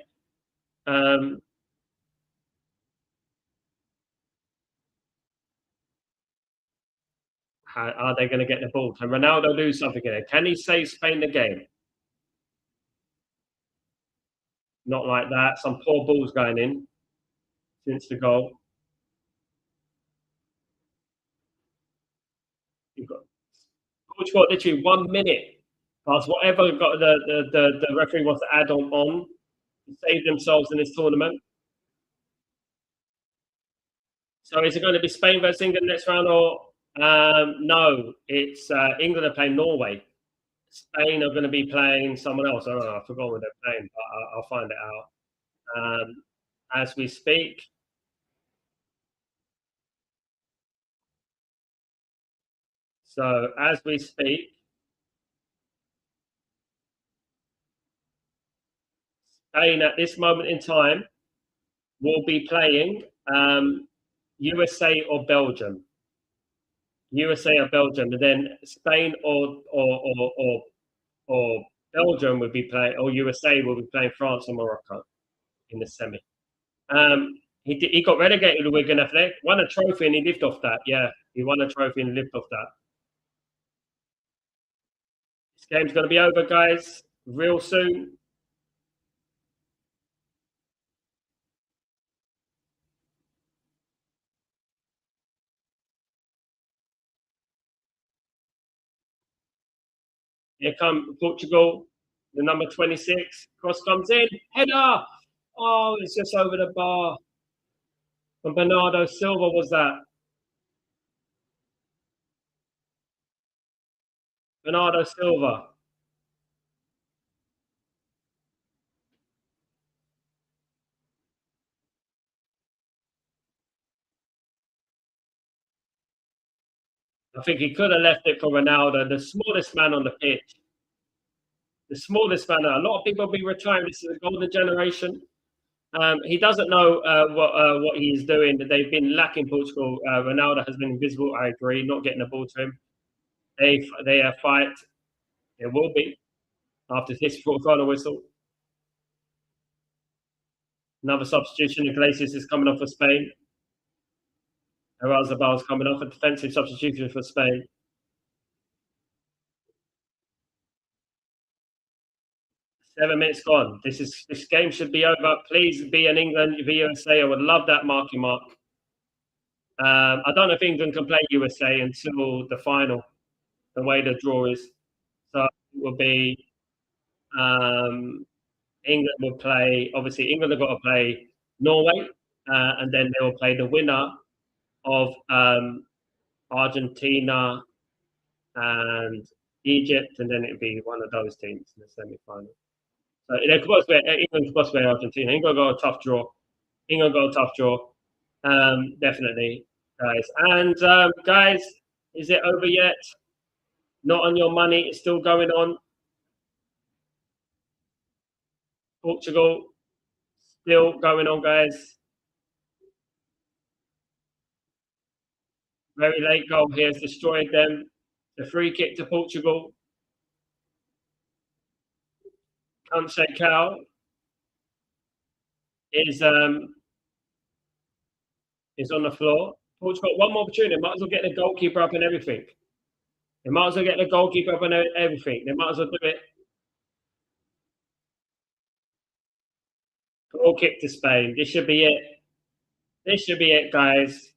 How are they going to get the ball? Can Ronaldo do something in it? Can he save Spain the game? Not like that. Some poor balls going in since the goal. You've got Portugal literally 1 minute past whatever got the referee wants to add on to save themselves in this tournament. So is it going to be Spain versus England next round, or no? It's England are playing Norway. Spain are going to be playing someone else. I don't know. I forgot what they're playing, but I'll find it out as we speak. So as we speak, Spain at this moment in time will be playing USA or Belgium. USA or Belgium, and then Spain or Belgium would be playing, or USA will be playing France or Morocco in the semi. He got relegated to Wigan Athletic, won a trophy, and he lived off that. Yeah, he won a trophy and lived off that. This game's going to be over, guys, real soon. Here come Portugal, the number 26. Cross comes in. Header! Oh, it's just over the bar. From Bernardo Silva was that. Bernardo Silva. I think he could have left it for Ronaldo, the smallest man on the pitch. The smallest man. A lot of people will be retiring. This is a golden generation. He doesn't know what he's doing. They've been lacking Portugal. Ronaldo has been invisible. I agree. Not getting the ball to him. They fight. It will be after this final whistle. Another substitution. Iglesias is coming off for Spain. Arazabal is coming off, a defensive substitution for Spain. Seven minutes gone. This game should be over. Please be an England v USA. I would love that marky mark. I don't know if England can play USA until the final, the way the draw is. So it will be England will play. Obviously, England have got to play Norway, and then they will play the winner of Argentina and Egypt, and then it'd be one of those teams in the semi-final. So England's supposed to be Argentina. England got a tough draw. Definitely, guys. And guys, is it over yet? Not on your money. It's still going on. Portugal still going on, guys. Very late goal here has destroyed them. The free kick to Portugal. Conceição is on the floor. Portugal, one more opportunity. Might as well get the goalkeeper up and everything. They might as well get the goalkeeper up and everything. They might as well do it. Goal kick to Spain. This should be it. This should be it, guys.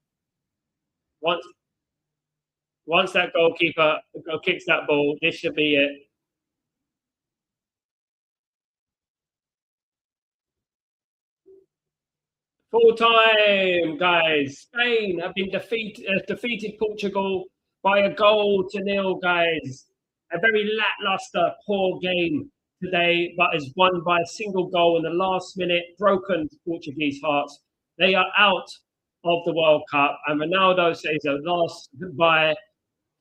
Once that goalkeeper kicks that ball, this should be it. Full time, guys. Spain have been defeated Portugal by 1-0, guys. A very lackluster, poor game today, but has won by a single goal in the last minute, broken Portuguese hearts. They are out of the World Cup, and Ronaldo says a last goodbye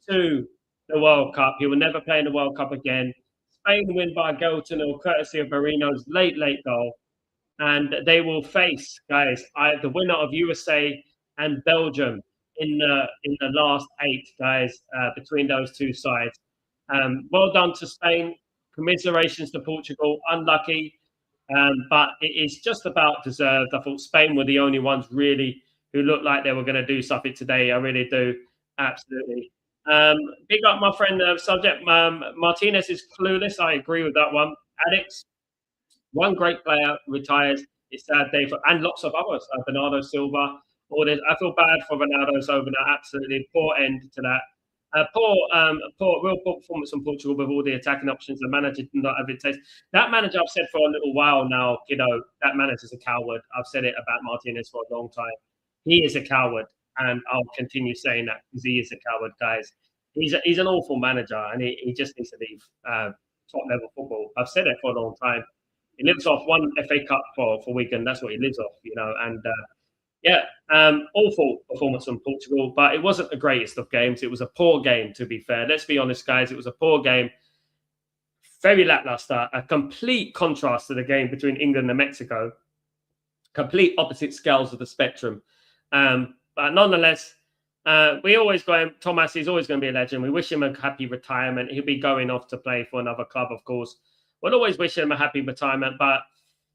to the World Cup. He will never play in the World Cup again. Spain win by a goal to nil, courtesy of Marino's late goal. And they will face, guys, the winner of USA and Belgium in the last 8, guys, between those two sides. Well done to Spain. Commiserations to Portugal. Unlucky, but it is just about deserved. I thought Spain were the only ones really who looked like they were going to do something today. I really do. Absolutely. Big up my friend, subject. Martinez is clueless. I agree with that one. Alex, one great player retires. It's a sad day for, and lots of others. Bernardo Silva. All this. I feel bad for Ronaldo's over that. Absolutely poor end to that. Real poor performance from Portugal with all the attacking options. The manager did not have it taste. That manager, I've said for a little while now, that manager's a coward. I've said it about Martinez for a long time. He is a coward, and I'll continue saying that because he is a coward, guys. He's an awful manager, and he just needs to leave top level football. I've said it for a long time. He lives off one FA Cup for Wigan. That's what he lives off, and. Awful performance from Portugal, but it wasn't the greatest of games. It was a poor game, to be fair. Let's be honest, guys. It was a poor game. Very lackluster. A complete contrast to the game between England and Mexico. Complete opposite scales of the spectrum. But nonetheless, we always go in. Thomas is always going to be a legend. We wish him a happy retirement. He'll be going off to play for another club, of course. We'll always wish him a happy retirement, but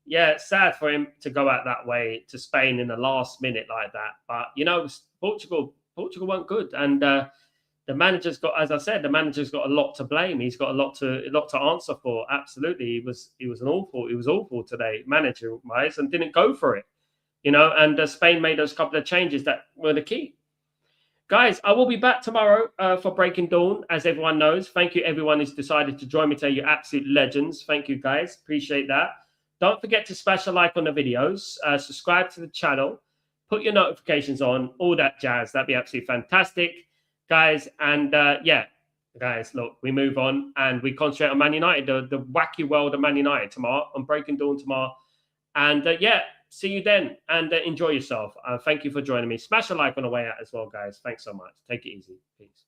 yeah, it's sad for him to go out that way to Spain in the last minute like that. But, Portugal weren't good. And the manager's got, as I said, the manager's got a lot to blame. He's got a lot to answer for. Absolutely. He was awful today, manager-wise, and didn't go for it. And Spain made those couple of changes that were the key. Guys, I will be back tomorrow for Breaking Dawn, as everyone knows. Thank you, everyone who's decided to join me today. You're absolute legends. Thank you, guys. Appreciate that. Don't forget to smash a like on the videos, subscribe to the channel, put your notifications on, all that jazz. That'd be absolutely fantastic, guys. And guys, look, we move on and we concentrate on Man United, the wacky world of Man United tomorrow, on Breaking Dawn tomorrow. And see you then and enjoy yourself. Thank you for joining me. Smash a like on the way out as well, guys. Thanks so much. Take it easy. Peace.